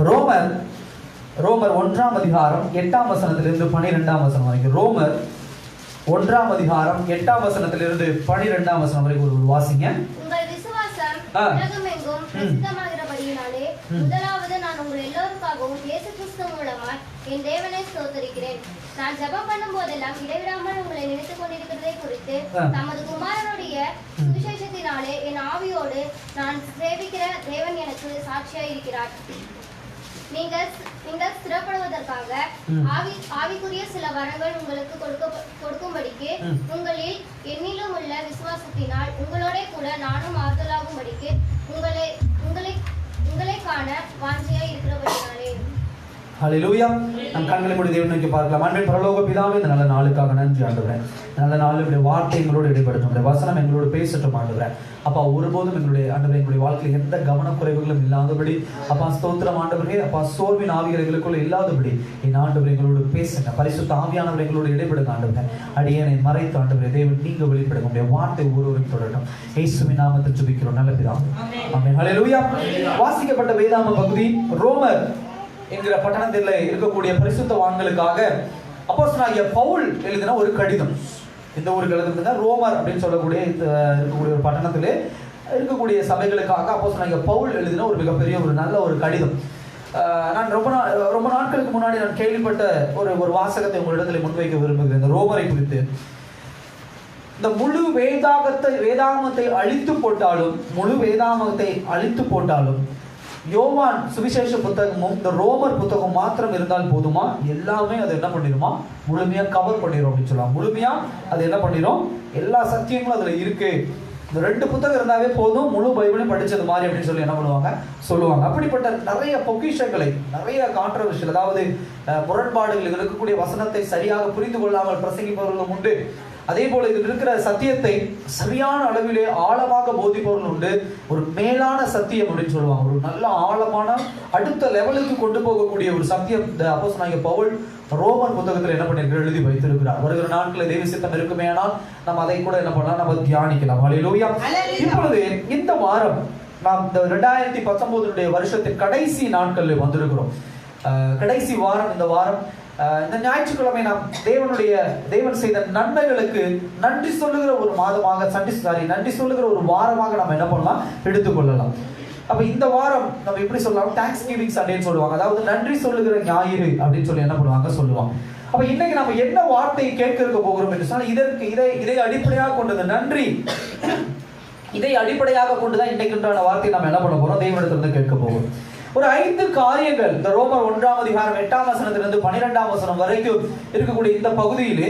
ரோமர் 1ஆம் அதிகாரம் 8ஆம் வசனத்திலிருந்து 12ஆம் வசனம் வரைக்கும். ரோமர் 1ஆம் அதிகாரம் 8ஆம் வசனத்திலிருந்து 12ஆம் வசனம் வரைக்கும் ஒரு வாசிங்க. உங்கள் விசுவாசம் உலகமெங்கும் பிரசித்தமாகிறபடியினாலே முதலாவது நான் உங்கள் எல்லோருக்காகவும் இயேசு கிறிஸ்து மூலமாய் என் தேவனை ஸ்தோத்திரிக்கிறேன். நான் ஜெபம் பண்ணும் போதெல்லாம் இடைவிடாமல் உங்களை நினைத்துக் கொண்டிருக்கிறதை குறித்து தமது குமாரனுடைய சுவிசேஷத்தினாலே என் ஆவியோடு நான் சேவிக்கிற தேவன் எனக்கு சாட்சியாய் இருக்கிறார். நீங்கள் ஸ்திரப்படுவதற்காக ஆவிக்குரிய சில வரங்கள் உங்களுக்கு கொடுக்கும்படிக்கு உங்களில் என்னிலும் உள்ள விசுவாசத்தினால் உங்களோட கூட நானும் ஆறுதலாகும்படிக்கு உங்களை காண வாஞ்சையாய் இருக்கிறபடினாலே. ஹல்லேலூயா. நம் கண்களை மூடி தேவனை நோக்கி பார்க்கலாம். அன்பின் பரலோக பிதாவே, இந்த நல்ல நாளுக்காக நன்றி ஆண்டவரே. நல்ல நாள் இப்படி வார்த்தை எங்களோடு இடைப்படுத்தும், வசனம் எங்களோடு பேசட்டும் ஆண்டவரே. அப்பா, ஒருபோதும் எங்களுடைய ஆண்டவரே எங்களுடைய வாழ்க்கையில் எந்த கவனக்குறைவுகளும் இல்லாதபடி அப்பா ஸ்தோத்திரம் ஆண்டவரே. அப்பா, சோர்வின் ஆவிகள் எங்களுக்குள்ள இல்லாதபடி என் ஆண்டவரே எங்களோடு பேசுங்க. பரிசுத்த ஆவியானவர் எங்களோடு இடைப்படுங்க ஆண்டவரே. அடியேனை மறைத்து ஆண்டவரே தேவன் நீங்க வெளிப்படுங்க. உங்களுடைய வார்த்தை ஒருவரையும் தொடரட்டும். இயேசுவின் நாமத்தில் ஜெபிக்கிறோம் நல்ல பிதாவே, ஆமென். ஹல்லேலூயா. வாசிக்கப்பட்ட வேதாம பகுதி ரோமர் என்கிற பட்டணத்தில் இருக்கக்கூடிய பரிசுத்தவான்களுக்காக அப்போஸ்தலனாகிய பவுல் எழுதின ஒரு கடிதம். இந்த ஒரு எழுதுனா ரோமர் அப்படின்னு சொல்லக்கூடிய இருக்கக்கூடிய ஒரு பட்டணத்திலே இருக்கக்கூடிய சபைகளுக்காக அப்போஸ்தலனாகிய பவுல் எழுதின ஒரு மிகப்பெரிய ஒரு நல்ல ஒரு கடிதம். நான் ரொம்ப நாட்களுக்கு முன்னாடி நான் கேள்விப்பட்ட ஒரு வாசகத்தை உங்களிடத்தில் முன்வைக்க விரும்புகிறேன். இந்த ரோமரை குறித்து இந்த முழு வேதாகமத்தை அழித்து போட்டாலும் யோவான் சுவிசேஷ புத்தகமும் இந்த ரோமர் புத்தகம் மாத்திரம் இருந்தால் போதுமா? எல்லாமே அது என்ன பண்ணிடுமா? முழுமையா கவர் பண்ணிடும் அப்படின்னு சொல்லலாம். முழுமையா அது என்ன பண்ணிடும்? எல்லா சத்தியங்களும் அதுல இருக்கு. இந்த 2 புத்தகம் இருந்தாவே போதும், முழு பைபிளையும் படிச்சது மாதிரி அப்படின்னு சொல்லி என்ன சொல்லுவாங்க. அப்படிப்பட்ட நிறைய பொக்கிஷங்களை, நிறைய கான்ட்ரவர்ஷியல், அதாவது முரண்பாடுகள் இருக்கக்கூடிய வசனத்தை சரியாக புரிந்து கொள்ளாமல் பிரசங்கிப்பவர்களும் உண்டு. அதே போல இதில் இருக்கிற சத்தியத்தை சரியான அளவிலே ஆழமாக போதிப்பவர்கள் உண்டு. ஒரு மேலான சத்தியம் அப்படின்னு சொல்லுவாங்க, ஒரு நல்ல ஆழமான அடுத்த லெவலுக்கு கொண்டு போகக்கூடிய ஒரு சத்தியம் அப்போஸ்தலனாகிய பவுல் ரோமர் புத்தகத்தில் என்ன பண்ணிருக்கிறார்? எழுதி வைத்திருக்கிறார். வருகிற நாட்களில் தேவ சித்தம் இருக்குமே ஆனால் நம்ம அதை கூட என்ன பண்ணலாம்? நம்ம தியானிக்கலாம். ஹல்லேலூயா. இப்பொழுது இந்த வாரம் நாம் இந்த 2019 வருஷத்தின் கடைசி நாட்களில் வந்திருக்கிறோம். கடைசி வாரம் இந்த வாரம். இந்த ஞாயிற்றுக்கிழமை நாம் தேவன் செய்த நன்மைகளுக்கு நன்றி சொல்லுகிற ஒரு மாதமாக நன்றி சொல்லுகிற ஒரு வாரமாக நம்ம என்ன பண்ணலாம்? எடுத்துக்கொள்ளலாம். அப்ப இந்த வாரம் நம்ம எப்படி சொல்லலாம்? தேங்க்ஸ் கிவிங் சண்டேன்னு சொல்லுவாங்க. அதாவது நன்றி சொல்லுகிற ஞாயிறு அப்படின்னு சொல்லி என்ன சொல்லுவாங்க. அப்ப இன்னைக்கு நம்ம என்ன வார்த்தையை கேட்க இருக்க போகிறோம் என்று சொன்னால் இதை அடிப்படையாக கொண்டது நன்றி. இதை அடிப்படையாக கொண்டுதான் இன்னைக்குண்டான வார்த்தையை நம்ம என்ன பண்ண போறோம்? தேவனிடத்திலிருந்து கேட்க போகிறோம். ஒரு 5 காரியங்கள் இந்த ரோமர் 1ஆம் அதிகாரம் 8ஆம் வசனத்திலிருந்து 12ஆம் வசனம் வரைக்கும் இருக்கக்கூடிய இந்த பகுதியிலே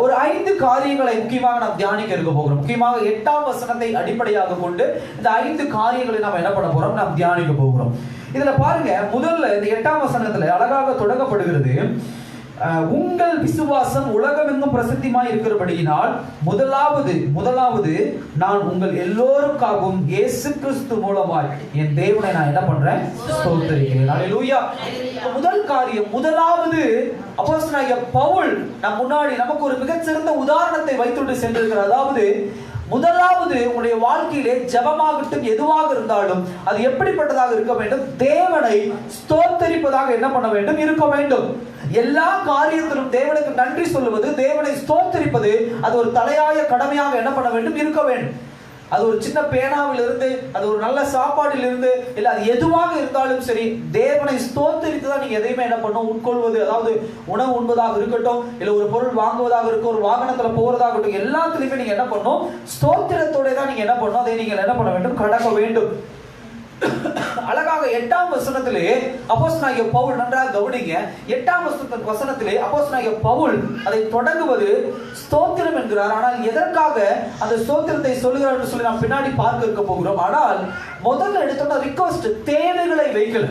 ஒரு 5 காரியங்களை முக்கியமாக நாம் தியானிக்க இருக்க போகிறோம். முக்கியமாக 8ஆம் வசனத்தை அடிப்படையாக கொண்டு இந்த 5 காரியங்களை நாம் என்ன பண்ண போறோம்? நாம் தியானிக்க போகிறோம். இதுல பாருங்க, முதல்ல இந்த 8ஆம் வசனத்துல அழகாக தொடங்கப்படுகிறது. உங்கள் விசுவாசம் உலகமெங்கும் பிரசித்திமாய் இருக்கிறபடியினால் முதலாவது நான் உங்கள் எல்லோருக்காகவும் இயேசு கிறிஸ்து மூலமாய் என் தேவனை நான் என்ன பண்றேன்? ஸ்தோத்திரிக்கிறேன். ஹல்லேலூயா. முதல் காரியம், முதலாவது அப்போஸ்தலனாகிய பவுல் நம் முன்னாடி நமக்கு ஒரு மிகச்சிறந்த உதாரணத்தை வைத்துட்டு சென்றிருக்கிறார். அதாவது முதலாவது உங்களுடைய வாழ்க்கையிலே ஜெபமாகட்டும் எதுவாக இருந்தாலும் அது எப்படிப்பட்டதாக இருக்க வேண்டும்? தேவனை ஸ்தோத்தரிப்பதாக என்ன பண்ண வேண்டும்? இருக்க வேண்டும். எல்லா காரியத்திலும் தேவனுக்கு நன்றி சொல்லுவது, தேவனை ஸ்தோத்தரிப்பது, அது ஒரு தலையாய கடமையாக என்ன பண்ண வேண்டும்? இருக்க வேண்டும். அது ஒரு சின்ன பேனாவில் இருந்து, அது ஒரு நல்ல சாப்பாடில் இருந்து, இல்ல அது எதுவாக இருந்தாலும் சரி, தேவனை ஸ்தோத்தரித்து தான் நீங்க எதையுமே என்ன பண்ணும்? உட்கொள்வது. அதாவது உணவு உண்பதாக இருக்கட்டும், இல்ல ஒரு பொருள் வாங்குவதாக இருக்கும், ஒரு வாகனத்துல போறதாக இருக்கட்டும், எல்லாத்துலயுமே நீங்க என்ன பண்ணும்? ஸ்தோத்திரத்தோட தான் நீங்க என்ன பண்ணும்? அதை நீங்க என்ன பண்ண வேண்டும்? கடக்க வேண்டும். அழகாக 8ஆம் வசனத்திலே அப்போஸ்தலனாகிய பவுல், நன்றாக கவனிங்க, 8ஆம் வசனத்திலே அப்போஸ்தலனாகிய பவுல் அதை தொடங்குவது ஸ்தோத்திரம் என்கிறார். ஆனால் எதற்காக அந்த ஸ்தோத்திரத்தை சொல்லுகிறார் என்று சொல்லி நாம் பின்னாடி பார்க்க இருக்க போகிறோம். ஆனால் முதல்ல எடுத்தோம்னா ரிக்வெஸ்ட், தேவைகளை வைக்கல.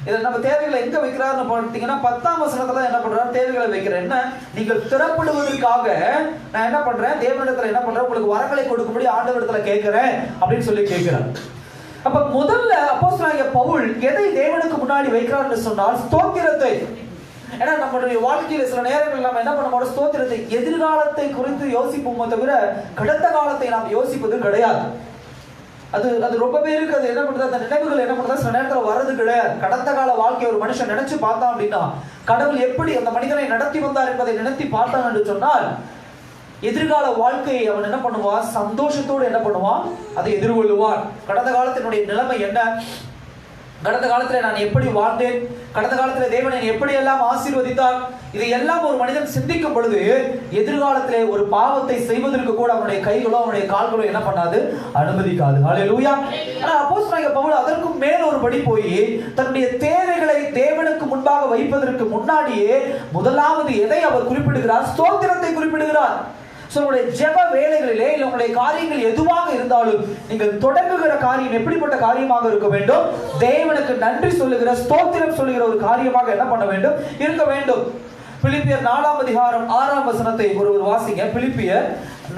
இதில் நம்ம தேவைகளை எங்க வைக்கிறாருன்னு பார்த்தீங்கன்னா 10ஆம் வசனத்துல என்ன பண்றாரு? தேவைகளை வைக்கிறேன். என்ன? நீங்கள் திறப்படுவதற்காக நான் என்ன பண்றேன்? தேவனிடத்துல என்ன பண்றேன்? உங்களுக்கு வரங்களை கொடுக்கும்படி ஆண்டவரிடத்துல கேட்கிறேன் அப்படின்னு சொல்லி கேட்கிறார். அப்ப முதல்ல அப்போஸ்தலனாகிய பவுல் எதை தேவனுக்கு முன்னாடி வைக்கிறார் என்று சொன்னால் ஸ்தோத்திரத்தை. ஏன்னா நம்மளுடைய வாழ்க்கையில சில நேரங்கள் நம்ம என்ன பண்ண மாட்டோம்? ஸ்தோத்திரத்தை, எதிர்காலத்தை குறித்து யோசிப்போமே தவிர கடந்த காலத்தை நாம் யோசிப்பது கிடையாது. அது ரொம்ப பேருக்கு அது என்ன பண்ணுறது, அந்த நினைவுகள் என்ன பண்ணுறது சில நேரத்தில் வர்றது கிடையாது. கடந்த கால வாழ்க்கை ஒரு மனுஷன் நினைச்சு பார்த்தான் அப்படின்னா கடவுள் எப்படி அந்த மனிதனை நடத்தி வந்தார் என்பதை நினைத்து பார்த்தான் என்று சொன்னால் எதிர்கால வாழ்க்கையை அவன் என்ன பண்ணுவான், சந்தோஷத்தோடு என்ன பண்ணுவான், அதை எதிர்கொள்ளுவான். கடந்த காலத்தினுடைய நிலைமை என்ன, கடந்த காலத்துல நான் எப்படி வாழ்ந்தேன், கடந்த காலத்துல தேவன் என்னை எப்படி எல்லாம் ஆசீர்வதித்தார், இதை எல்லாம் ஒரு மனிதன் சிந்திக்கும் பொழுது எதிர்காலத்திலே ஒரு பாவத்தை செய்வதற்கு கூட அவனுடைய கைகளோ அவனுடைய கால்களோ என்ன பண்ணாது, அனுமதிக்காது. ஹல்லேலூயா. ஆனா அப்போஸ்தலனாகிய பவுல் அதற்கும் மேல் ஒரு படி போய் தன்னுடைய தேவைகளை தேவனுக்கு முன்பாக வைப்பதற்கு முன்னாடியே முதலாவது எதை அவர் குறிப்பிடுகிறார், ஸ்தோத்திரத்தை குறிப்பிடுகிறார். உங்களுடைய ஜெப வேலைகளிலே இல்லை உங்களுடைய காரியங்கள் எதுவாக இருந்தாலும் நீங்கள் தொடங்குகிற காரியம் எப்படிப்பட்ட காரியமாக இருக்க வேண்டும், தேவனுக்கு நன்றி சொல்லுகிற ஸ்தோத்திரம் சொல்லுகிற ஒரு காரியமாக என்ன பண்ண வேண்டும், இருக்க வேண்டும். பிலிப்பியர் 4ஆம் அதிகாரம் 6ஆம் வசனத்தை ஒருவர் வாசிங்க. பிலிப்பியர்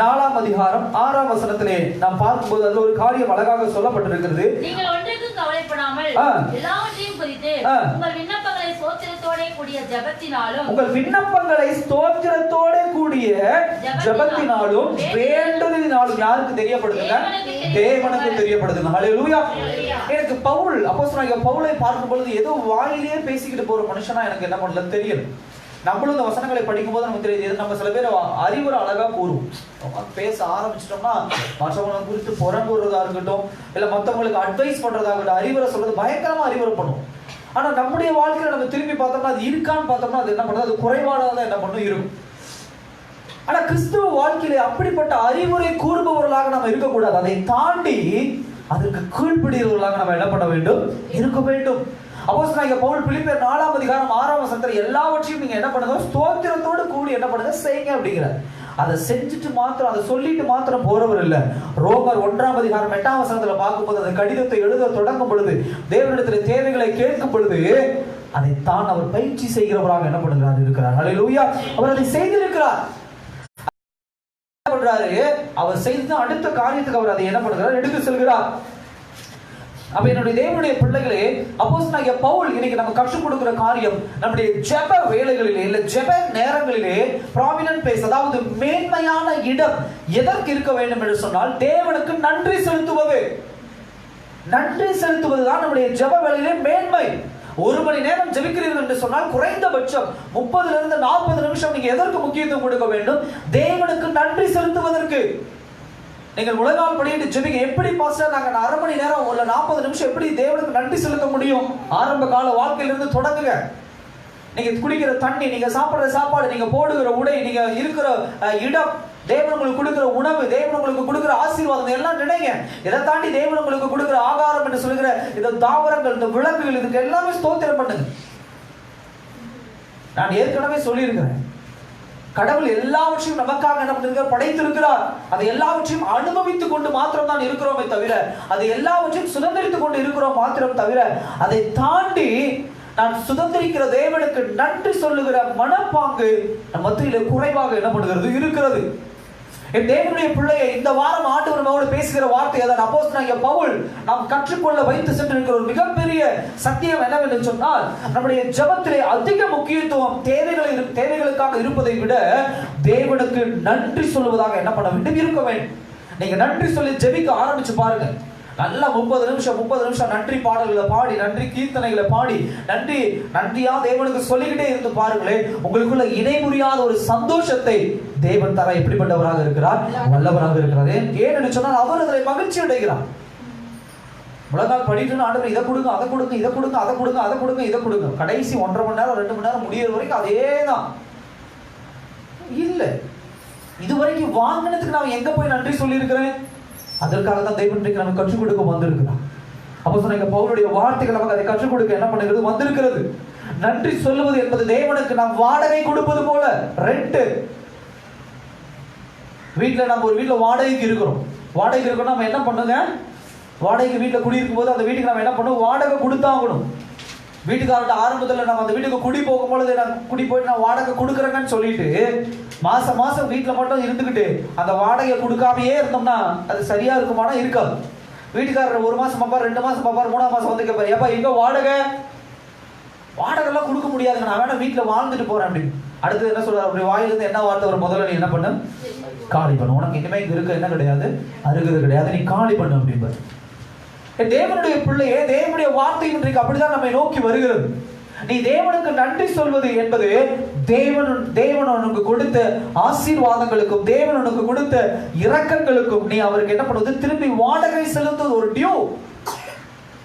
4ஆம் அதிகாரம் 6ஆம் வசனத்திலே நாம் பார்க்கும்போது அதுல ஒரு காரியம் அழகாக சொல்லப்பட்டிருக்கிறது. நீங்கள் ஒன்றுக்கும் கவலைப்படாமல் எல்லாவற்றையும் குறித்து உங்கள் விண்ணப்பங்களை ஸ்தோத்திரத்தோடே கூடிய ஜெபத்தினாலும் வேண்டுதலினாலும் யாருக்கு தெரியப்படுதுங்க, தேவனுக்கு தெரியப்படுதுங்க. ஹல்லேலூயா. எனக்கு பவுல் அப்போஸ்தலனாகிய பவுலை பார்க்கும் பொழுது ஏதோ வாயிலேயே பேசிக்கிட்டு போற மனுஷனா எனக்கு என்ன பண்ணல தெரியல. நம்மளும் இந்த வசனங்களை படிக்கும் போது நமக்கு தெரியுது, நம்ம சில பேர் அறிவுரை அழகா கூறுவோம், பேச ஆரம்பிச்சிட்டோம்னா மற்றவங்களை குறித்து புறம்புறதா இருக்கட்டும் இல்ல மற்றவங்களுக்கு அட்வைஸ் பண்றதா இருக்கட்டும், அறிவுரை சொல்றது பயங்கரமா அறிவுரை பண்ணுவோம். ஆனா நம்முடைய வாழ்க்கையில நம்ம திரும்பி பார்த்தோம்னா அது இருக்கான்னு பார்த்தோம்னா அது என்ன பண்ணுறது, அது குறைபாடாதான் என்ன பண்ணும் இருக்கும். ஆனா கிறிஸ்துவ வாழ்க்கையில அப்படிப்பட்ட அறிவுரை கூறுபவர்களாக நம்ம இருக்கக்கூடாது. அதை தாண்டி அதற்கு கீழ்ப்படியவர்களாக நம்ம என்ன பண்ண வேண்டும், இருக்க வேண்டும். அப்போஸ்தலனாகிய பவுல் பிலிப்பியர் 4ஆம் அதிகாரம் 6ஆம் வசனத்துல எல்லாவற்றையும் நீங்க என்ன பண்ணுங்க, ஸ்தோத்திரத்தோடு கூடி என்ன பண்ணுங்க, செய்யுங்க அப்படிங்கிறார். அதை செஞ்சுட்டு மாத்திரம் அதை சொல்லிட்டு மாத்திரம் போறவர் இல்ல. ரோமர் 1ஆம் அதிகாரம் 8ஆம் வசனத்துல பார்க்கும்போது அந்த கடிதத்தை எழுத தொடங்கும் பொழுது தேவனிடத்துல தேவைகளை கேட்கும் பொழுது அதைத்தான் அவர் பயிற்சி செய்கிறவராக என்ன பண்ணுகிறார் இருக்கிறார். ஹல்லேலூயா. அவர் அதை செய்திருக்கிறார். அவர் செய்த அடுத்த காரியத்துக்கு அவர் அதை என்ன பண்ணுகிறார், எடுத்து செல்கிறார். அப்ப என்னுடைய தேவனுடைய பிள்ளைகளே, அப்போஸ்தலனாகிய பவுல் இன்னைக்கு நம்ம கற்றுக் கொடுக்கிற காரியம் நம்முடைய ஜெப வேளைகளிலே இல்ல ஜெப நேரங்களிலே ப்ராமினன்ட் பிளேஸ், அதாவது மேன்மையான இடம் எதற்கு இருக்க வேண்டும் என்று சொன்னால் தேவனுக்கு நன்றி செலுத்துவது. நன்றி செலுத்துவதுதான் நம்முடைய ஜெப வேளையிலே மேன்மை. 1 மணி நேரம் ஜெபிக்கிறீர்கள் என்று சொன்னால் குறைந்தபட்சம் 30 to 40 நிமிஷம் நீங்க எதற்கு முக்கியத்துவம் கொடுக்க வேண்டும், தேவனுக்கு நன்றி செலுத்துவதற்கு. நீங்கள் உலகால் படிட்டு ஜெபிக்க எப்படி பாஸ்டர் நாங்க 1/2 மணி நேரம் இல்ல 40 நிமிஷம் எப்படி தேவனுக்கு நன்றி செலுத்த முடியும்? ஆரம்ப கால வாழ்க்கையிலிருந்து தொடங்குங்க. நீங்க குடிக்கிற தண்ணி, நீங்க சாப்பிடுற சாப்பாடு, நீங்க போடுகிற உடை, நீங்க இருக்கிற இடம், தேவன் உங்களுக்கு கொடுக்கிற உணவு, தேவன் உங்களுக்கு கொடுக்கிற ஆசீர்வாதம் எல்லாம் நினைங்க. இதை தாண்டி தேவன் உங்களுக்கு கொடுக்கிற ஆகாரம் என்று சொல்லுகிற இந்த தாவரங்கள், இந்த விலங்குகள், இதுக்கு எல்லாமே ஸ்தோத்திரம் பண்ணுங்க. நான் ஏற்கனவே சொல்லியிருக்கிறேன், கடவுள் எல்லாவற்றையும் நமக்காக என்ன பண்ணிருக்கிறார், படைத்திருக்கிறார். அதை எல்லாவற்றையும் அனுபவித்துக் கொண்டு மாத்திரம் தான் இருக்கிறோமே தவிர, அதை எல்லாவற்றையும் சுதந்திரித்துக் கொண்டு இருக்கிறோம் மாத்திரம் தவிர, அதை தாண்டி நான் சுதந்திரிக்கிற தேவனுக்கு நன்றி சொல்லுகிற மனப்பாங்கு நம் மத்தியிலே குறைவாக என்ன பண்ணுகிறது, இருக்கிறது. என் தேவனுடைய பிள்ளையை இந்த வாரம் ஆண்டவர் நம்மோடு பேசுகிற வார்த்தை அதான். அப்போஸ்தலனாகிய பவுல் நாம் கற்றுக்கொள்ள வைத்து சென்றிருக்கிற ஒரு மிகப்பெரிய சத்தியம் என்னவென்று சொன்னால், நம்முடைய ஜெபத்திலே அதிக முக்கியத்துவம் தேவைகளுக்காக இருப்பதை விட தேவனுக்கு நன்றி சொல்லுவதாக என்ன பண்ண வேண்டும், இருக்க வேண்டும். நீங்க நன்றி சொல்லி ஜெபிக்க ஆரம்பிச்சு பாருங்க. நல்லா 30 நிமிஷம் நன்றி பாடல்களை பாடி, நன்றி கீர்த்தனைகளை பாடி, நன்றியா தேவனுக்கு சொல்லிக்கிட்டே இருந்து பாருங்களேன், உங்களுக்குள்ள இணை புரியாத ஒரு சந்தோஷத்தை தேவன் தர எப்படிப்பட்டவராக இருக்கிறார், வல்லவராக இருக்கிறார். ஏன்னு சொன்னால் அவர் அதில் மகிழ்ச்சி அடைகிறார். முழங்கால் படிட்டு ஆண்டவர் இதை கொடுங்க, அதை கொடுங்க, இதை கொடுங்க, அதை கொடுங்க, அதை கொடுங்க, இதை கொடுங்க, கடைசி 1.5 மணி நேரம் 2 மணி நேரம் முடிகிற வரைக்கும் அதே தான். இல்லை, இதுவரைக்கும் வாங்கினதுக்கு நான் எங்க போய் நன்றி சொல்லி இருக்கிறேன்? அதற்காக தான் தேவன் நமக்கு கற்றுக் கொடுக்க வந்திருக்கிறார். அப்போஸ்தலனாகிய பவுலுடைய வார்த்தைகள் நமக்கு அதை கற்றுக் கொடுக்க என்ன பண்ணுகிறது, வந்திருக்கிறது. நன்றி சொல்லுவது என்பது தேவனுக்கு நாம் வாடகை கொடுப்பது போல. ரெண்ட் வீட்டில் நம்ம ஒரு வீட்டில் வாடகைக்கு இருக்கிறோம். நம்ம என்ன பண்ணுங்க, வாடகைக்கு வீட்டில் குடியிருக்கும் போது அந்த வீட்டுக்கு நம்ம என்ன பண்ணுவோம், வாடகை கொடுத்தாகணும். வீட்டுக்காரர்கிட்ட ஆரம்பத்தில் நம்ம அந்த வீட்டுக்கு குடி போகும்பொழுது நான் குடி போயிட்டு நான் வாடகை கொடுக்குறேங்கன்னு சொல்லிட்டு மாசம் வீட்டில் மட்டும் இருந்துக்கிட்டு அந்த வாடகை கொடுக்காமையே இருந்தோம்னா அது சரியா இருக்குமானா இருக்காது. வீட்டுக்காரர் 1 மாசம் பாப்பார், 2 மாசம் பாப்பார், 3ஆம் மாசம் வந்து கேட்பார், ஏப்பா எங்க வாடகைலாம் கொடுக்க முடியாதுங்க, நான் வேணா வீட்டில் வாழ்ந்துட்டு போறேன் அப்படின்னு. அடுத்தது என்ன சொல்றாரு, அப்படி வாயிலிருந்து என்ன வார்த்தை ஒரு முதல்ல நீ என்ன பண்ணு, காலி பண்ணு. உனக்கு இனிமே இங்க இருக்க என்ன கிடையாது, அருகது கிடையாது, நீ காலி பண்ணு அப்படின்பாரு. தேவனுடைய பிள்ளையே, தேவனுடைய வார்த்தை இன்றைக்கு அப்படிதான் நம்மை நோக்கி வருகிறது. நீ தேவனுக்கு நன்றி சொல்வது என்பது தேவன் உனக்கு கொடுத்த ஆசீர்வாதங்களுக்கும் தேவன் உனக்கு கொடுத்த இரக்கங்களுக்கும் நீ அவருக்கு என்ன பண்ணுவது, திரும்பி வாடகை செலுத்துவது. ஒரு டியூ,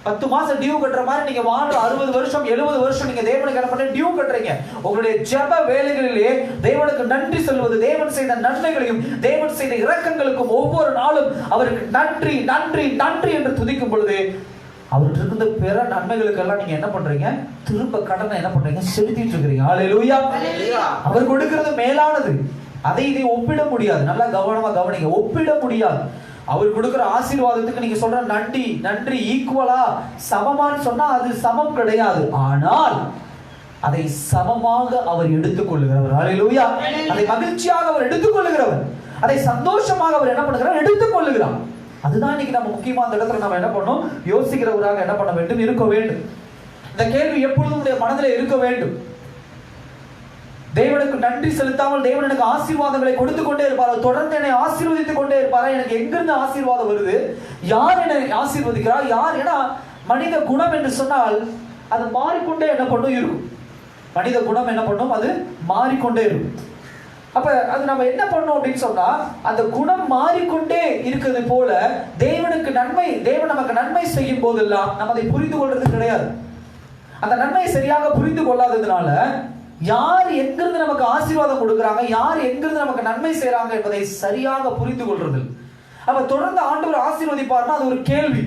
10 மாசம் டியூ கட்டுற மாதிரி நீங்க வாழ்ற 60 வருஷம் 70 வருஷம் நீங்க தேவனுக்கு என்ன பண்ண டியூ கட்டுறீங்க. உங்களுடைய ஜெப வேலைகளிலே தேவனுக்கு நன்றி சொல்வது, தேவன் செய்த நன்மைகளையும் தேவன் செய்த இரக்கங்களுக்கும் ஒவ்வொரு நாளும் அவருக்கு நன்றி நன்றி நன்றி என்று துதிக்கும் பொழுது அவருக்கு இருந்த பிற நன்மைகளுக்கெல்லாம் நீங்க என்ன பண்றீங்க, திரும்ப கடனை என்ன பண்றீங்க, செலுத்திட்டு இருக்கிறீங்க. ஹல்லேலூயா. அவர் கொடுக்கிறது மேலானது, அதை இதை ஒப்பிட முடியாது. நல்லா கவனமா கவனிங்க, ஒப்பிட முடியாது. அவர் கொடுக்கிற ஆசீர்வாதத்துக்கு நீங்க சொல்ற நன்றி நன்றி ஈக்குவலா சமமான்னு சொன்னா அது சமம் கிடையாது. ஆனால் அதை சமமாக அவர் எடுத்துக்கொள்ளுகிறவர். ஹல்லேலூயா. அதை மகிழ்ச்சியாக அவர் எடுத்துக்கொள்ளுகிறவர், அதை சந்தோஷமாக அவர் என்ன பண்ணுகிறார், எடுத்துக்கொள்ளுகிறார். அதுதான் இன்னைக்கு நம்ம முக்கியமா அந்த இடத்துல நம்ம என்ன பண்ணணும், யோசிக்கிறவராக என்ன பண்ண வேண்டும், இருக்க வேண்டும். இந்த கேள்வி எப்பொழுதும் உடைய மனதில் இருக்க வேண்டும். தேவனுக்கு நன்றி செலுத்தாமல் தேவன் எனக்கு ஆசீர்வாதங்களை கொடுத்து கொண்டே இருப்பார், தொடர்ந்து என்னை ஆசீர்வதித்துக் கொண்டே இருப்பார். எனக்கு எங்கிருந்து ஆசீர்வாதம் வருது, யார் என்னை ஆசீர்வதிக்கிறார், யார்? ஏன்னா மனித குணம் என்று சொன்னால் அது மாறிக்கொண்டே என்ன பண்ணும் இருக்கும். மனித குணம் என்ன பண்ணும், அது மாறிக்கொண்டே இருக்கும். அப்ப அது நம்ம என்ன பண்ணோம் அப்படின்னு சொன்னா, அந்த குணம் மாறிக்கொண்டே இருக்கிறது போல தேவனுக்கு நன்மை, தேவன் நமக்கு நன்மை செய்யும் போதெல்லாம் நம்ம அதை புரிந்து கொள்றது கிடையாது. அந்த நன்மையை சரியாக புரிந்து கொள்ளாததுனால யார் எங்கிருந்து நமக்கு ஆசீர்வாதம் கொடுக்குறாங்க, யார் எங்கிருந்து நமக்கு நன்மை செய்யறாங்க என்பதை சரியாக புரிந்து கொள்றது. அப்ப தொடர்ந்து ஆண்டவர் ஆசீர்வதிப்பார்னா அது ஒரு கேள்வி.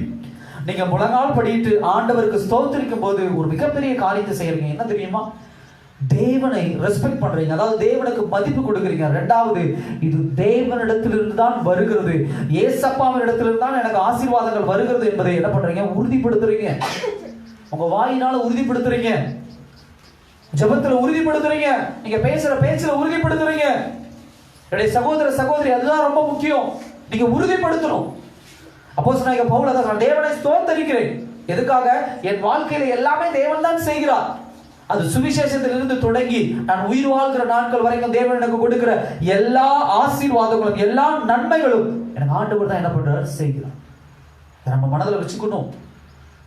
நீங்க முழங்கால் படிட்டு ஆண்டவருக்கு ஸ்தோத்திரிக்கும் போது ஒரு மிகப்பெரிய காரியத்தை செய்யறீங்க. என்ன தெரியுமா, தேவனை ரெஸ்பெக்ட் பண்றீங்க, அதாவது தேவனுக்கு மதிப்பு கொடுக்குறீங்க. இரண்டாவது, இது தேவனிடத்திலிருந்து தான் வருகிறது, ஏசப்பாவின் இடத்திலிருந்து தான் எனக்கு ஆசீர்வாதங்கள் வருகிறது என்பதை என்ன பண்றீங்க, உறுதிப்படுத்துறீங்க. உங்க வாயினால உறுதிப்படுத்துறீங்க, ஜெபத்துல உறுதிப்படுத்துறீங்க, நீங்க பேசுற பேச்சுல உறுதிப்படுத்துறீங்க. என்னுடைய சகோதர சகோதரி, அதுதான் ரொம்ப முக்கியம், நீங்க உறுதிப்படுத்தணும். அப்போஸ்தலனாகிய பவுல் அதான் சொன்னார், தேவனை ஸ்தோத்திரிக்கிறேன். எதுக்காக? என் வாழ்க்கையில எல்லாமே தேவன் தான் செய்கிறார். அது சுவிசேஷத்திலிருந்து தொடங்கி நான் உயிர் வாழ்கிற நாட்கள் வரைக்கும் தேவன் எனக்கு கொடுக்கிற எல்லா ஆசீர்வாதங்களும் எல்லா நன்மைகளும் எனக்கு ஆண்டவர் தான் என்ன பண்றாரு, செய்கிறார். நம்ம மனதில் வச்சுக்கணும்.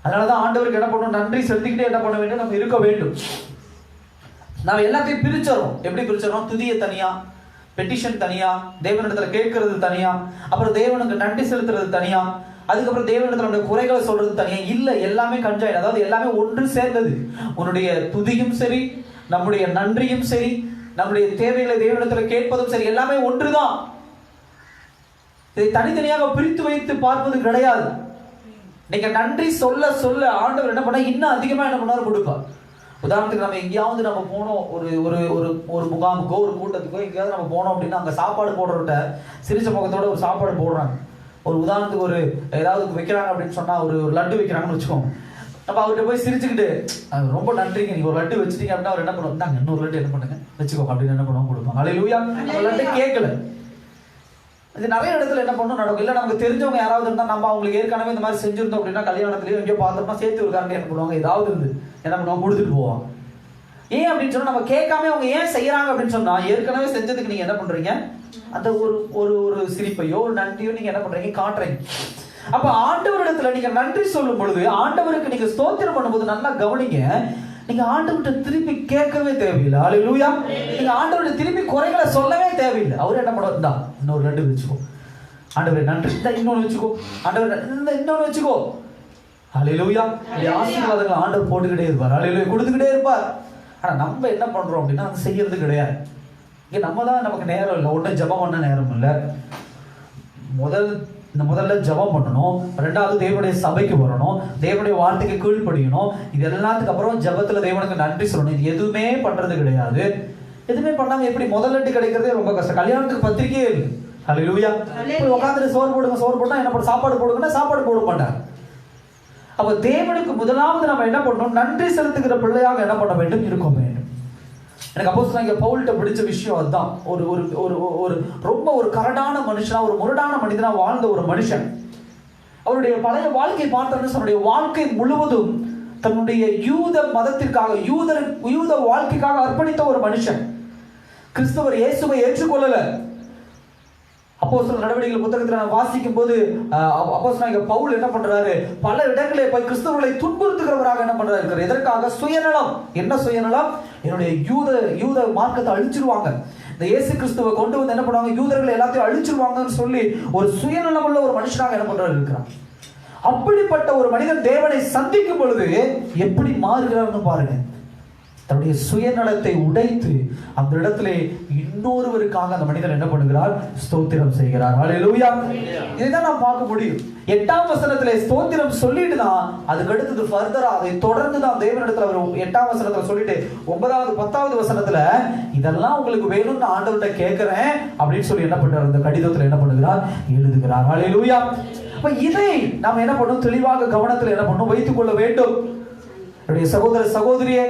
அதனாலதான் ஆண்டவருக்கு என்ன பண்ணணும், நன்றி செலுத்திக்கிட்டே என்ன பண்ண வேண்டும், நம்ம இருக்க வேண்டும். நாம் எல்லாத்தையும் பிரிச்சறோம். எப்படி பிரிச்சறோம்? துதிய தனியா, பெட்டிஷன் தனியா, தேவனிடத்துல கேட்கறது தனியா, அப்புறம் தேவனுக்கு நன்றி செலுத்துறது தனியா, அதுக்கப்புறம் தேவனிடத்துல நம்முடைய குறைகளை சொல்றது தனியா. இல்ல, எல்லாமே கன்ஜாயின், அதாவது எல்லாமே ஒன்று சேர்ந்தது. உன்னுடைய துதியும் சரி, நம்முடைய நன்றியும் சரி, நம்முடைய தேவைகளை தேவனிடத்துல கேட்பதும் சரி, எல்லாமே ஒன்றுதான். இதை தனித்தனியாக பிரித்து வைத்து பார்ப்பது கிடையாது. நீங்க நன்றி சொல்ல சொல்ல ஆண்டவர் என்ன பண்ண, இன்னும் அதிகமா என்ன பண்ணாரு, கொடுப்பார். உதாரணத்துக்கு நம்ம எங்கேயாவது நம்ம போனோம், ஒரு ஒரு ஒரு ஒரு முகாமுக்கோ ஒரு கூட்டத்துக்கோ எங்கேயாவது நம்ம போனோம் அப்படின்னா அங்கே சாப்பாடு போடுறவட்ட சிரிச்ச முகத்தோட ஒரு சாப்பாடு போடுறாங்க. ஒரு உதாரணத்துக்கு ஒரு ஏதாவது வைக்கிறாங்க அப்படின்னு சொன்னால், ஒரு லட்டு வைக்கிறாங்கன்னு வச்சுக்கோங்க. நம்ம அவர்கிட்ட போய் சிரிச்சுக்கிட்டு ரொம்ப நன்றிங்க, நீங்கள் ஒரு லட்டு வச்சுட்டீங்க அப்படின்னா அவர் என்ன பண்ணுவோம், நாங்கள் இன்னொரு லட்டு என்ன பண்ணுங்க வச்சுக்கோங்க அப்படின்னு என்ன பண்ணுவோம், கொடுப்பாங்க. ஹல்லேலூயா. நம்ம லட்டு கேட்கல. இது நிறைய இடத்துல என்ன பண்ணணும் நடக்கும். இல்லை நமக்கு தெரிஞ்சவங்க யாராவது இருந்தால், நம்ம அவங்களுக்கு ஏற்கனவே இந்த மாதிரி செஞ்சிருந்தோம் அப்படின்னா, கல்யாணத்துலேயும் எங்கேயோ பார்த்தோம்னா சேர்த்து ஒரு காரணம் என்ன பண்ணுவாங்க, ஏதாவது இருந்து என்ன பண்ணுவாங்க, கொடுத்துட்டு போவாங்க. ஏன் அப்படின்னு சொன்னா, நம்ம கேட்காம அவங்க ஏன் செய்யறாங்க அப்படின்னு சொன்னா, ஏற்கனவே செஞ்சதுக்கு நீங்க என்ன பண்றீங்க, அந்த ஒரு ஒரு ஒரு சிரிப்பையோ ஒரு நன்றியோ நீங்க என்ன பண்றீங்க, காட்டுறீங்க. அப்ப ஆண்டவரிடத்துல நீங்க நன்றி சொல்லும் பொழுது, ஆண்டவருக்கு நீங்க ஸ்தோத்திரம் பண்ணும்போது நல்லா கவனிங்க, நீங்க ஆண்டவர்கிட்ட திருப்பி கேட்கவே தேவையில்லை. ஹல்லேலூயா. நீங்க ஆண்டவர்கிட்ட திருப்பி குறைகளை சொல்லவே தேவையில்லை. அவர் என்ன பண்ணுவார், இன்னொரு லட்டு வச்சுக்கோ, ஆண்டவரே நன்றி, இன்னொன்னு வச்சுக்கோ, ஆண்டவர் இன்னொன்னு வச்சுக்கோ. ஹல்லேலூயா. ஆசீர்வாதங்கள் ஆண்டவர் போட்டுக்கிட்டே இருப்பார். ஹல்லேலூயா, கொடுத்துக்கிட்டே இருப்பார். ஆனா நம்ம என்ன பண்றோம் அப்படின்னா, அது செய்யறது கிடையாது. இங்க நம்ம தான், நமக்கு நேரம் இல்லை, ஒன்றும் ஜெபம் பண்ண நேரம் இல்லை. முதல்ல ஜெபம் பண்ணணும், ரெண்டாவது தேவனுடைய சபைக்கு வரணும், தேவனுடைய வார்த்தைக்கு கீழ்ப்படியணும். இது எல்லாத்துக்கு அப்புறம் ஜெபத்துல தேவனுக்கு நன்றி சொல்லணும். இது எதுவுமே பண்றது கிடையாது. எதுவுமே பண்ணாம எப்படி முதல் லட்டு கிடைக்கிறதே ரொம்ப கஷ்டம். கல்யாணத்துக்கு பத்திரிக்கையே இல்லை. ஹல்லேலூயா. உட்காந்துட்டு சோறு போடுங்க, சோறு போட்டா என்ன பண்ண, சாப்பாடு போடுங்கன்னா சாப்பாடு போட மாட்டாங்க. அப்ப தேவனுக்கு முதலாவது நம்ம என்ன பண்ணணும், நன்றி செலுத்துகிற பிள்ளையாக என்ன பண்ண வேண்டும், இருக்க வேண்டும். எனக்கு அப்போஸ்தலனாகிய பவுல்கிட்ட பிடிச்ச விஷயம் அதுதான். ஒரு ஒரு ஒரு ரொம்ப ஒரு கரடான மனுஷனா, ஒரு முரடான மனிதனா வாழ்ந்த ஒரு மனுஷன். அவருடைய பழைய வாழ்க்கை பார்த்தோம்னா, அவருடைய வாழ்க்கை முழுவதும் தன்னுடைய யூத மதத்திற்காக, யூத வாழ்க்கைக்காக அர்ப்பணித்த ஒரு மனுஷன். கிறிஸ்தவர் இயேசுவை ஏற்றுக்கொள்ளல. அப்போஸ்தலர் நடவடிக்கைகள் புத்தகத்தில் நான் வாசிக்கும் போது அப்போஸ்தலனாகிய பவுல் என்ன பண்றாரு, பல இடங்களே போய் கிறிஸ்தவர்களை துன்புறுத்துகிறவராக என்ன பண்றாரு இருக்கிறார். எதற்காக? சுயநலம். என்ன சுயநலம்? என்னுடைய யூத மார்க்கத்தை அழிச்சிருவாங்க, இந்த இயேசு கிறிஸ்துவை கொண்டு வந்து என்ன பண்ணுவாங்க, யூதர்களை எல்லாத்தையும் அழிச்சிருவாங்கன்னு சொல்லி ஒரு சுயநலம் உள்ள ஒரு மனுஷனாக என்ன பண்றாரு இருக்கிறார். அப்படிப்பட்ட ஒரு மனிதன் தேவனை சந்திக்கும் பொழுது எப்படி மாறுகிறார்னு பாருங்க. தன்னுடைய சுயநலத்தை உடைத்து அந்த இடத்திலே இன்னொருவருக்காக அந்த மனிதன் என்ன பண்ணுகிறார், ஸ்தோத்திரம் செய்கிறார். ஹல்லேலூயா. இதைதான் நாம் பார்க்க முடியும். 8ஆம் வசனத்திலே ஸ்தோத்திரம் சொல்லிட்டு தான் அதுக்கு அடுத்தது ஃபர்தரா அதை தொடர்ந்து தான் தேவனிடத்துல அவர் 8ஆம் வசனத்துல சொல்லிட்டு 9வது 10வது வசனத்துல இதெல்லாம் உங்களுக்கு வேணும்னு ஆண்டவர்கிட்ட கேட்கிறேன் அப்படின்னு சொல்லி என்ன பண்றார், அந்த கடிதத்துல என்ன பண்ணுகிறார், எழுதுகிறார். ஹல்லேலூயா. அப்ப இதை நாம் என்ன பண்ணணும், தெளிவாக கவனத்தில் என்ன பண்ணணும், வைத்துக் கொள்ள வேண்டும். என்னுடைய சகோதர சகோதரியே,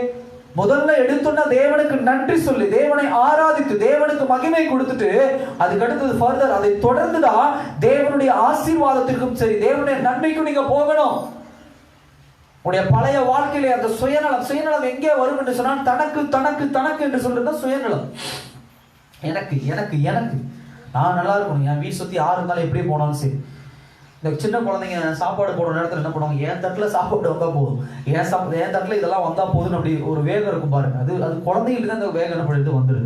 முதல்ல எடுத்தோன்னா தேவனுக்கு நன்றி சொல்லி தேவனை ஆராதித்து தேவனுக்கு மகிமை கொடுத்துட்டு அதுக்கு அடுத்தது ஃபர்தர் அதை தொடர்ந்துதான் தேவனுடைய ஆசீர்வாதத்திற்கும் சரி தேவனுடைய நன்மைக்கும் நீங்க போகணும். உடைய பழைய வாழ்க்கையிலே அந்த சுயநலம் எங்கே வரும் என்று சொன்னால் தனக்கு தனக்கு தனக்கு என்று சொல்றது சுயநலம். எனக்கு எனக்கு எனக்கு நான் நல்லா இருக்கணும், என் வீட்டு சுத்தி யாரு இருந்தாலும் எப்படி போனாலும் சரி. இந்த சின்ன குழந்தைங்க சாப்பாடு போடுற நேரத்தில் என்ன பண்ணுவாங்க, என் தட்டில் சாப்பாடு வந்தால் போதும், என் தட்டில் இதெல்லாம் வந்தால் போதும்னு அப்படி ஒரு வேகம் இருக்கும் பாருங்க. அது குழந்தைங்களுக்கு தான் அந்த வேகம் என்ன பண்ணிட்டு வந்துடுது.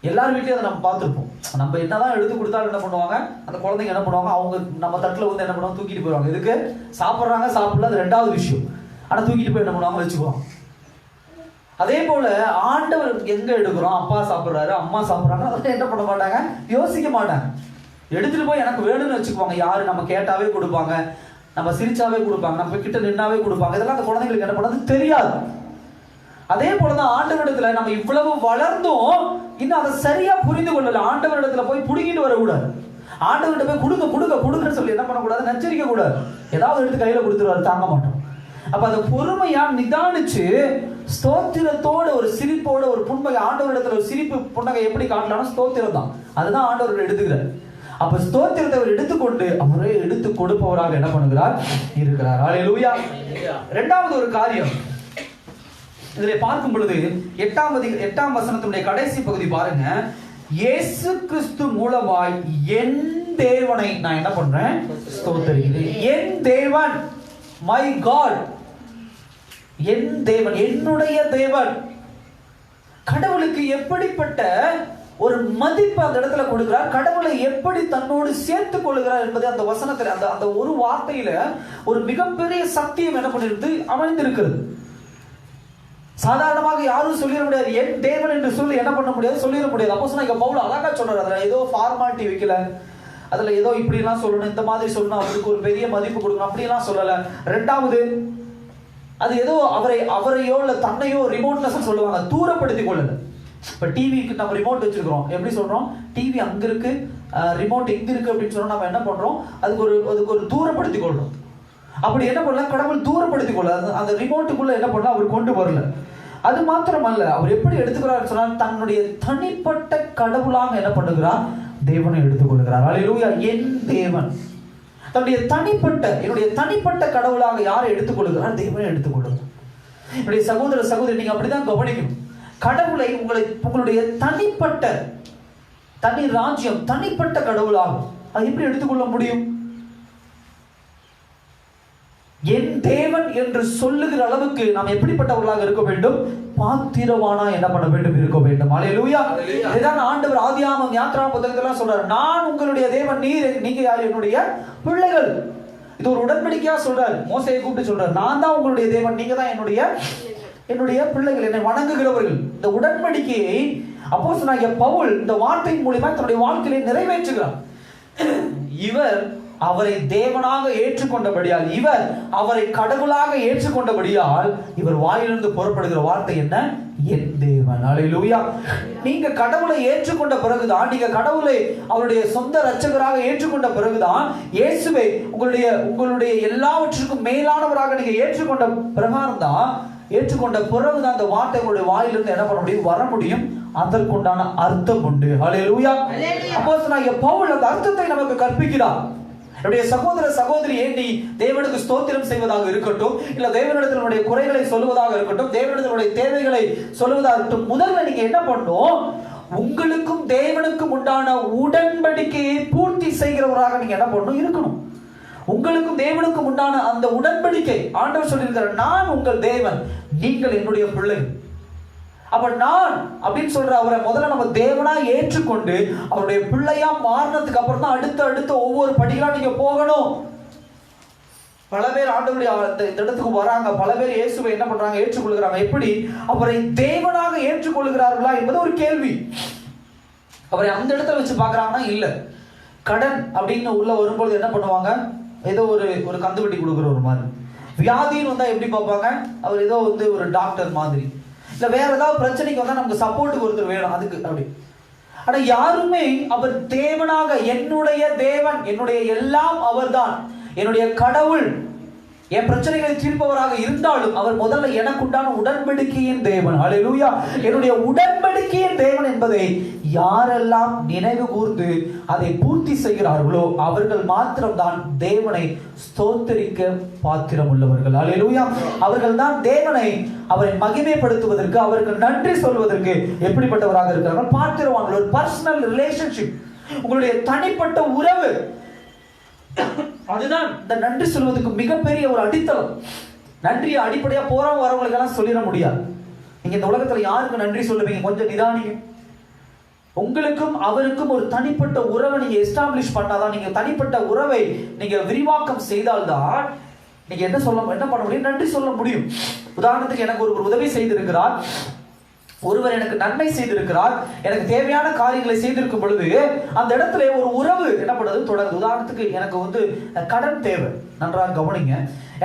எல்லார் வீட்லையும் அதை நம்ம பார்த்துருப்போம். நம்ம என்னதான் எடுத்து கொடுத்தாலும் என்ன பண்ணுவாங்க, அந்த குழந்தைங்க என்ன பண்ணுவாங்க, அவங்க நம்ம தட்டில் வந்து என்ன பண்ணுவாங்க, தூக்கிட்டு போயிடுவாங்க. இதுக்கு சாப்பிட்றாங்க சாப்பிடல அது ரெண்டாவது விஷயம், ஆனால் தூக்கிட்டு போய் என்ன பண்ணுவாங்க, வச்சுக்குவாங்க. அதே போல ஆண்டவர் எங்க எடுக்கிறோம், அப்பா சாப்பிட்றாரு அம்மா சாப்பிட்றாங்க, அதெல்லாம் என்ன பண்ண மாட்டாங்க, யோசிக்க மாட்டாங்க. எடுத்துட்டு போய் எனக்கு வேணும்னு வச்சுக்குவாங்க. யாரு நம்ம கேட்டாவே கொடுப்பாங்க, நம்ம சிரிச்சாவே கொடுப்பாங்க, நம்ம கிட்ட நின்னாவே கொடுப்பாங்க. இதெல்லாம் அந்த குழந்தைங்களுக்கு என்ன பண்ணது தெரியாது. அதே போலதான் ஆண்டவரிடத்துல நம்ம இவ்வளவு வளர்ந்தும் இன்னும் அதை சரியா புரிந்து கொள்ளல. ஆண்டவரிடத்துல போய் புடுங்கிட்டு வரக்கூடாது. ஆண்டவர்கிட்ட போய் கொடுங்க கொடுங்க கொடுங்கன்னு சொல்லி என்ன பண்ணக்கூடாது, நச்சரிக்க கூடாது. ஏதாவது எடுத்து கையில கொடுத்துருவாரு, தாங்க மாட்டோம். அப்ப அதை பொறுமையா நிதானிச்சு ஸ்தோத்திரத்தோட ஒரு சிரிப்போட ஒரு புன்னகை, ஆண்டவரிடத்துல ஒரு சிரிப்பு புன்னகை எப்படி காட்டலாம், ஸ்தோத்திரம் தான். அதுதான் ஆண்டவர் எடுத்துக்கிறார். அப்ப ஸ்தோத்திரத்தை அவர் எடுத்துக்கொண்டு அவரே எடுத்து கொடுப்பவராக என்ன பண்ணுகிறார், இருக்கிறார். ஹல்லேலூயா. இரண்டாவது ஒரு காரியம் இதிலே பார்க்கும் பொழுது 8ஆம் வசனத்தினுடைய கடைசி பகுதி பாருங்க. இயேசு கிறிஸ்து மூலமாய் என் தேவனை நான் என்ன பண்றேன், ஸ்தோத்திரிக்கிறேன். என் தேவன், மை காட், என் தேவன், என்னுடைய தேவன். கடவுளுக்கு எப்படிப்பட்ட ஒரு மதிப்பு அந்த இடத்துல கொடுக்கிறார், கடவுளை எப்படி தன்னோடு சேர்த்துக் கொள்கிறார் என்பது அந்த வசனத்தில் அந்த ஒரு வார்த்தையில ஒரு மிகப்பெரிய சத்தியம் என்ன பண்ணிருக்கு, அமைந்திருக்கிறது. சாதாரணமாக யாரும் சொல்லிட முடியாது, என் தேவன் என்று சொல்லி என்ன பண்ண முடியாது, சொல்லிட முடியாது. அப்போஸ்தலனாகிய பவுல் அழகா சொல்றாரு, அதுல ஏதோ ஃபார்மாலிட்டி வைக்கல, அதுல ஏதோ இப்படி எல்லாம் சொல்லணும், இந்த மாதிரி சொல்லணும், அவருக்கு ஒரு பெரிய மதிப்பு கொடுக்கணும் அப்படி எல்லாம் சொல்லல. ரெண்டாவது, அது ஏதோ அவரையோ இல்ல தன்னையோ ரிமோட்னஸ் சொல்லுவாங்க, தூரப்படுத்தி கொள்ளல. இப்ப டிவிக்கு நம்ம ரிமோட் வச்சிருக்கிறோம், எப்படி சொல்றோம், டிவி அங்க இருக்கு, ரிமோட் எங்க இருக்கு அப்படின்னு சொன்னா நம்ம என்ன பண்றோம், அதுக்கு ஒரு தூரப்படுத்தி கொள்றோம். அப்படி என்ன பண்ணலாம், கடவுள் தூரப்படுத்தி கொள்ள அந்த ரிமோட்டுக்குள்ள என்ன பண்ணலாம், அவர் கொண்டு வரல. அது மாத்திரமல்ல, அவர் எப்படி எடுத்துக்கிறார் சொன்னால் தன்னுடைய தனிப்பட்ட கடவுளாக என்ன பண்ணுகிறார், தேவனை எடுத்துக்கொள்கிறார். ஹல்லேலூயா. என் தேவன் தன்னுடைய என்னுடைய தனிப்பட்ட கடவுளாக யாரை எடுத்துக்கொள்கிறார், தேவனை எடுத்துக்கொள்கிறார். என்னுடைய சகோதர சகோதரி, நீங்க அப்படிதான் கவனிக்கணும். கடவுளை உங்களுடைய தனிப்பட்ட தனி ராஜ்யம், தனிப்பட்ட கடவுளாகும். அது எப்படி எடுத்துக்கொள்ள முடியும்? என் தேவன் என்று சொல்லுகிற அளவுக்கு நாம் எப்படிப்பட்டவர்களாக இருக்க வேண்டும், பாத்திரவானா என்ன பண்ண வேண்டும், இருக்க வேண்டும். ஹல்லேலூயா. இதுதான் ஆண்டவர் ஆதியாகமம் யாத்ராகமம் புத்தகத்துல சொல்றாரு, நான் உங்களுடைய தேவன், நீங்க யார், என்னுடைய பிள்ளைகள். இது ஒரு உடன்படிக்கையா சொல்றாரு. மோசேயை கூப்பிட்டு சொல்றாரு, நான் தான் உங்களுடைய தேவன், நீங்க தான் என்னுடைய பிள்ளைகள், என்னை வணங்குகிறவர்கள். இந்த உடன்படிக்கையை அப்போஸ்தலனாகிய பவுல் இந்த வார்த்தையின் மூலமா தன்னுடைய வாழ்க்கையை நிறைவேற்றுகிறார். இவர் அவரை தேவனாக ஏற்றுக்கொண்டபடியால், இவர் அவரை கடவுளாக ஏற்றுக்கொண்டபடியால் இவர் வாயிலிருந்து புறப்படுகிற வார்த்தை என்ன, என் தேவன். ஹல்லேலூயா. நீங்க கடவுளை ஏற்றுக்கொண்ட பிறகுதான், நீங்க கடவுளை அவருடைய சொந்த இரட்சகராக ஏற்றுக்கொண்ட பிறகுதான், இயேசுவை உங்களுடைய எல்லாவற்றுக்கும் மேலானவராக நீங்க ஏற்றுக்கொண்ட பிரகாரம் தான், ஏற்றுக்கொண்ட பிறகுதான் அந்த வார்த்தை உங்களுடைய வாயிலிருந்து என்ன பண்ண முடியும், வர முடியும். அதற்குண்டான அர்த்தம் உண்டு. ஹல்லேலூயா. அப்போஸ்தலனாகிய பவுல் அந்த அர்த்தத்தை நமக்கு கற்பிக்கிறார். என்னுடைய சகோதர சகோதரியே, நீ தேவனுக்கு ஸ்தோத்திரம் செய்வதாக இருக்கட்டும், இல்ல தேவனிடத்தினுடைய குறைகளை சொல்லுவதாக இருக்கட்டும், தேவனிடத்தினுடைய தேவைகளை சொல்லுவதாக இருக்கட்டும், முதல்ல நீங்க என்ன பண்ணணும், உங்களுக்கும் தேவனுக்கும் உண்டான உடன்படிக்கையை பூர்த்தி செய்கிறவராக நீங்க என்ன பண்ணணும் இருக்கணும். உங்களுக்கும் தேவனுக்கும் உண்டான அந்த உடன்படிக்கை ஆண்டவர் சொல்லியிருக்கிறார், நான் உங்கள் தேவன், நீங்கள் என்னுடைய பிள்ளை. அப்ப நான் அப்படின்னு சொல்ற அவரை முதல்ல நம்ம தேவனா ஏற்றுக்கொண்டு அவருடைய பிள்ளையா மாறினதுக்கு அப்புறம் தான் அடுத்த ஒவ்வொரு படிகளா நீங்க போகணும். பல பேர் ஆண்டவருடைய இந்த இடத்துக்கு வராங்க, பல பேர் இயேசுவை என்ன பண்றாங்க, ஏற்றுக்கொள்கிறாங்க. எப்படி அவரை தேவனாக ஏற்றுக்கொள்கிறார்களா என்பது ஒரு கேள்வி. அவரை அந்த இடத்துல வச்சு பாக்குறாங்கன்னா இல்ல. கடன் அப்படின்னு உள்ள வரும்போது என்ன பண்ணுவாங்க, ஏதோ ஒரு கந்து வெட்டி கொடுக்குற ஒரு மாதிரி. வியாதின்னு வந்தா எப்படி பார்ப்பாங்க, அவர் ஏதோ ஒரு டாக்டர் மாதிரி. இல்ல வேற ஏதாவது பிரச்சனைக்கு வந்தா நமக்கு சப்போர்ட்டுக்கு ஒருத்தர் வேணும் அதுக்கு அப்படி. ஆனா யாருமே அவர் தேவனாக, என்னுடைய தேவன், என்னுடைய எல்லாம் அவர்தான், என்னுடைய கடவுள், என் பிரச்சனைகளை தீர்ப்பவராக இருந்தாலும் அவர் முதல்ல எனக்கு உண்டான உடன்படிக்கையின் தேவன், ஹல்லேலூயா, என்னுடைய உடன்படிக்கையின் தேவன் என்பதை யாரெல்லாம் நினைவு கூர்ந்து அதை பூர்த்தி செய்கிறார்களோ அவர்கள் மாத்திரம்தான் தேவனை ஸ்தோத்திரிக்க பாத்திரம் உள்ளவர்கள். ஹல்லேலூயா. அவர்கள் தான் தேவனை, அவரை மகிமைப்படுத்துவதற்கு, அவருக்கு நன்றி சொல்வதற்கு எப்படிப்பட்டவராக இருக்கிறார்கள் பார்த்திருவாங்க. ஒரு பர்சனல் ரிலேஷன்ஷிப், உங்களுடைய தனிப்பட்ட உறவு, அதுதான் இந்த நன்றி சொல்வதற்கு மிகப்பெரிய ஒரு அடித்தளம். நன்றியை அடிப்படையா போறவங்க வரவங்களுக்கு எல்லாம் சொல்லிட முடியாது. நீங்க இந்த உலகத்துல யாருக்கு நன்றி சொல்லுவீங்க, கொஞ்சம் நிதானிங்க. உங்களுக்கும் அவருக்கும் ஒரு தனிப்பட்ட உறவை நீங்க எஸ்டாப்ளிஷ் பண்ணாதான், நீங்க தனிப்பட்ட உறவை நீங்க விரிவாக்கம் செய்தால்தான் நீங்க என்ன பண்ண முடியும், நன்றி சொல்ல முடியும். உதாரணத்துக்கு எனக்கு ஒரு உதவி செய்திருக்கிறார், ஒருவர் எனக்கு நன்மை செய்திருக்கிறார், எனக்கு தேவையான காரியங்களை செய்திருக்கும் பொழுது அந்த இடத்துல ஒரு உறவு என்ன பண்ணுறது தொடருது. உதாரணத்துக்கு எனக்கு கடன் தேவை, நன்றாக கவனிங்க.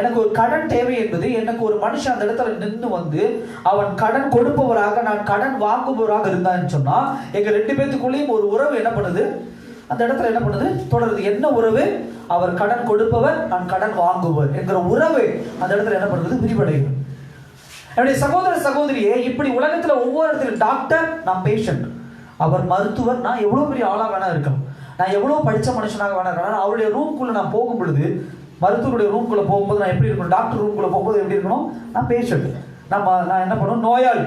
எனக்கு ஒரு கடன் தேவை என்பது, எனக்கு ஒரு மனுஷன் அந்த இடத்துல நின்று அவன் கடன் கொடுப்பவராக, நான் கடன் வாங்குபவராக இருந்தான்னு சொன்னா எங்க 2 பேத்துக்குள்ளேயும் ஒரு உறவு என்ன பண்ணுது, அந்த இடத்துல என்ன பண்ணுது தொடருது. என்ன உறவு, அவர் கடன் கொடுப்பவர், நான் கடன் வாங்குவர் என்கிற உறவு அந்த இடத்துல என்ன பண்ணுது, விரிவடைகிறது. என்னுடைய சகோதர சகோதரியே, இப்படி உலகத்துல ஒவ்வொரு இடத்துல டாக்டர், நான் பேஷண்ட், அவர் மருத்துவர், நான் எவ்வளவு பெரிய ஆளா வேணா இருக்கணும், நான் எவ்வளவு படிச்ச மனுஷனாக வேணா இருக்கணும், அவருடைய ரூம்குள்ள நான் போகும் பொழுது, மருத்துவருடைய ரூம்குள்ள போகும்போது நான் எப்படி இருக்கணும், டாக்டர் ரூம்குள்ள போகும்போது எப்படி இருக்கணும், நான் பேஷண்ட், நான் என்ன பண்ணுவோம், நோயாளி.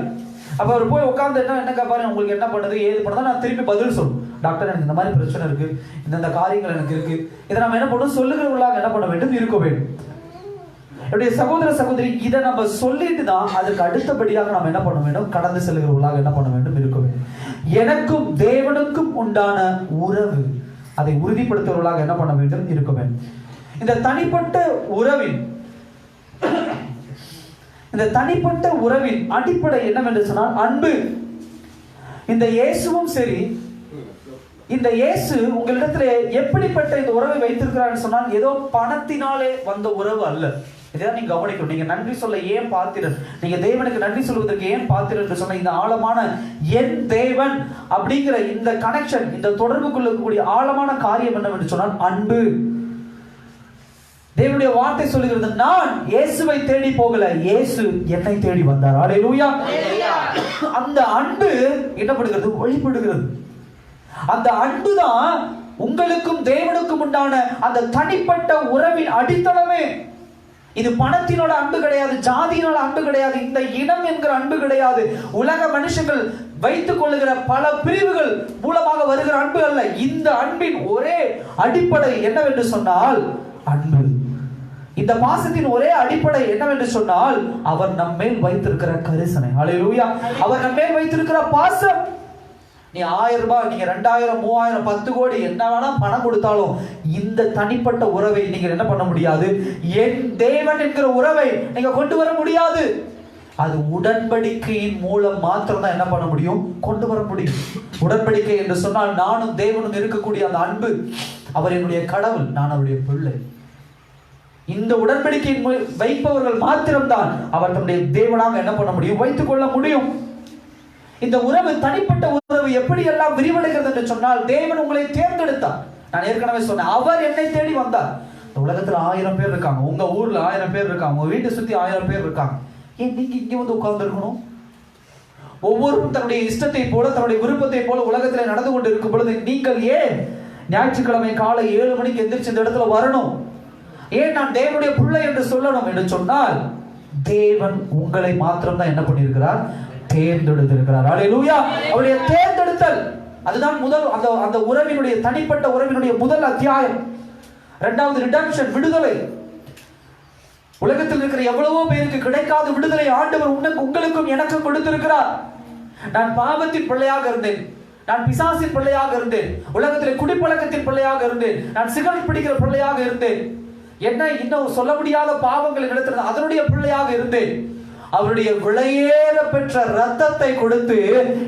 அப்ப அவர் போய் உட்கார்ந்து என்ன கேட்பாரு, உங்களுக்கு என்ன பண்ணுது ஏது பண்ணதா, நான் திருப்பி பதில் சொல்லணும். டாக்டர் எனக்கு இந்த மாதிரி பிரச்சனை இருக்கு, இந்த காரியங்கள் எனக்கு இருக்கு, இதை நம்ம என்ன பண்ணணும், சொல்லுகிறவர்களாக என்ன பண்ண வேண்டும், இருக்க வேண்டும். என்னுடைய சகோதர சகோதரி, இதை நம்ம சொல்லிட்டு தான் அதுக்கு அடுத்தபடியாக நம்ம என்ன பண்ண வேண்டும், கடந்து செல்கிறவர்களாக என்ன பண்ண வேண்டும், இருக்க வேண்டும். எனக்கும் தேவனுக்கும் உண்டான உறவு, அதை உறுதிப்படுத்துவர்களாக என்ன பண்ண வேண்டும், இருக்க வேண்டும். இந்த தனிப்பட்ட உறவின் அடிப்படை என்னவென்று சொன்னால் அன்பு. இந்த இயேசுவும் சரி, இந்த இயேசு உங்களிடத்துல எப்படிப்பட்ட இந்த உறவை வைத்திருக்கிறார் சொன்னால் ஏதோ பணத்தினாலே வந்த உறவு அல்ல. இதான் நீங்க கவனிக்கணும். நீங்க நன்றி சொல்ல ஏன் பாத்திரன், நீங்க தேவனுக்கு நன்றி சொல்வதற்கு ஏன் பாத்திரன் என்று சொன்ன இந்த ஆழமான என் தேவன் அப்படிங்கிற இந்த கனெக்ஷன், இந்த தொடர்புக்குள்ள இருக்கக்கூடிய ஆழமான காரியம் என்னவென்று சொன்னால் அன்பு. தேவனுடைய வார்த்தை சொல்லுகிறது, நான் இயேசுவை தேடி போகல, இயேசு என்னை தேடி வந்தார். ஹல்லேலூயா. அந்த அன்பு என்னப்படுகிறது, வெளிப்படுகிறது. அந்த அன்புதான் உங்களுக்கும் தேவனுக்கும் உண்டான அந்த தனிப்பட்ட உறவின் அடித்தளமே. இது பணத்தினோட அன்பு கிடையாது, ஜாதியினோட அன்பு கிடையாது, இந்த இனம் என்கிற அன்பு கிடையாது, உலக மனுஷங்கள் வைத்துக் கொள்ளுகிற பல பிரிவுகள் மூலமாக வருகிற அன்பு அல்ல. இந்த அன்பின் ஒரே அடிப்படை என்னவென்று சொன்னால் அன்பு. இந்த பாசத்தின் ஒரே அடிப்படை என்னவென்று சொன்னால் அவர் நம்மேல் வைத்திருக்கிற கரிசனை. ஹல்லேலூயா. அவர் நம்மேல் வைத்திருக்கிற பாசம். நீ 1000 ரூபாய், நீங்க 2000, 3000, 10 கோடி என்ன வேணா பணம் கொடுத்தாலும் இந்த தனிப்பட்ட உறவை நீங்க என்ன பண்ண முடியாது, என் தேவன் என்கிற உறவை நீங்க கொண்டு வர முடியாது. அது உடன்படிக்கையின் மூலம் மாத்திரம் தான் என்ன பண்ண முடியும், கொண்டு வர முடியும். உடன்படிக்கை என்று சொன்னால் நானும் தேவனும் இருக்கக்கூடிய அந்த அன்பு. அவர் என்னுடைய கடவுள், நான் அவருடைய பிள்ளை. இந்த உடன்படிக்கை வைப்பவர்கள் மாத்திரம்தான் அவர் தன்னுடைய தேவனாக என்ன பண்ண முடியும், வைத்துக் கொள்ள முடியும். இந்த உறவு, தனிப்பட்ட உறவு எப்படி எல்லாம் விரிவடைகிறது என்று சொன்னால், தேவன் உங்களை தேர்ந்தெடுத்தார். நான் ஏற்கனவே சொன்னேன், அவர் என்னை தேடி வந்தார். இந்த உலகத்துல 1000 பேர் இருக்காங்க, உங்க ஊர்ல 1000 பேர் இருக்காங்க, உங்க வீட்டை சுத்தி 1000 பேர் இருக்காங்க. ஏன் நீங்க இங்க உட்கார்ந்து இருக்கணும்? ஒவ்வொருவரும் தன்னுடைய இஷ்டத்தை போல, தன்னுடைய விருப்பத்தை போல உலகத்துல நடந்து கொண்டு இருக்கும் பொழுது நீங்கள் ஏன் ஞாயிற்றுக்கிழமை காலை 7 மணிக்கு எந்திரிச்சு இந்த இடத்துல வரணும்? ஏன் நான் தேவனுடைய பிள்ளை என்று சொல்லணும் என்று சொன்னால், தேவன் உங்களை மாத்திரம் தான் என்ன பண்ணியிருக்கிறார், தேர்ந்தெடுத்திருக்கிறார். ஹல்லேலூயா. அவருடைய தேர்ந்தெடுத்தல் அதுதான் முதல் அந்த உறவினுடைய தனிப்பட்ட உறவினுடைய முதல் அத்தியாயம். இரண்டாவது ரிடம்ஷன், விடுதலை. உலகத்தில் இருக்கிற எவ்வளவோ பேருக்கு கிடைக்காத விடுதலை ஆண்டவர் உங்களுக்கும் எனக்கும் கொடுத்திருக்கிறார். நான் பாவத்தின் பிள்ளையாக இருந்தேன், நான் பிசாசின் பிள்ளையாக இருந்தேன், உலகத்தில் குடிப்பழக்கத்தின் பிள்ளையாக இருந்தேன், நான் சிகரெட் பிடிக்கிற பிள்ளையாக இருந்தேன், என்ன இன்னும் சொல்ல முடியாத பாவங்களை நடத்துறது அதனுடைய பிள்ளையாக இருந்தேன். அவருடைய விலையேற பெற்ற ரத்தத்தை கொடுத்து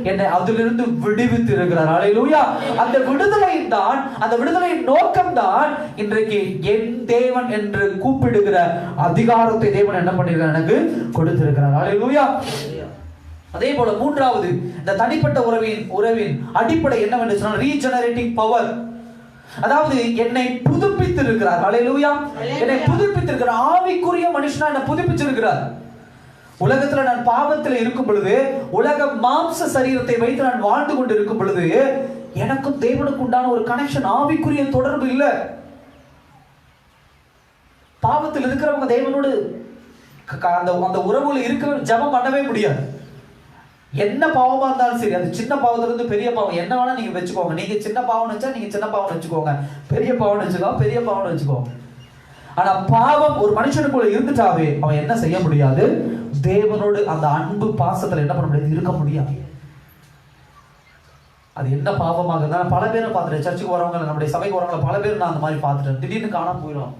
என்னை அதிலிருந்து விடுவித்து இருக்கிறார். ஹல்லேலூயா. அந்த விடுதலை தான், அந்த விடுதலையின் நோக்கம் தான் இன்றைக்கு என் தேவன் என்று கூப்பிடுகிற அதிகாரத்தை தேவன் என்ன பண்ணிருக்கிறார், எனக்கு கொடுத்திருக்கிறார். ஹல்லேலூயா. அதே போல மூன்றாவது இந்த தனிப்பட்ட உறவின் அடிப்படை என்னவென்று சொன்னால் ரீஜெனரேட்டிங் பவர். அதாவது என்னை புதுப்பித்திருக்கிறார். ஹல்லேலூயா. என்னை புதுப்பித்திருக்கிறார். ஆவிக்குரிய மனுஷனா என்னை புதுப்பிச்சிருக்கிறார். உலகத்துல நான் பாவத்தில் இருக்கும் பொழுது, உலக மாம்ச சரீரத்தை வைத்து நான் வாழ்ந்து கொண்டு இருக்கும் பொழுது எனக்கும் தேவனுக்கு உண்டான ஒரு கனெக்ஷன், ஆவிக்குரிய தொடர்பு இல்லை. பாவத்தில் இருக்கிறவங்க தேவனோடு அந்த உறவுல இருக்க ஜெபம் பண்ணவே முடியாது. என்ன பாவமா இருந்தாலும் சரி, அது சின்ன பாவத்துல இருந்து பெரிய பாவம் என்ன வேணா நீங்க வச்சுக்கோங்க. நீங்க சின்ன பாவம் வச்சா நீங்க சின்ன பாவம் வச்சுக்கோங்க, பெரிய பாவம் வச்சுக்கோங்க பெரிய பாவம் வச்சுக்கோங்க. ஆனா பாவம் ஒரு மனுஷனுக்குள்ள இருந்துட்டாவே அவன் என்ன செய்ய முடியாது, தேவனோடு அந்த அன்பு பாசத்துல என்ன பண்ண முடியாது, இருக்க முடியாது. அது என்ன பாவமாக இருந்தாலும் பல பேரை பார்த்துட்டேன். சர்ச்சுக்கு வரவங்க, நம்முடைய சபைக்கு வரவங்களை பல பேர் நான் அந்த மாதிரி பார்த்துட்டேன். திடீர்னு காணாம போயிடும்.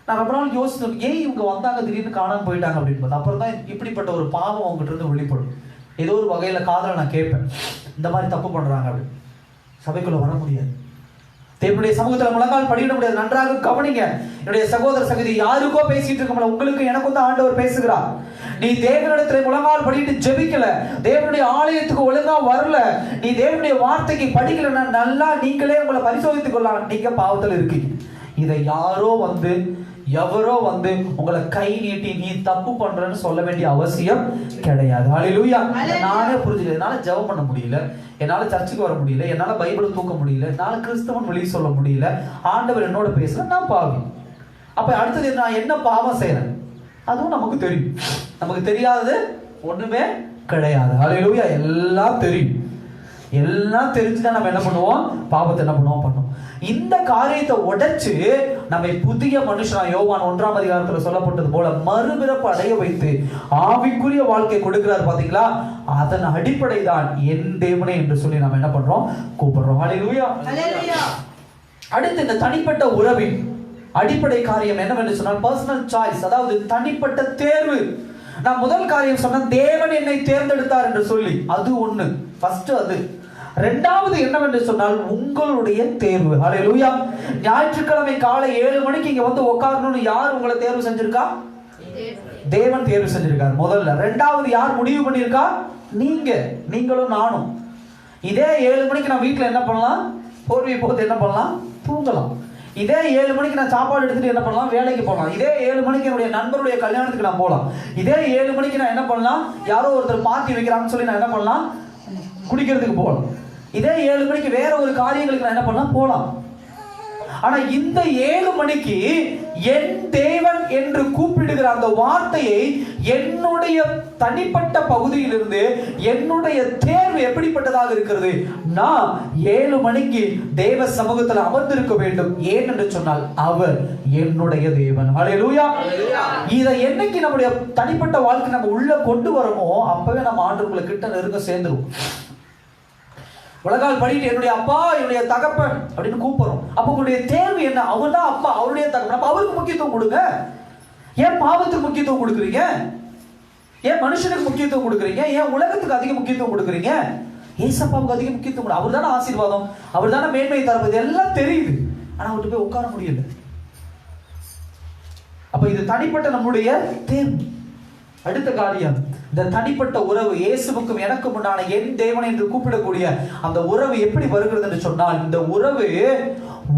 நான் ரொம்ப நாள் யோசிச்சேன், ஏன் இவங்க வந்தாங்க திடீர்னு காணாம போயிட்டாங்க அப்படின்னு. அப்புறம் தான் இப்படிப்பட்ட ஒரு பாவம் அவங்ககிட்ட இருந்து வெளிப்படும். ஏதோ ஒரு வகையில காதல நான் கேட்பேன், இந்த மாதிரி தப்பு பண்றாங்க அப்படின்னு. சபைக்குள்ள வர முடியாது, தேவனுடைய சமூகத்தில் முழங்கால் படியிட முடியாது. நன்றாக கவனிங்க என்னுடைய சகோதர சகோதரி, யாருக்கோ பேசிட்டு இருக்கோம்ல, உங்களுக்கு எனக்கும் தான் ஆண்டவர் பேசுகிறார். நீ தேவனிடத்துல முழங்கால் படிட்டு ஜெபிக்கல, தேவனுடைய ஆலயத்துக்கு ஒழுங்கா வரல, நீ தேவனுடைய வார்த்தைக்கு படிக்கலன்னா நல்லா நீங்களே உங்களை பரிசோதித்துக் கொள்ளலாம், நீங்க பாவத்தில் இருக்கீங்க. இதை யாரோ வந்து எவரோ வந்து உங்களை கை நீட்டி நீ தப்பு பண்றன்னு சொல்ல வேண்டிய அவசியம் கிடையாது. ஹல்லேலூயா. நானே புரிஞ்சுக்கல, என்னால ஜெபம் பண்ண முடியல, என்னால சர்ச்சுக்கு வர முடியல, என்னால பைபிளை தூக்க முடியல, என்னால கிறிஸ்தவன் வெளியே சொல்ல முடியல, ஆண்டவர் என்னோட பேசல, நான் பாவி. அப்ப அடுத்தது நான் என்ன பாவம் செய்யறேன் அதுவும் நமக்கு தெரியும். நமக்கு தெரியாதது ஒண்ணுமே கிடையாது. ஹல்லேலூயா. எல்லாம் தெரியும். எல்லாம் தெரிஞ்சுதான் நம்ம என்ன பண்ணுவோம், பாவத்தை என்ன பண்ணுவோம். இந்த காரியத்தை உடைச்சு நம்மை புதிய மனுஷனா யோவான் 1ஆம் அதிகாரத்துல சொல்லப்பட்டது போல மறுபிறப்பு அடைய வைத்து ஆவிக்குரிய வாழ்க்கை கொடுக்கிறார் பாத்தீங்களா. அதன் அடிப்படை தான் என் தேவனே என்று சொல்லி நம்ம என்ன பண்றோம், கூப்பிடுறோம். ஹல்லேலூயா. அடுத்து இந்த தனிப்பட்ட உறவின் அடிப்படை காரியம் என்னவென்று சொன்னால் பர்சனல் சாய்ஸ், அதாவது தனிப்பட்ட தேர்வு. நான் முதல் காரியம் சொன்ன தேவன் என்னை தேர்ந்தெடுத்தார் என்று சொல்லி, அது ஒண்ணு ஃபர்ஸ்ட். அது இரண்டாவது என்னவென்று சொன்னால் உங்களுடைய தேர்வு. ஹல்லேலூயா. ஞாயிற்றுக்கிழமை காலை 7 மணிக்கு இங்க வந்து உட்காரணும்னு யார் உங்களை தேர்வு செஞ்சிருக்கா? தேவன் தேர்வு செஞ்சிருக்கார் முதல்ல. இரண்டாவது யார் முடிவு பண்ணியிருக்கா? நீங்களும் நானும். இதே 7 மணிக்கு நான் வீட்டுல என்ன பண்ணலாம், போர்வை போட்டு என்ன பண்ணலாம், தூங்கலாம். இதே 7 மணிக்கு நான் சாப்பாடு எடுத்துட்டு என்ன பண்ணலாம், வேலைக்கு போகலாம். இதே 7 மணிக்கு என்னுடைய நண்பருடைய கல்யாணத்துக்கு நான் போகலாம். இதே 7 மணிக்கு நான் என்ன பண்ணலாம், யாரோ ஒருத்தர் பார்ட்டி வைக்கிறாங்கன்னு சொல்லி நான் என்ன பண்ணலாம், குடிக்கிறதுக்கு போகலாம். இதே 7 மணிக்கு வேற ஒரு காரியங்களுக்கு நான் என்ன பண்ணலாம், போகலாம். ஆனா இந்த 7 மணிக்கு என் தேவன் என்று கூப்பிடுகிற அந்த வார்த்தையை என்னுடைய தனிப்பட்ட பகுதியிலிருந்து என்னுடைய தேர்வு எப்படிப்பட்டதாக இருக்கிறது, நான் 7 மணிக்கு தேவ சமூகத்தில் அமர்ந்திருக்க வேண்டும். ஏன் என்று சொன்னால் அவர் என்னுடைய தேவன். ஹல்லேலூயா. இதை என்னைக்கு நம்முடைய தனிப்பட்ட வாழ்க்கை நம்ம உள்ள கொண்டு வரமோ அப்பவே நம்ம ஆண்டவர்களை கிட்ட நெருங்க சேர்ந்துருவோம். உலகால் படிட்டு என்னுடைய அப்பா என்னுடைய தகப்பன் அப்படின்னு கூப்பிடுறோம். அப்ப உங்களுடைய தேர்வு என்ன, அவர் தான் அப்பா, அவருடைய தகப்பன், அப்ப அவருக்கு முக்கியத்துவம் கொடுங்க. ஏன் பாவத்துக்கு முக்கியத்துவம் கொடுக்குறீங்க? ஏன் மனுஷனுக்கு முக்கியத்துவம் கொடுக்குறீங்க? ஏன் உலகத்துக்கு அதிக முக்கியத்துவம் கொடுக்குறீங்க? ஏசப்பாவுக்கு அதிக முக்கியத்துவம் கொடு. அவர் தானே ஆசீர்வாதம், அவர் தானே மேன்மை தரப்பது, எல்லாம் தெரியுது. ஆனா அவர்கிட்ட போய் உட்கார முடியல. அப்ப இது தனிப்பட்ட நம்முடைய தேர்வு. அடுத்த காரியம் இந்த தனிப்பட்ட உறவு, இயேசுவுக்கும் எனக்கும் உண்டான என் தேவனை என்று கூப்பிடக்கூடிய அந்த உறவு எப்படி வருகிறது என்று சொன்னால் இந்த உறவு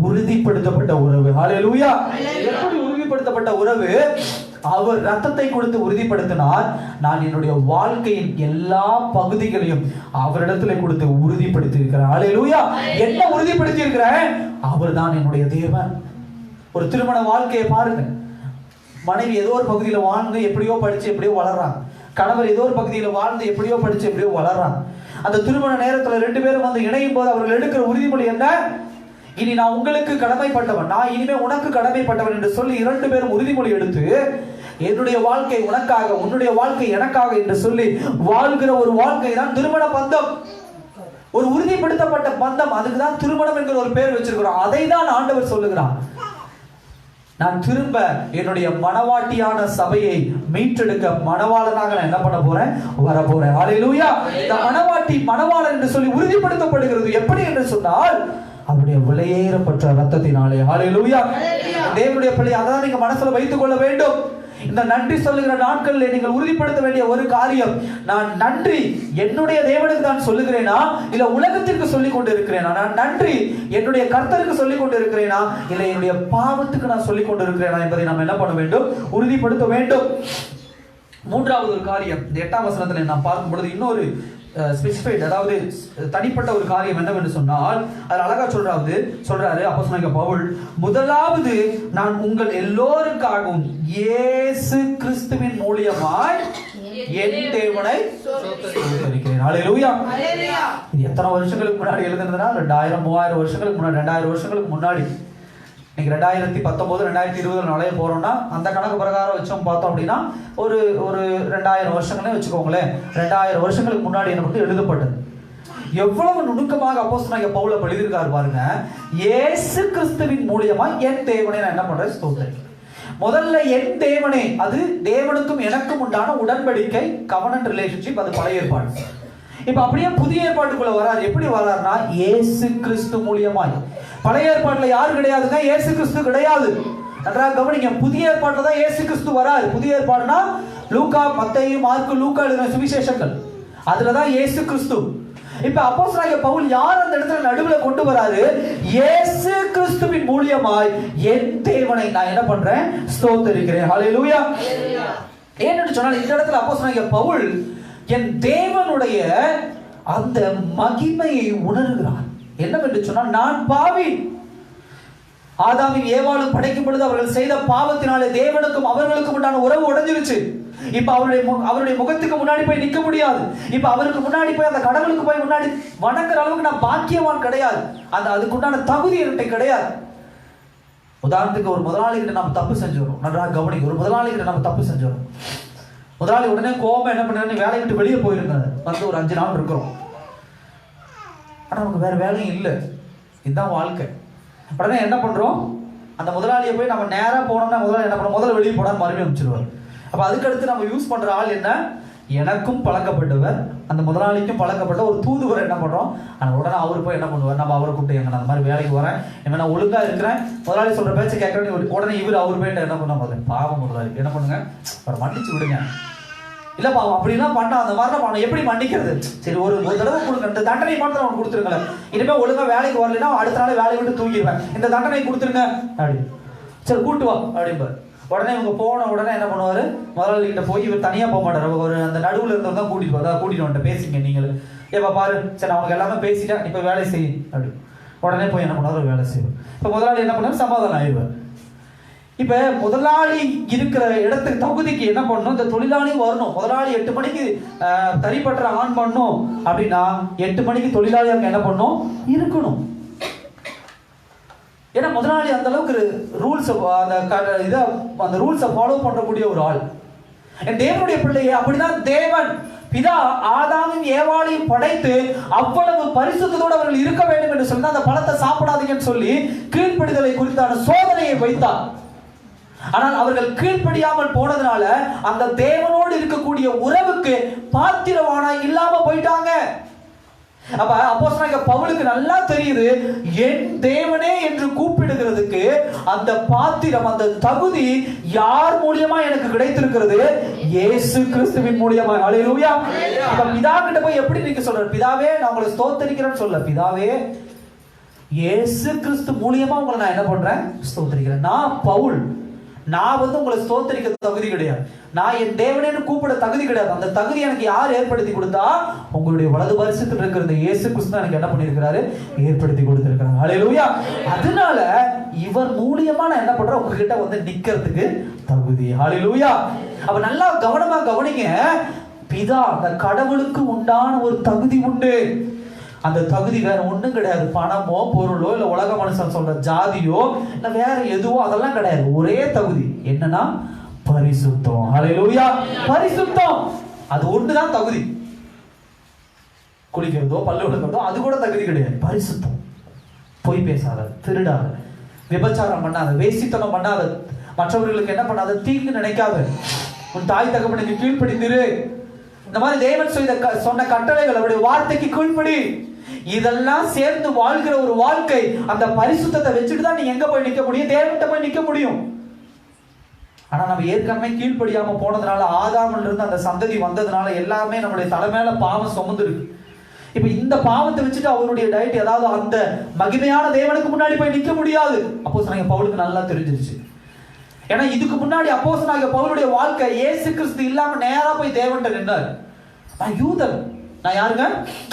உறுதிப்படுத்தப்பட்ட உறவு. ஹல்லேலூயா. எப்படி உறுதிப்படுத்தப்பட்ட உறவு? அவர் ரத்தத்தை கொடுத்து உறுதிப்படுத்தினார். நான் என்னுடைய வாழ்க்கையின் எல்லா பகுதிகளையும் அவரிடத்துல கொடுத்து உறுதிப்படுத்தி இருக்கிறேன். ஹல்லேலூயா. என்ன உறுதிப்படுத்தி இருக்கிறேன்? அவர் தான் என்னுடைய தேவன். ஒரு திருமண வாழ்க்கையை பாருங்க, மனைவி ஏதோ ஒரு பகுதியில் வாழ்ந்து எப்படியோ படிச்சு எப்படியோ வளர்றாங்க. கணவர் ஏதோ ஒரு பகுதியில் வாழ்ந்து எப்படியோ படிச்சு எப்படியோ வளர்றான். அந்த திருமண நேரத்தில் 2 பேரும் வந்து இணையும் போது அவர்கள் எடுக்கிற உறுதிமொழி என்ன? இனி நான் உங்களுக்கு கடமைப்பட்டவன், நான் இனிமே உனக்கு கடமைப்பட்டவன் என்று சொல்லி 2 பேரும் உறுதிமொழி எடுத்து என்னுடைய வாழ்க்கை உனக்காக, உன்னுடைய வாழ்க்கை எனக்காக என்று சொல்லி வாழ்கிற ஒரு வாழ்க்கை தான் திருமண பந்தம். ஒரு உறுதிப்படுத்தப்பட்ட பந்தம், அதுக்கு தான் திருமணம் என்கிற ஒரு பேர் வச்சிருக்கிறோம். அதை தான் ஆண்டவர் சொல்லுகிறான், நான் திரும்ப என்னுடைய மணவாட்டியான சபையை மீட்டெடுக்க மணவாளனாக நான் என்ன பண்ண போறேன்? வர போறேன். ஹல்லேலூயா. இந்த மணவாட்டி மணவாளன் என்று சொல்லி உறுதிப்படுத்தப்படுகிறது. எப்படி என்று சொன்னால் அவருடைய விலையேறப்பட்ட ரத்தத்தினாலே. ஹல்லேலூயா. தேவனுடைய பிள்ளை, அதான் நீங்க மனசுல வைத்துக் கொள்ள வேண்டும். இந்த நன்றி சொல்லுகிற நாட்களில் நீங்கள் உறுதிப்படுத்த வேண்டிய ஒரு காரியம், நான் நன்றி என்னுடைய தேவனுக்கு நான் சொல்லுகிறேனா இல்ல உலகத்திற்கு சொல்லிக் கொண்டு இருக்கிறேனா? நான் நன்றி என்னுடைய கர்த்தருக்கு சொல்லிக் கொண்டு இருக்கிறேனா இல்ல என்னுடைய பாவத்துக்கு நான் சொல்லிக் கொண்டு இருக்கிறேனா என்பதை நாம் என்ன பண்ண வேண்டும்? உறுதிப்படுத்த வேண்டும். மூன்றாவது ஒரு காரியம், இந்த 8ஆம் வசனத்தில் நாம் பார்க்கும் பொழுது இன்னொரு ஸ்பெசிஃபைட், அதாவது தனிப்பட்ட ஒரு காரியம் என்னவென்று சொன்னால், அது அழகா சொல்றாரு அப்போஸ்தலனாகிய பவுல், முதலாவது நான் உங்கள் எல்லோருக்காகவும் இயேசு கிறிஸ்துவின் மூலமாய் என் தேவனை ஸ்தோத்திரிக்கிறேன். ஹல்லேலூயா. இது எத்தனை வருஷங்களுக்கு முன்னாடி எழுதுனதுன்னா 2000 3000 வருஷங்களுக்கு முன்னாடி, 2000 வருஷங்களுக்கு முன்னாடி. இன்னைக்கு 2019 2020 நுழைய போறோம்னா அந்த கணக்கு பிரகாரம் வச்சோம் பார்த்தோம் அப்படின்னா ஒரு 2000 வருஷங்களே வச்சுக்கோங்களேன். 2000 வருஷங்களுக்கு முன்னாடி என்ன பண்ணி எழுதப்பட்டது. எவ்வளவு நுணுக்கமாக அப்போஸ்தலனாகிய பவுல் எழுதியிருக்காரு பாருங்க. இயேசு கிறிஸ்துவின் மூலமா என் தேவனை நான் என்ன பண்றேன்? ஸ்தோத்திரிக்கிறேன். முதல்ல என் தேவனே, அது தேவனுக்கும் எனக்கும் உண்டான உடன்படிக்கை, கவனன்ட் ரிலேஷன்ஷிப், அது பழைய ஏற்பாடு. இப்ப அப்படியே புதிய ஏற்பாட்டுக்குள்ள வராரு. எப்படி வராருன்னா இயேசு கிறிஸ்து மூலமாய். பழைய ஏற்பாட்டுல யாரு கிடையாதுங்க? இயேசு கிறிஸ்து கிடையாது. நன்றாக கவனிங்க. புதிய ஏற்பாட்டுல தான் இயேசு கிறிஸ்து வராரு. புதிய ஏற்பாடுனா லூக்கா, மத்தேயு, மார்க்கு, லூக்கா எழுதின சுவிசேஷங்கள், அதுலதான் இயேசு கிறிஸ்து. இப்ப அப்போஸ்தலனாகிய பவுல் யார் அந்த இடத்துல நடுவுல கொண்டு வராரு? இயேசு கிறிஸ்துவின் மூலமாய் என் தேவனை நான் என்ன பண்றேன்? ஸ்தோத்திரிக்கிறேன். ஹல்லேலூயா. ஏன்னு சொன்னால் இந்த இடத்துல அப்போஸ்தலனாகிய பவுல் என் தேவனுடைய அந்த மகிமையை உணர்கிறார். என்னவென்று சொன்னால், நான் பாவி. ஆதாமின் ஏவாளும் படைக்கும் பொழுது அவர்கள் செய்த பாவத்தினாலே தேவனுக்கும் அவர்களுக்கும் உண்டான உறவு உடைஞ்சிருச்சு. இப்ப அவருடைய முகத்துக்கு முன்னாடி போய் நிற்க முடியாது. இப்ப அவருக்கு முன்னாடி போய் அந்த கடவுளுக்கு போய் முன்னாடி வணங்குற அளவுக்கு நான் பாக்கியவான் கிடையாது. அதுக்குண்டான தகுதி என்கிட்ட கிடையாது. உதாரணத்துக்கு ஒரு முதலாளிகிட்ட நம்ம தப்பு செஞ்சிடறோம். நன்றாக கவனிக்க. ஒரு முதலாளிகிட்ட நம்ம தப்பு செஞ்சிடறோம். முதலாளி உடனே கோபம் என்ன பண்ணு, வேலையை விட்டு வெளியே போயிருந்தாரு. வந்து ஒரு 5 நாள் இருக்கிறோம். ஆனா நமக்கு வேற வேலையும் இல்லை. இதுதான் வாழ்க்கை. உடனே என்ன பண்றோம்? அந்த முதலாளியை போய் நம்ம நேரா போனோம்னா முதலாளி என்ன பண்ணுவோம்? முதல்ல வெளியே போடான்னு மறுபடியும் அனுப்பிச்சிருவார். அப்ப அதுக்கடுத்து நம்ம யூஸ் பண்ற ஆள் என்ன? எனக்கும் பழக்கப்பட்டவர், அந்த முதலாளிக்கும் பழக்கப்பட்ட ஒரு தூதுவர். என்ன பண்றோம்? ஆனா உடனே அவரு போய் என்ன பண்ணுவார்? நம்ம அவரை கூப்பிட்டு, எங்க அந்த மாதிரி வேலைக்கு வரேன், என்ன நான் ஒழுங்கா இருக்கிறேன், முதலாளி சொல்ற பேச்சை கேட்கறேன். உடனே அவர் போயிட்டு என்ன பண்ண, பாவம் முதலாளி, என்ன பண்ணுங்க, அவரை மன்னிச்சு விடுங்க. இல்ல பாவம் அப்படிலாம் பண்ண, அந்த மாதிரிலாம் பண்ண, எப்படி மன்னிக்கிறது? சரி ஒரு தடவை கொடுங்க, இந்த தண்டனை மாத்திரம் அவன் கொடுத்துருங்களேன், இனிமே ஒழுங்கா வேலைக்கு வரலைன்னா அடுத்த நாள் வேலையை விட்டு தூங்கிடுவேன், இந்த தண்டனை கொடுத்துருங்க அப்படி. சரி கூட்டு வா அப்படிம்பார். உடனே இவங்க போன உடனே என்ன பண்ணுவாரு? முதலாளி கிட்ட போய் இவர் தனியா போக மாட்டார். ஒரு அந்த நடுவில் இருந்தவங்க தான் கூட்டிட்டு வந்துட்டு பேசிங்க நீங்களே. ஏப்பா பாரு, சரி அவங்களுக்கு எல்லாமே பேசிட்டேன், இப்ப வேலை செய்யும் அப்படி. உடனே போய் என்ன பண்ணுவாரு? வேலை செய்வார். இப்ப முதலாளி என்ன பண்ணாரு? சமாதானம் ஆயிடுவார். இப்ப முதலாளி இருக்கிற இடத்துக்கு தகுதிக்கு என்ன பண்ணணும்? இந்த தொழிலாளி வரணும். முதலாளி 8 மணிக்கு தறிப்பற்ற ஆன் பண்ணணும் அப்படின்னா 8 மணிக்கு தொழிலாளி அங்க என்ன பண்ணணும்? இருக்கணும். ஏன்னா முதலாளி அந்த அளவுக்கு ரூல்ஸ், அந்த ரூல்ஸை ஃபாலோ பண்ணக்கூடிய ஒரு ஆள். என் தேவனுடைய பிள்ளையே அப்படிதான் தேவன் பிதா ஆதாமும் ஏவாளையும் படைத்து அவ்வளவு பரிசுத்தத்தோடு அவர்கள் இருக்க வேண்டும் என்று சொல்லி அந்த பழத்தை சாப்பிடாதீங்கன்னு சொல்லி கீழ்ப்படிதலை குறித்தான சோதனையை வைத்தார். ஆனால் அவர்கள் கீழ்ப்படியாமல் போனதுனால அந்த தேவனோடு இருக்கக்கூடிய உறவுக்கு பாத்திரவானா இல்லாம போயிட்டாங்க. அப்ப அப்போஸ்தலனாகிய பவுலுக்கு நல்லா தெரியுது, என் தேவனே என்று கூப்பிடுகிறதுக்கு அந்த பாத்திரம், அந்த தகுதி யார் மூலியமா எனக்கு கிடைத்திருக்கிறது? இயேசு கிறிஸ்துவின் மூலியமா. ஹல்லேலூயா. அப்ப பிதா கிட்ட போய் எப்படி நீங்க சொல்ற? பிதாவே நான் உங்களை ஸ்தோத்திரிக்கிறேன்னு சொல்ல, பிதாவே இயேசு கிறிஸ்து மூலியமா உங்களை நான் என்ன பண்றேன்? ஸ்தோத்திரிக்கிறேன். நான் பவுல், நான் உங்களை ஸ்தோத்திரிக்க தகுதி கிடையாது, நான் என் தேவனேன்னு கூப்பிட தகுதி கிடையாது. அந்த தகுதி எனக்கு யார் ஏற்படுத்தி கொடுத்தா? உங்களுடைய வலது பரிசுத்தில் இருக்கிற இந்த இயேசு கிறிஸ்து எனக்கு என்ன பண்ணிருக்கிறாரு? ஏற்படுத்தி கொடுத்திருக்கிறாரு. ஹல்லேலூயா. அதனால இவர் மூலியமா நான் என்ன பண்றேன்? உங்ககிட்ட நிக்கிறதுக்கு தகுதி. ஹல்லேலூயா. அப்ப நல்லா கவனமா கவனிங்க. பிதா, அந்த கடவுளுக்கு உண்டான ஒரு தகுதி உண்டு. அந்த தகுதி வேற ஒண்ணும் கிடையாது. பணமோ பொருளோ இல்ல உலக மனுஷன் சொல்ற ஜாதியோ இல்ல வேற எதுவோ அதெல்லாம் கிடையாது. ஒரே தகுதி என்னன்னா பரிசுத்தம். ஹல்லேலூயா. பரிசுத்தம் அது ஒண்ணுதான் தகுதி. குளிக்கிறதோ பல்லு விளக்குறதோ அது கூட தகுதி கிடையாது. பரிசுத்தம். பொய் பேசாத, திருடாத, விபச்சாரம் பண்ணாத, வேசித்தனம் பண்ணாத, மற்றவர்களுக்கு என்ன பண்ணாத, தீங்கு நினைக்காத, உன் தாய் தகப்பனுக்கு கீழ்ப்படிந்திரு. இந்த மாதிரி தேவன் சொன்ன கட்டளைகள், அவருடைய வார்த்தைக்கு கீழ்ப்படி. இதெல்லாம் சேர்ந்து வாழ்கிற ஒரு வாழ்க்கை. அந்த பரிசுத்தத்தை வச்சுட்டு தான் நீ எங்க போய் நிக்க முடியும்? தேவன்கிட்ட போய் நிக்க முடியும். ஆனா நம்ம ஏற்கனவே கீழ்ப்படியாம போனதுனால, ஆதாமில் இருந்து அந்த சந்ததி வந்ததுனால எல்லாமே நம்மளுடைய தலைமையில பாவம் சுமந்துருக்கு. இப்ப இந்த பாவத்தை வச்சுட்டு அவருடைய டயட், அதாவது அந்த மகிமையான தேவனுக்கு முன்னாடி போய் நிக்க முடியாது. அப்போஸ்தலனாகிய பவுலுக்கு நல்லா தெரிஞ்சிருச்சு. ஏன்னா இதுக்கு முன்னாடி அப்போஸ்தலனாகிய பவுலுடைய வாழ்க்கை இயேசு கிறிஸ்து இல்லாம நேரா போய் தேவன்கிட்ட நின்றார். நான் யூதன். நான் யாருங்க?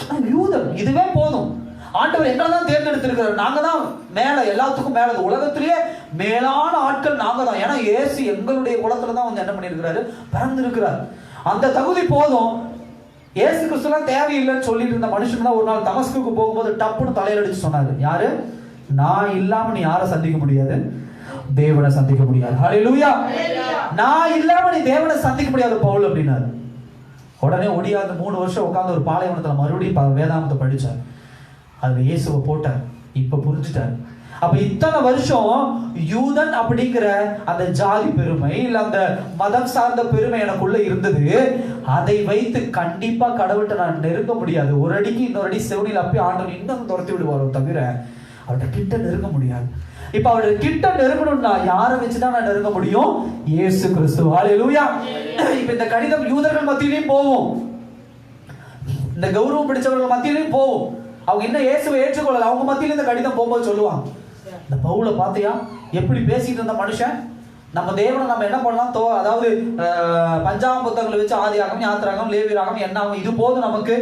நான் யூதன். இதுவே போதும். ஆண்டவர் எங்களை தான் தேர்ந்தெடுத்திருக்கிறார். நாங்க தான் மேல, எல்லாத்துக்கும் மேல, உலகத்திலேயே மேலான ஆட்கள் நாங்க தான். ஏன்னா இயேசு எங்களுடைய குலத்துல தான் வந்து என்ன பண்ணிருக்கிறாரு? பிறந்திருக்கிறார். அந்த தகுதி போதும். இயேசு கிறிஸ்துலாம் தேவையில்லைன்னு சொல்லிட்டு இருந்த மனுஷன் தான் ஒரு நாள் தமஸ்குக்கு போகும்போது டப்புன்னு தலையில அடிச்சு சொன்னாரு. யாரு? நான் இல்லாம நீ யாரை சந்திக்க முடியாது? தேவனை சந்திக்க முடியாது. ஹல்லேலூயா. நான் இல்லாம நீ தேவனை சந்திக்க முடியாது பவுல் அப்படின்னாரு. உடனே ஒடியாந்து 3 வருஷம் உட்கார்ந்து ஒரு பாலைவனத்துல மறுபடியும் வேதாந்தத்தை படிச்சார். அதுல இயேசுவை போட்டார். இப்ப புரிஞ்சுட்டார். அப்ப இத்தனை வருஷம் யூதன் அப்படிங்கிற அந்த ஜாதி பெருமை இல்ல அந்த மதம் சார்ந்த பெருமை எனக்குள்ள இருந்தது. அதை வைத்து கண்டிப்பா கடவுள்கிட்ட நான் நெருங்க முடியாது. ஒரு அடிக்கு இன்னொரு அடி செவனில் அப்படி ஆண்டவன் இன்னும் துரத்தி விடுவாரோ தவிர அவர்கிட்ட கிட்ட நெருங்க முடியாது. இப்ப அவருடைய கிட்ட நெருங்கணும்னா யாரை வச்சுதான் நான் நெருங்க முடியும்? இயேசு கிறிஸ்து. ஹல்லேலூயா. இப்ப இந்த கடிதம் யூதர்கள் மத்தியிலையும் போகும், இந்த கௌரவம் பிடிச்சவர்கள் மத்தியிலையும் போகும். அவங்க இன்னும் இயேசுவை ஏற்றுக்கொள்ளல. அவங்க மத்தியில இந்த கடிதம் போகும்போது சொல்லுவாங்க, இந்த பவுலை பாத்தியா எப்படி பேசிட்டு இருந்த மனுஷன்? நம்ம தேவனை நம்ம என்ன பண்ணலாம்? அதாவது பஞ்சாங்க புத்தகங்களை வச்சு ஆதியாகமம், யாத்திராகமம், லேவியராகமம், என்னாகும், இது போதும் நமக்கு.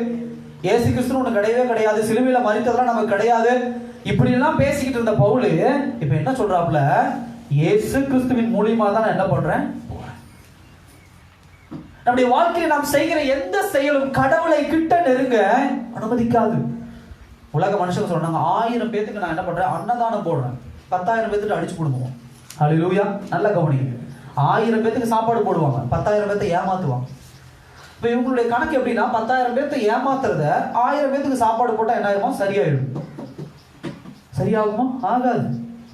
இயேசு கிறிஸ்து ஒண்ணு கிடையவே கிடையாது, சிலுவையில மரித்ததெல்லாம் நமக்கு கிடையாது. இப்படி எல்லாம் பேசிக்கிட்டு இருந்த பவுல் இப்ப என்ன சொல்றாப்ல? இயேசு கிறிஸ்துவின் மூலியமா தான் நான் என்ன பண்றேன்? நம்முடைய வாழ்க்கையில நாம் செய்கிற எந்த செயலும் கடவுளை கிட்ட நெருங்க அனுமதிக்காது. உலக மனுஷங்க சொன்னாங்க, 1000 பேத்துக்கு நான் என்ன பண்றேன்? அன்னதானம் போடுறேன். 10,000 பேத்துக்கு அடிச்சு போடுவோம். ஹல்லேலூயா. நல்ல கவனிங்க. 1000 பேத்துக்கு சாப்பாடு போடுவாங்க, 10,000 பேத்தை ஏமாத்துவாங்க. இப்ப இவங்களுடைய கணக்கு எப்படின்னா, 10,000 பேர்த்தை ஏமாத்துறத 1000 பேத்துக்கு சாப்பாடு போட்டா என்ன ஆகுமா? சரியாயிடும். சரியாகுமா? ஆகாது.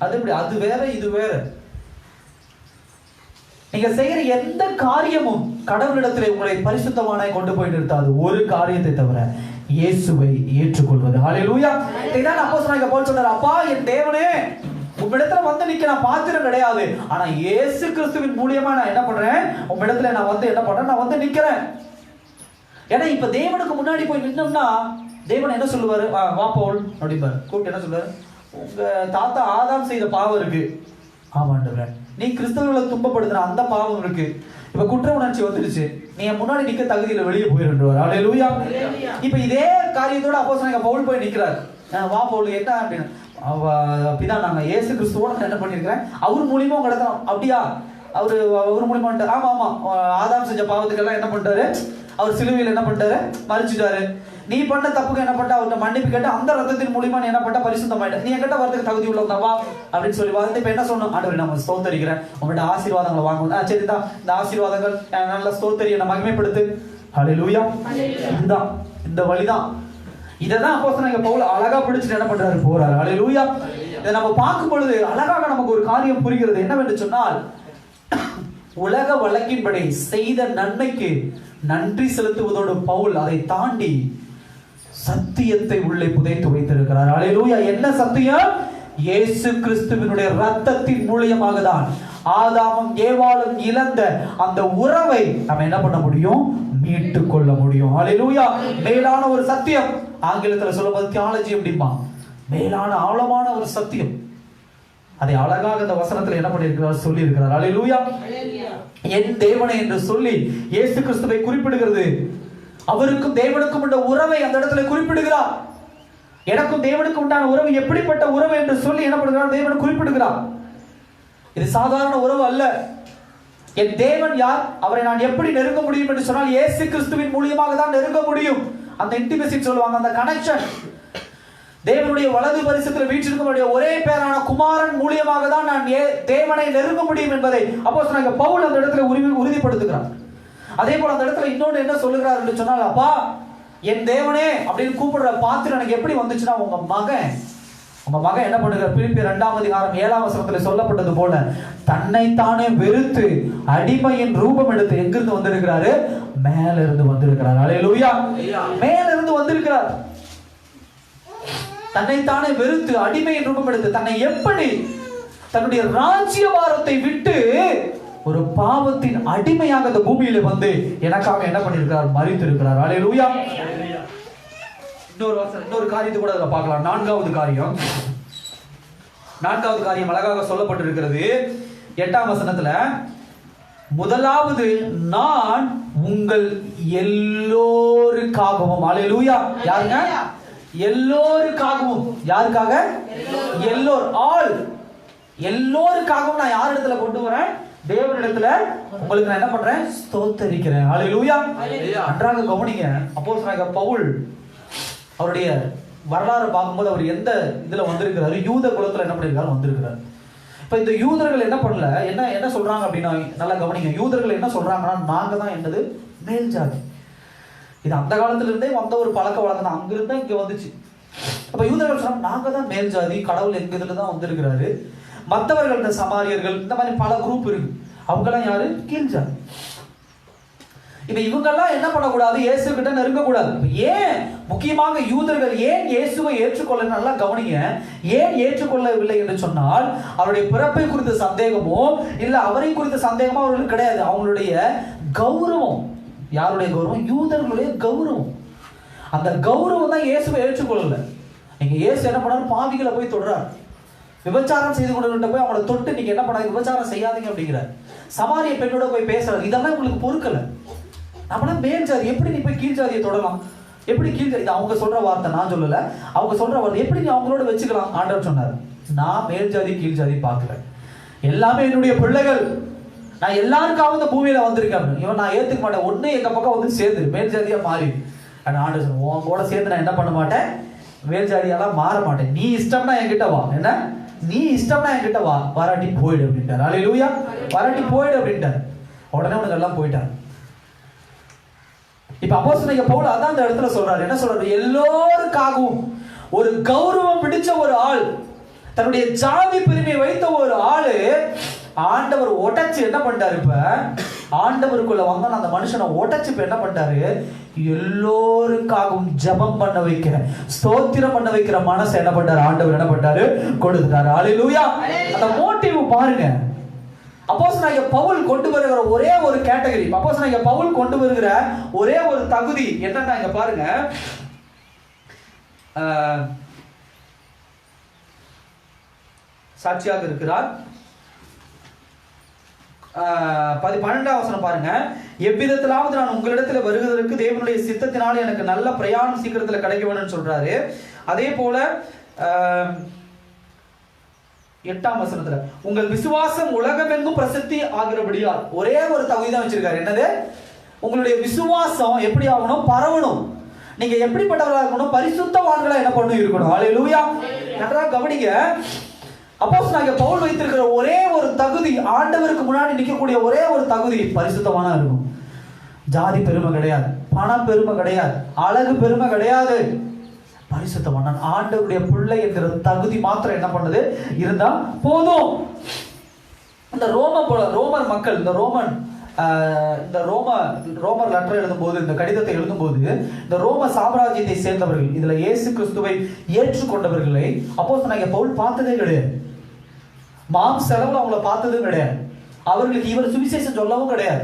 அது எப்படி? அது வேற, இது வேற. நீங்க செய்யற எந்த காரியமும் கடவுளிடத்தில் உங்களை பரிசுத்தமான கொண்டு போய் நிறுத்தாது. ஒரு காரியத்தை தவிர, இயேசுவை ஏற்றுக்கொள்வது. ஹல்லேலூயா. இதான் அப்போஸ்தலனாகிய பவுல் சொல்றார், அப்பா என் தேவனே, உம்மிடத்துல வந்து நிக்க நான் பாத்திரம் கிடையாது, ஆனா இயேசு கிறிஸ்துவின் மூலியமா நான் என்ன பண்றேன்? உம்மிடத்துல நான் வந்து என்ன பண்றேன்? நான் வந்து நிக்கிறேன். ஏன்னா இப்ப தேவனுக்கு முன்னாடி போய் நின்னோம்னா தேவன் என்ன சொல்லுவாரு? வா பவுல் அப்படிம்பாரு. கூப்பிட்டு என்ன சொல்லுவாரு? உங்க தாத்தா ஆதாம் செய்த பாவம் இருக்கு. ஆமாண்டவரே, நீ கிறிஸ்தவர்களை துன்பப்படுத்துற அந்த பாவம் இருக்கு. இப்ப குற்ற உணர்ச்சி வந்துருச்சு, நீ முன்னாடி நிக்க தகுதியில வெளியே போயிருவார். ஹல்லேலூயா. இப்ப இதே காரியத்தோட அப்போஸ்தலனாகிய பவுல் போய் நிக்கிறார். வா பவுல், என்ன அப்படின்னு? பிதா, நாங்க இயேசு கிறிஸ்துவோட என்ன பண்ணிருக்கிறேன்? அவர் மூலியமா உங்க இடத்துல. அப்படியா? அவர் மூலியமா? ஆமா ஆமா, ஆதாம் செஞ்ச பாவத்துக்கெல்லாம் என்ன பண்ணிட்டாரு? அவர் சிலுவையில் என்ன பண்ணிட்டாரு? மரிச்சிட்டாரு. நீ பண்ண தப்புக்கு என்ன பண்ண? அவர்கிட்ட மன்னிப்பு கேட்டு அந்த ரத்தத்தின் மூலியமா நீ என்ன பண்ண? பரிசுத்தமாயிட்ட. நீ என்கிட்ட வரதுக்கு தகுதி உள்ளவா அப்படின்னு சொல்லி வந்து இப்ப என்ன சொல்லணும்? ஆண்டவரே, நான் ஸ்தோத்தரிக்கிறேன், உங்கள்கிட்ட ஆசீர்வாதங்களை வாங்குவோம். சரிதான், இந்த ஆசீர்வாதங்கள் நல்ல ஸ்தோத்தரி, என்னை மகிமைப்படுத்து. ஹல்லேலூயா. இதுதான், இந்த வழிதான். இதைதான் அப்போஸ்தலனாகிய பவுல் அழகா பிடிச்சிட்டு என்ன பண்றாரு? போறாரு. ஹல்லேலூயா. இதை நம்ம பார்க்கும் பொழுது அழகாக நமக்கு ஒரு காரியம் புரிகிறது. என்னவென்று சொன்னால், உலக வழக்கின்படி செய்த நன்மைக்கு நன்றி செலுத்துவதோடு பவுல் அதை தாண்டி சத்தியத்தை உள்ளே புதைத்து வைத்திருக்கிறார். ஹல்லேலூயா. என்ன சத்தியம்? இயேசு கிறிஸ்துவினுடைய ரத்தத்தின் மூலியமாக தான் ஆதாமும் ஏவாளும் இழந்த அந்த உறவை நம்ம என்ன பண்ண முடியும்? மீட்டு கொள்ள முடியும். ஹல்லேலூயா. மேலான ஒரு சத்தியம். ஆங்கிலத்தில் சொல்லும்போது தியாலஜி அப்படிமா, மேலான ஆழமான ஒரு சத்தியம். அதை அழகாக இந்த வசனத்தில் என்ன பண்ணியிருக்கிறார்? சொல்லி இருக்கிறார். ஹல்லேலூயா. என் தேவனே என்று சொல்லி இயேசு கிறிஸ்துவை குறிப்பிடுகிறது. அவருக்கும் தேவனுக்கும் உள்ள உறவை அந்த இடத்துல குறிப்பிடுகிறார். எனக்கும் தேவனுக்கும் உண்டான உறவு எப்படிப்பட்ட உறவு என்று சொல்லி என்ன பண்ணுகிறார்? தேவன் குறிப்பிடுகிறார். இது சாதாரண உறவு அல்ல. என் தேவன் யார், அவரை நான் எப்படி நெருங்க முடியும் என்று சொன்னால் இயேசு கிறிஸ்துவின் மூலியமாக தான் நெருங்க முடியும். அந்த இன்டிமேசி சொல்லுவாங்க, அந்த கனெக்ஷன். தேவனுடைய வலது பரிசுத்தில் வீற்றிருக்கும் ஒரே பேரான குமாரன் மூலியமாக தான் நான் தேவனை நெருங்க முடியும் என்பதை அப்போஸ்தலனாகிய பவுல் அந்த இடத்துல உறுதிப்படுத்துகிறார். அதே போல அந்த இடத்துல இன்னொன்று என்ன சொல்லுகிறார் என்று சொன்னால், அப்பா என் தேவனே அப்படின்னு கூப்பிடுற பாத்திரம் எனக்கு எப்படி வந்துச்சுன்னா, உங்க மகன் என்ன பண்ணுகிறார்? பிலிப்பியர் 2ஆம் அதிகாரம் 7ஆம் வசனத்தில் சொல்லப்பட்டது போல தன்னைத்தானே வெறுத்து அடிமையின் ரூபம் எடுத்து எங்கிருந்து வந்திருக்கிறாரு? மேல இருந்து வந்திருக்கிறார். அல்லேலூயா. மேல இருந்து வந்திருக்கிறார். தன்னைத்தானே வெறுத்து அடிமையின் ரூபம் எடுத்து தன்னை எப்படி தன்னுடைய ராஜ்யபாரத்தை விட்டு ஒரு பாவத்தின் அடிமையாக இந்த பூமியில வந்து எனக்காக என்ன பண்ணிருக்கிறார்? மரித்திருக்கிறார். அல்லேலூயா. இன்னொரு காரியத்தை கூட அதுல பார்க்கலாம். நான்காவது காரியம் அழகாக சொல்லப்பட்டிருக்கிறது 8ஆம் வசனத்துல. முதலாவது, நான் உங்கள் எல்லோருக்காகவும். அல்லேலூயா. யாருங்க? எல்லோருக்காகவும். யாருக்காக? எல்லோருக்காகவும் நான் யார் இடத்துல கொண்டு வரேன்? தேவனிடத்துல உங்களுக்கு நான் என்ன பண்றேன்? ஸ்தோத்தரிக்கிறேன். அல்லேலூயா. நன்றாக கவனிங்க. அப்போஸ்தலனாகிய பவுல் அவருடைய வரலாறு பார்க்கும்போது அவர் எந்த இதுல வந்திருக்கிறாரு? யூத குலத்துல என்ன பண்ணிருக்காரு? வந்திருக்கிறார். இப்ப இந்த யூதர்கள் என்ன பண்ணல, என்ன சொல்றாங்க அப்படின்னா, நல்லா கவனிங்க. யூதர்கள் என்ன சொல்றாங்கன்னா, நாங்க தான் என்னது? மேல் ஜாதி. இது அந்த காலத்துல இருந்தே வந்த ஒரு பழக்க வழக்கம் தான். அங்கிருந்தா இங்க வந்துச்சு. அப்ப யூதர்கள் சொன்னாங்க, நாங்க தான் மேல் ஜாதி, கடவுள் எங்க இதுல தான் வந்திருக்கிறாரு. மற்றவர்கள் இந்த சமாரியர்கள் இந்த மாதிரி பல குரூப் இருக்கு. அவங்க எல்லாம் யாரு? கீழ் ஜாதி. இப்ப இவங்கெல்லாம் என்ன பண்ணக்கூடாது? இயேசு கிட்ட நெருங்க கூடாது. ஏன் முக்கியமாக யூதர்கள் ஏன் இயேசுவை ஏற்றுக்கொள்ள? நல்லா கவனிங்க. ஏன் ஏற்றுக்கொள்ளவில்லை என்று சொன்னால், அவருடைய பிறப்பை குறித்த சந்தேகமோ இல்ல அவரை குறித்த சந்தேகமோ அவர்களுக்கு கிடையாது. அவங்களுடைய கௌரவம். யாருடைய கௌரவம்? யூதர்களுடைய கௌரவம். அந்த கௌரவம் தான் இயேசுவை ஏற்றுக்கொள்ளல. நீங்க இயேசு என்ன பண்ணாரு? பாவிகளை போய் தொடுறாரு. விபச்சாரம் செய்து கொண்டு போய் அவங்கள தொட்டு நீங்க என்ன பண்ணாங்க? விபச்சாரம் செய்யாதீங்க அப்படிங்கிறார். சமாரிய பெண்ணோட போய் பேசுறாரு. இதெல்லாம் உங்களுக்கு பொறுக்கல. நம்மள மேல் ஜாதி, எப்படி நீ போய் கீழ் ஜாதியை தொடலாம்? எப்படி கீழ் ஜாதி? அவங்க சொல்ற வார்த்தை, நான் சொல்லல. அவங்க சொல்ற வார்த்தை எப்படி நீ அவங்களோட வச்சுக்கலாம்? ஆண்டவர் சொன்னார், நான் மேல் ஜாதி கீழ் ஜாதி பார்க்கல, எல்லாமே என்னுடைய பிள்ளைகள். நான் எல்லாருக்காக இந்த பூமியில வந்திருக்கேன். இவன் நான் ஏத்துக்க மாட்டேன். ஒண்ணு எங்க பக்கம் வந்து சேர்ந்து மேல் ஜாதியா மாறி ஆண்டவர் சொன்ன, உன் கூட சேர்ந்து நான் என்ன பண்ண மாட்டேன்? மேல் ஜாதியெல்லாம் மாற மாட்டேன். நீ இஷ்டம்னா என்கிட்ட வா. என்ன? நீ இஷ்டம்னா என்கிட்ட வா, வராட்டி போயிடு அப்படின்ட்டார். அல்லேலூயா. வராட்டி போயிடு அப்படின்ட்டார். உடனே உனக்கு எல்லாம் போயிட்டார். இப்ப அப்போஸ்தலனாகிய பவுல் அதான் அந்த இடத்துல சொல்றாரு. என்ன சொல்றாரு? எல்லோருக்காகவும் ஒரு கௌரவம் பிடிச்ச ஒரு ஆள், தன்னுடைய ஜாதி பெருமையை வைத்த ஒரு ஆளு ஆண்டவர் உடைச்சு என்ன பண்ணிட்டாரு? இப்ப ஆண்டவருக்குள்ள வந்தான் அந்த மனுஷனை உடைச்சு இப்ப என்ன பண்ணிட்டாரு? எல்லோருக்காகவும் ஜெபம் பண்ண வைக்கிற, ஸ்தோத்திரம் பண்ண வைக்கிற மனசை என்ன பண்ணாரு? ஆண்டவர் என்ன பண்ணாரு? கொடுத்தாரு. அல்லேலூயா. அந்த மோட்டிவ் பாருங்க. அப்போஸ்தலனாகிய பவுல் கொண்டு வருகிற ஒரே ஒரு கேட்டகரி, அப்போஸ்தலனாகிய பவுல் கொண்டு வருகிற ஒரே ஒரு தகுதி என்னன்னா, இங்க பாருங்க, சாட்சியாக இருக்கிறார். 12ஆம் வசனம் பாருங்க. எவ்விதத்திலாவது நான் உங்களிடத்தில் வருவதற்கு தேவனுடைய சித்தத்தினால எனக்கு நல்ல பிரயாணம் சீக்கிரத்தில் கிடைக்க வேணும்னு சொல்றாரு. அதே போல 8ஆம் வசனத்துல, உங்கள் விசுவாசம் உலகமெங்கும் பிரசித்தி ஆகிறபடியால் ஒரே ஒரு தகுதி தான் வச்சிருக்காரு. என்னது? உங்களுடைய விசுவாசம் எப்படி ஆகணும்? பரவணும். நீங்க எப்படிப்பட்டவர்களா இருக்கணும்? பரிசுத்தவான்களா என்ன பண்ணணும்? இருக்கணும். அல்லேலூயா. நன்றாக கவனிங்க. அப்போஸ்தலனாகிய பவுல் வைத்திருக்கிற ஒரே ஒரு தகுதி, ஆண்டவருக்கு முன்னாடி நிற்கக்கூடிய ஒரே ஒரு தகுதி, பரிசுத்தவானா இருக்கும். ஜாதி பெருமை கிடையாது, பணம் பெருமை கிடையாது, அழகு பெருமை கிடையாது. பரிசுத்தவான், ஆண்டவருடைய பிள்ளை என்கிற தகுதி மாத்திரம் என்ன பண்ணுது? இருந்தா போதும். இந்த ரோமர் மக்கள், இந்த ரோமர் லெட்டர் எழுதும்போது, இந்த கடிதத்தை எழுதும்போது, இந்த ரோம சாம்ராஜ்யத்தை சேர்ந்தவர்கள், இதுல இயேசு கிறிஸ்துவை ஏற்றுக்கொண்டவர்களை அப்போஸ்தலனாகிய பவுல் பார்த்ததே கிடையாது. செலவுல அவங்கள பார்த்ததும் கிடையாது. அவர்களுக்கு இவர் சுவிசேஷம் சொல்லவும் கிடையாது.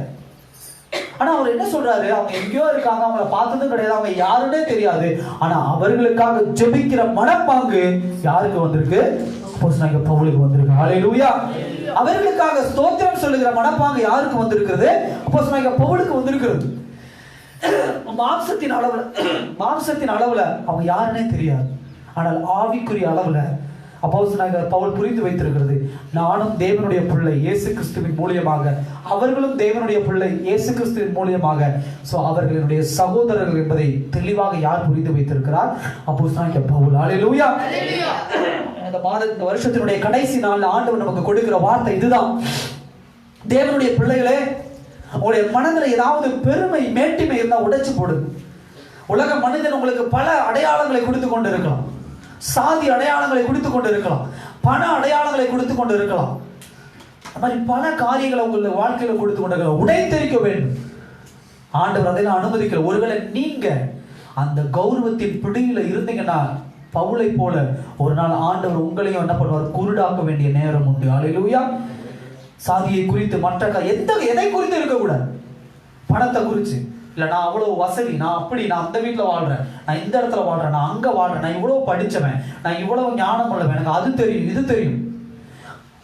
ஆனா அவர் என்ன சொல்றாரு? அவங்க எங்கேயோ இருக்காங்க, அவங்கள பார்த்ததும் கிடையாது, அவங்க யாருன்னே தெரியாது. ஆனா அவர்களுக்காக ஜெபிக்கிற மனப்பாங்கு யாருக்கு வந்திருக்கு? அப்போஸ்தலனாகிய பவுலுக்கு வந்திருக்கு. அல்லேலூயா. அவர்களுக்காக ஸ்தோத்திரம் சொல்லுகிற மனப்பாங்கு யாருக்கு வந்திருக்கிறது? அப்போஸ்தலனாகிய பவுலுக்கு வந்திருக்கிறது. மாம்சத்தின் அளவுல அவங்க யாருன்னே தெரியாது. ஆனால் ஆவிக்குரிய அளவுல அப்போஸ்தலனாகிய பவுல் புரிந்து வைத்திருக்கிறது. நானும் தேவனுடைய பிள்ளை இயேசு கிறிஸ்துவின் மூலியமாக, அவர்களும் தேவனுடைய பிள்ளை இயேசு கிறிஸ்துவின் மூலியமாக. சோ அவர்களுடைய சகோதரர்கள் என்பதை தெளிவாக யார் புரிந்து வைத்திருக்கிறார்? அப்போஸ்தலனாகிய பவுல். ஹல்லேலூயா. இந்த வருஷத்தினுடைய கடைசி நாள்ல ஆண்டவர் நமக்கு கொடுக்கிற வார்த்தை இதுதான். தேவனுடைய பிள்ளைகளே, உங்களுடைய மனதில் ஏதாவது பெருமை மேட்டிமை இருந்தா உடைச்சு போடுங்க. உலக மனிதன் உங்களுக்கு பல அடையாளங்களை கொடுத்து கொண்டு இருக்கலாம். சாதி அடையாளங்களை கொடுத்து கொண்டு இருக்கலாம், பண அடையாளங்களை கொடுத்து கொண்டு இருக்கலாம். அந்த மாதிரி பல காரியங்களை உங்களுடைய வாழ்க்கையில கொடுத்து கொண்டு இருக்கலாம். உடைத்தெரிக்க வேண்டும். ஆண்டவர் அதெல்லாம் அனுமதிக்கிற. ஒருவேளை நீங்க அந்த கௌரவத்தின் பிடியில இருந்தீங்கன்னா, பவுலை போல ஒரு நாள் ஆண்டவர் உங்களையும் என்ன பண்ணுவார்? குருடாக்க வேண்டிய நேரம் உண்டு. ஹல்லேலூயா. சாதியை குறித்து, மற்ற எதை குறித்து இருக்கக்கூடாது. பணத்தை குறித்து இல்லை, நான் அவ்வளோ வசதி, நான் அப்படி, நான் அந்த வீட்டில் வாழ்கிறேன், நான் இந்த இடத்துல வாழ்கிறேன், நான் அங்கே வாழ்கிறேன், நான் இவ்வளோ படித்தவன், நான் இவ்வளவு ஞானம் உள்ளவன், எனக்கு அது தெரியும் இது தெரியும்.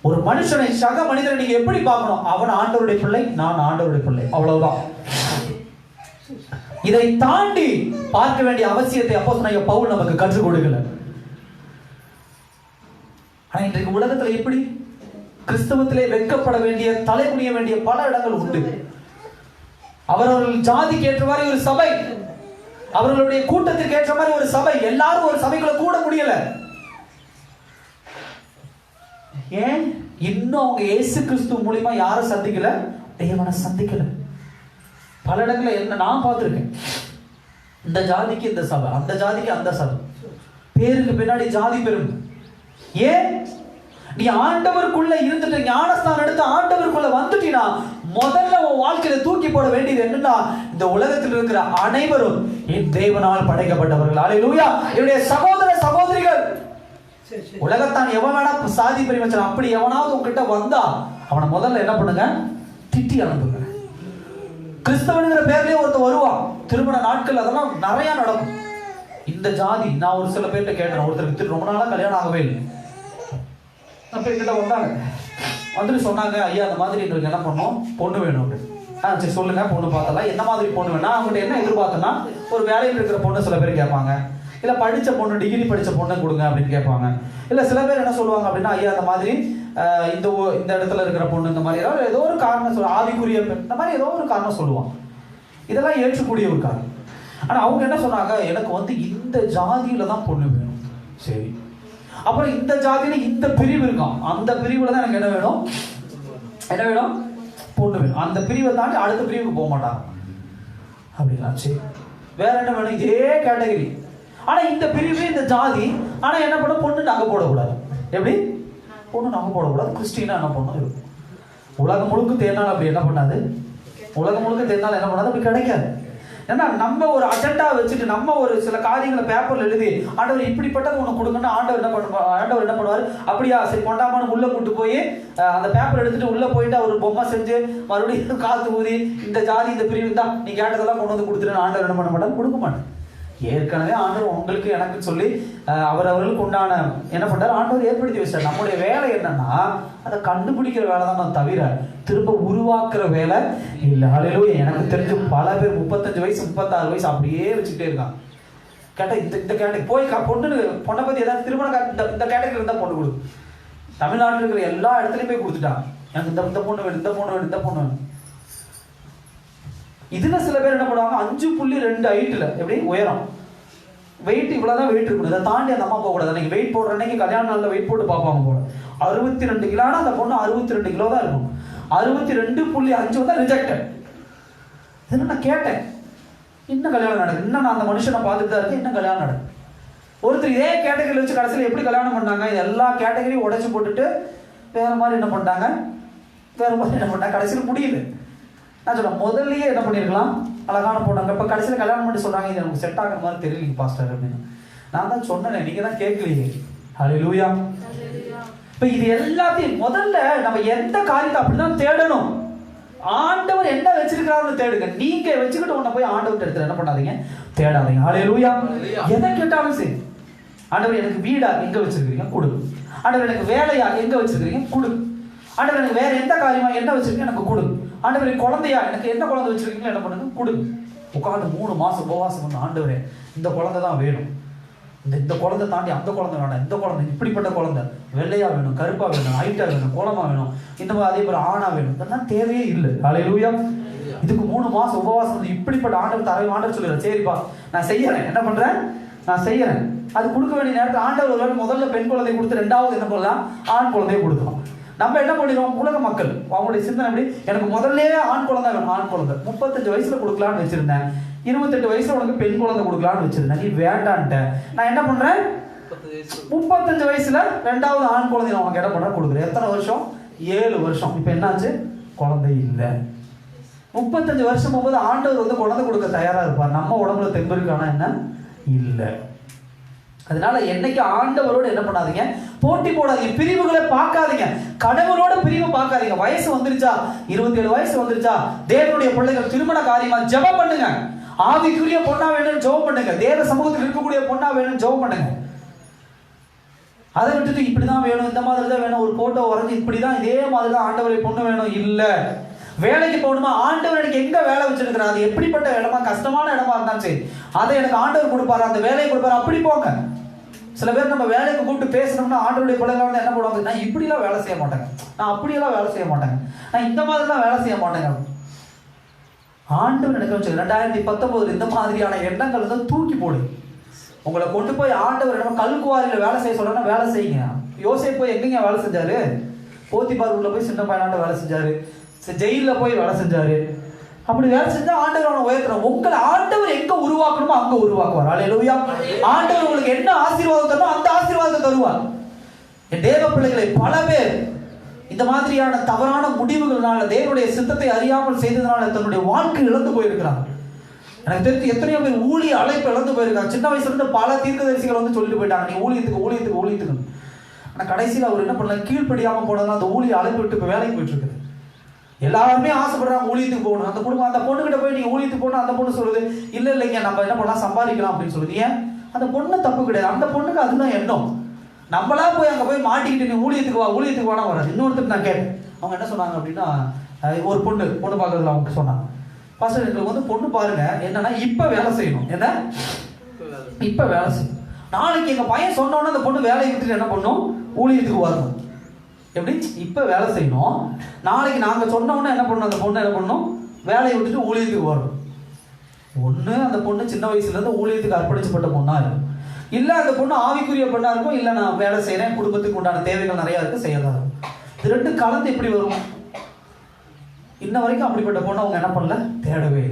ஒரு மனுஷனை, சக மனிதனை நீங்க எப்படி பார்க்கணும்? அவன் ஆண்டவருடைய பிள்ளை, நான் ஆண்டவருடைய பிள்ளை, அவ்வளவுதான். இதை தாண்டி பார்க்க வேண்டிய அவசியத்தை அப்போஸ்தலனாகிய பவுல் நமக்கு கற்றுக் கொடுக்கல. ஆனா இன்றைக்கு உலகத்துல எப்படி கிறிஸ்தவத்திலே வெட்கப்பட வேண்டிய, தலைகுனிய வேண்டிய பல இடங்கள் உண்டு. அவரவர்கள் ஜாதிக்கு ஏற்ற மாதிரி ஒரு சபை, அவர்களுடைய கூட்டத்திற்கு ஏற்ற மாதிரி ஒரு சபை, எல்லாரும் ஒரு சபைக்குள்ள கூட முடியல. ஏன்? இன்னும் அவங்க இயேசு கிறிஸ்து மூலியமா யாரை சந்திக்கல? தேவனை சந்திக்கல. பல இடங்கள்ல என்ன நான் பார்த்திருக்கேன். இந்த ஜாதிக்கு இந்த சபை, அந்த ஜாதிக்கு அந்த சபை, பேருக்கு பின்னாடி ஜாதி பெரும். ஏன்? நீ ஆண்டவருக்குள்ள இருந்துட்டு ஞானஸ்தானம் எடுத்து ஆண்டவருக்குள்ள வந்துட்டீனா, முதல்ல உன் வாழ்க்கையில தூக்கி போட வேண்டியது என்னன்னா, இந்த உலகத்தில் இருக்கிற அனைவரும் என் தேவனால் படைக்கப்பட்டவர்கள். ஹல்லேலூயா. என்னுடைய சகோதர சகோதரிகள், உலகத்தான் எவன் வேணா சாதி பிரிவச்சன, அப்படி எவனாவது உங்ககிட்ட வந்தா அவனை முதல்ல என்ன பண்ணுங்க? திட்டி அனுப்புங்க. கிறிஸ்தவனுங்கிற பேர்லயே ஒருத்தர் வருவான், திருமண நாட்கள் அதெல்லாம் நிறைய நடக்கும். இந்த ஜாதி, நான் ஒரு சில பேர்கிட்ட கேட்டேன், ஒருத்தருக்கு ரொம்ப நாளா கல்யாணம் ஆகவே இல்லை. அப்ப என்கிட்ட வந்தாங்க, வந்துட்டு சொன்னாங்க, ஐயா அந்த மாதிரி எங்களுக்கு என்ன பண்ணோம், பொண்ணு வேணும் அப்படின்னு. சரி சொல்லுங்க, பொண்ணு பார்த்தலாம். என்ன மாதிரி பொண்ணு வேணா? அவங்ககிட்ட என்ன எதிர்பார்த்தோன்னா, ஒரு வேலையில் இருக்கிற பொண்ணு சில பேர் கேட்பாங்க, இல்லை படித்த பொண்ணு, டிகிரி படித்த பொண்ணை கொடுங்க அப்படின்னு கேட்பாங்க. இல்லை சில பேர் என்ன சொல்லுவாங்க அப்படின்னா, ஐயா அந்த மாதிரி இந்த இடத்துல இருக்கிற பொண்ணு, இந்த மாதிரி ஏதோ ஒரு காரணம் சொல்லுவாங்க, ஆவிக்குரிய பெண், இந்த மாதிரி ஏதோ ஒரு காரணம் சொல்லுவாங்க. இதெல்லாம் ஏற்றக்கூடிய ஒரு காரணம். ஆனால் அவங்க என்ன சொன்னாங்க, எனக்கு வந்து இந்த ஜாதியில தான் பொண்ணு வேணும். சரி, அப்புறம் இந்த ஜாதியில இந்த பிரிவு இருக்கான், அந்த பிரிவுல தான் எனக்கு என்ன வேணும்? என்ன வேணும்? பொண்ணு வேணும். அந்த பிரிவை தாண்டி அடுத்த பிரிவுக்கு போக மாட்டாங்க அப்படின்னா. சரி, வேற என்ன வேணும்? இதே கேட்டகரி, ஆனா இந்த பிரிவு, இந்த ஜாதி, ஆனா என்ன பண்ண? பொண்ணு நகை போடக்கூடாது. எப்படி? பொண்ணு நகை போடக்கூடாது. கிறிஸ்டினா என்ன பண்ணும் இருக்கும்? உலகம் முழுக்க தேர்னாலும் அப்படி என்ன பண்ணாது? உலகம் முழுக்க தேர்னாலும் என்ன பண்ணாது? அப்படி கிடைக்காது. ஏன்னா நம்ம ஒரு அஜெண்டா வச்சுட்டு, நம்ம ஒரு சில காரியங்களை பேப்பர்ல எழுதி, ஆண்டவர் இப்படிப்பட்டது உனக்கு கொடுங்கன்னா ஆண்டவர் என்ன பண்ணுவார்? அப்படியா, சரி கொண்டாமான்னு உள்ள கூட்டு போய் அந்த பேப்பர் எடுத்துட்டு உள்ள போயிட்டு அவர் பொம்மை செஞ்சு மறுபடியும் காத்து ஊதி, இந்த ஜாதி இந்த பிரிவு தான் நீ கேட்டதெல்லாம் கொண்டு வந்து கொடுத்துட்டு ஆண்டவர் என்ன பண்ண மாட்டார்? கொடுக்க மாட்டேன். ஏற்கனவே ஆண்டவர் உங்களுக்கு எனக்கு சொல்லி அவர்களுக்கு உண்டான என்ன பண்றாரு? ஆண்டவர் ஏற்படுத்தி வச்சார். நம்முடைய வேலை என்னன்னா, அதை கண்டுபிடிக்கிற வேலை தான், நான் தவிர திரும்ப உருவாக்குற வேலை இல்லை. ஹல்லேலூயா. எனக்கு தெரிஞ்சு பல பேர் 35 வயசு 36 வயசு அப்படியே வச்சுக்கிட்டே இருக்காங்க. கேட்டா இந்த கேட்டகரி போய் பொண்ணை பத்தி ஏதாவது திருமண இந்த கேட்டகரி இருந்தா பொண்ணு கொடு. தமிழ்நாட்டில் இருக்கிற எல்லா இடத்துலையும் போய் கொடுத்துட்டாங்க. எனக்கு இந்த பொண்ணு வேணும், இந்த பொண்ணு வேணும், இந்த பொண்ணு வேணும். இதுல சில பேர் என்ன பண்ணுவாங்க, 5.2 ஹைட்ல எப்படி உயரம், வெயிட் இவ்வளவுதான் வெயிட் இருக்கணும், இதை தாண்டி அந்த அம்மா போகக்கூடாது. அன்னைக்கு வெயிட் போடுற அன்னைக்கு கல்யாண நாளில் வெயிட் போட்டு பார்ப்பாங்க போல. 62 கிலோ, அந்த பொண்ணு 62 கிலோ தான் இருக்கும். 62.5 வந்தா ரிஜெக்டட். இதெல்லாம் நான் கேட்டேன், இன்னும் கல்யாணம் நடக்குது, இன்னும் நான் அந்த மனுஷனை பார்த்துட்டு தான் இருக்கேன், இன்னும் கல்யாணம் நடக்குது. ஒருத்தர் இதே கேட்டகரியில் வச்சு கடைசியில் எப்படி கல்யாணம் பண்ணாங்க? இது எல்லா கேட்டகரியும் உடைச்சு போட்டுட்டு வேற மாதிரி என்ன பண்ணிட்டாங்க, கடைசியில் முடியல. நான் சொல்றேன், முதல்லயே என்ன பண்ணிருக்கலாம், அழகான போனாங்க. இப்ப கடைசியில் கல்யாணம் பண்ணி சொல்றாங்க, இது நமக்கு செட் ஆகிற மாதிரி தெரியல பாஸ்டர் அப்படின்னு. நான் தான் சொன்னேன், நீங்க தான் கேட்கலையே. ஹல்லேலூயா. இப்ப இது எல்லாத்தையும் முதல்ல நம்ம எந்த காரியத்தை அப்படிதான் தேடணும். ஆண்டவர் என்ன வச்சிருக்காருன்னு தேடுங்க. நீங்க வச்சுக்கிட்டு உன்னை போய் ஆண்டவர் எடுத்து என்ன பண்ணாதீங்க, தேடாதீங்க. ஹல்லேலூயா. எதை கேட்டாலும் சரி, ஆண்டவர் எனக்கு வீடா எங்க வச்சிருக்கீங்க கொடு, ஆண்டவர் எனக்கு வேலையா எங்க வச்சிருக்கீங்க கொடு, ஆண்டவர் எனக்கு வேற எந்த காரியமா என்ன வச்சிருக்கீங்க எனக்கு கொடு, ஆண்டவர் குழந்தையா எனக்கு என்ன குழந்தை வச்சிருக்கீங்களோ என்ன பண்ணுங்க கொடு. உட்காந்து 3 மாசம் உபவாசம் பண்ண, ஆண்டவரே இந்த குழந்தை தான் வேணும், இந்த குழந்தை தாண்டி அந்த குழந்தை வேண்டாம், இந்த குழந்தை இப்படிப்பட்ட குழந்தை வெள்ளையா வேணும், கருப்பா வேணும், ஹைட்டா வேணும், கோலமா வேணும், இந்த மாதிரி அதே மாதிரி ஆணா வேணும், இதெல்லாம் தேவையே இல்லை. ஹல்லேலூயா. இதுக்கு 3 மாசம் உபவாசம் இப்படிப்பட்ட ஆண்டவர் சொல்லுறாரு, சரிப்பா நான் செய்யறேன், என்ன பண்றேன் நான் செய்யறேன். அது கொடுக்க வேண்டிய நேரத்தில் ஆண்டவர் ஒரு முதல்ல பெண் குழந்தை கொடுத்து 2வது என்ன பண்ணலாம், ஆண் குழந்தையை கொடுக்கலாம். நம்ம என்ன பண்ணிடுவோம், உலக மக்கள் அவங்களுடைய சிந்தனை எப்படி, எனக்கு முதல்ல ஆண் குழந்தை வேணும், ஆண் குழந்தை 35 வயசுல கொடுக்கலான்னு வச்சிருந்தேன், 28 வயசுல உனக்கு பெண் குழந்தை கொடுக்கலான்னு வச்சிருந்தேன், நீ வேண்டான்ட்ட. நான் என்ன பண்றேன், 35 வயசுல 2வது ஆண் குழந்தை நான் உனக்கு என்ன பண்றேன் கொடுக்குறேன். எத்தனை வருஷம், 7 வருஷம். இப்ப என்னாச்சு, குழந்தை இல்லை. 35 வருஷம் போகும்போது ஆண்டவர் வந்து குழந்தை கொடுக்க தயாரா இருப்பார். நம்ம உடம்புல தெம்பு இருக்கானா என்ன இல்லை. அதனால என்னைக்கு ஆண்டவரோடு என்ன பண்ணாதீங்க, போட்டி போடாதீங்க, பிரிவுகளை பார்க்காதீங்க, கடவுளோட பிரிவு பார்க்காதீங்க. வயசு வந்துருச்சா, 27 வயசு வந்துருச்சா, தேவனுடைய பிள்ளைகள் திருமண காரியமா ஜெபம் பண்ணுங்க. ஆவிக்குரிய பொண்ணா வேணும்னு ஜெபம் பண்ணுங்க. தேவ சமூகத்தில் இருக்கக்கூடிய பொண்ணா வேணும்னு ஜெபம் பண்ணுங்க. அதை விட்டுட்டு இப்படிதான் வேணும், இந்த மாதிரி தான் வேணும், ஒரு போட்டோ வரைஞ்சி இப்படிதான் இதே மாதிரி தான் ஆண்டவரை பொண்ணு வேணும் இல்ல. வேலைக்கு போகணுமா, ஆண்டவர் எனக்கு எங்க வேலை வச்சிருக்கிறார், அது எப்படிப்பட்ட இடமா, கஷ்டமான இடமா இருந்தாலும் சரி, அதை எனக்கு ஆண்டவர் கொடுப்பாரு, அந்த வேலையை கொடுப்பாரு, அப்படி போங்க. சில பேர் நம்ம வேலைக்கு கூப்பிட்டு பேசணும்னா ஆண்டவருடைய பிள்ளைகள் வந்து என்ன பண்ணுவாங்க, நான் இப்படிலாம் வேலை செய்ய மாட்டேங்க, நான் அப்படியெல்லாம் வேலை செய்ய மாட்டேங்க, நான் இந்த மாதிரிலாம் வேலை செய்ய மாட்டேங்க. ஆண்டவர் எனக்கு வச்சு 2019 இந்த மாதிரியான எண்ணங்கள் வந்து தூக்கி போடு. உங்களை கொண்டு போய் ஆண்டவர் என்ன கல்குவாரியில் வேலை செய்ய சொல்றேன்னா வேலை செய்யுங்க. யோசேப்பு போய் எங்கேங்க வேலை செஞ்சாரு, போத்திபார் உள்ள போய் சின்ன பையனாண்ட வேலை செஞ்சாரு, ஜெயிலில் போய் வேலை செஞ்சாரு. அப்படி வேலை செஞ்சா ஆண்டவர் அவனை உயர்த்துறான். உங்களை ஆண்டவர் எங்க உருவாக்கணுமோ அங்க உருவாக்குவார். அல்லேலூயா. ஆண்டவர் உங்களுக்கு என்ன ஆசீர்வாதம் தரணும் அந்த ஆசீர்வாதத்தை தருவார். என் தேவ பிள்ளைகளை பல பேர் இந்த மாதிரியான தவறான முடிவுகளால, தேவனுடைய சித்தத்தை அறியாமல் செய்ததுனால தன்னுடைய வாழ்க்கை இழந்து போயிருக்கிறாங்க. எனக்கு தெரிஞ்சு எத்தனையோ பேர் ஊழிய அழைப்பு இழந்து போயிருக்காங்க. சின்ன வயசுல இருந்து பல தீர்க்கதரிசிகள் வந்து சொல்லிட்டு போயிட்டாங்க, நீ ஊழியத்துக்கு. ஆனா கடைசியில் அவர் என்ன பண்ணல, கீழ்ப்படியாம போனதுனால அந்த ஊழிய அழைப்பு விட்டு இப்போ வேலைக்கு போயிட்டு இருக்குது. எல்லாருமே ஆசைப்படுறாங்க ஊழியத்துக்கு போகணும். அந்த குடும்பம் அந்த பொண்ணுகிட்ட போய் நீங்க ஊழியத்துக்கு போகணும், அந்த பொண்ணு சொல்லுது இல்லைங்க நம்ம என்ன பண்ணலாம் சம்பாதிக்கலாம் அப்படின்னு சொல்லுது. ஏன், அந்த பொண்ணு தப்பு கிடையாது, அந்த பொண்ணுக்கு அதுதான் எண்ணம். நம்மளா போய் அங்கே போய் மாட்டிக்கிட்டு நீ ஊழியத்துக்கு வானா வராது. இன்னொருத்தருக்கு நான் கேட்டேன், அவங்க என்ன சொன்னாங்க அப்படின்னா, ஒரு பொண்ணு பார்க்கறதுல அவங்க சொன்னாங்க, ஃபர்ஸ்ட் எங்களுக்கு வந்து பொண்ணு பாருங்க என்னன்னா இப்போ வேலை செய்யணும், என்ன இப்போ வேலை செய்யணும். நாளைக்கு எங்கள் பையன் சொன்னோன்னே அந்த பொண்ணு வேலையை விட்டுட்டு என்ன பண்ணும், ஊழியத்துக்கு வரணும். எப்படி, இப்போ வேலை செய்யணும், நாளைக்கு நாங்கள் சொன்னோன்னே என்ன பண்ணணும், அந்த பொண்ணு என்ன பண்ணணும், வேலையை விட்டுட்டு ஊழியத்துக்கு வரணும். ஒன்று அந்த பொண்ணு சின்ன வயசுலேருந்து ஊழியத்துக்கு அர்ப்பணிக்கப்பட்ட பொண்ணா இருக்கும், இல்லை அந்த பொண்ணு ஆவிக்குரிய பொண்ணா இருக்கும், இல்லை நான் வேலை செய்கிறேன், குடும்பத்துக்கு உண்டான தேவைகள் நிறையா இருக்குது செய்யறதா இருக்கும். இது ரெண்டு கலந்து எப்படி வரும்? இன்ன வரைக்கும் அப்படிப்பட்ட பொண்ணு அவங்க என்ன பண்ணல, தேடவே.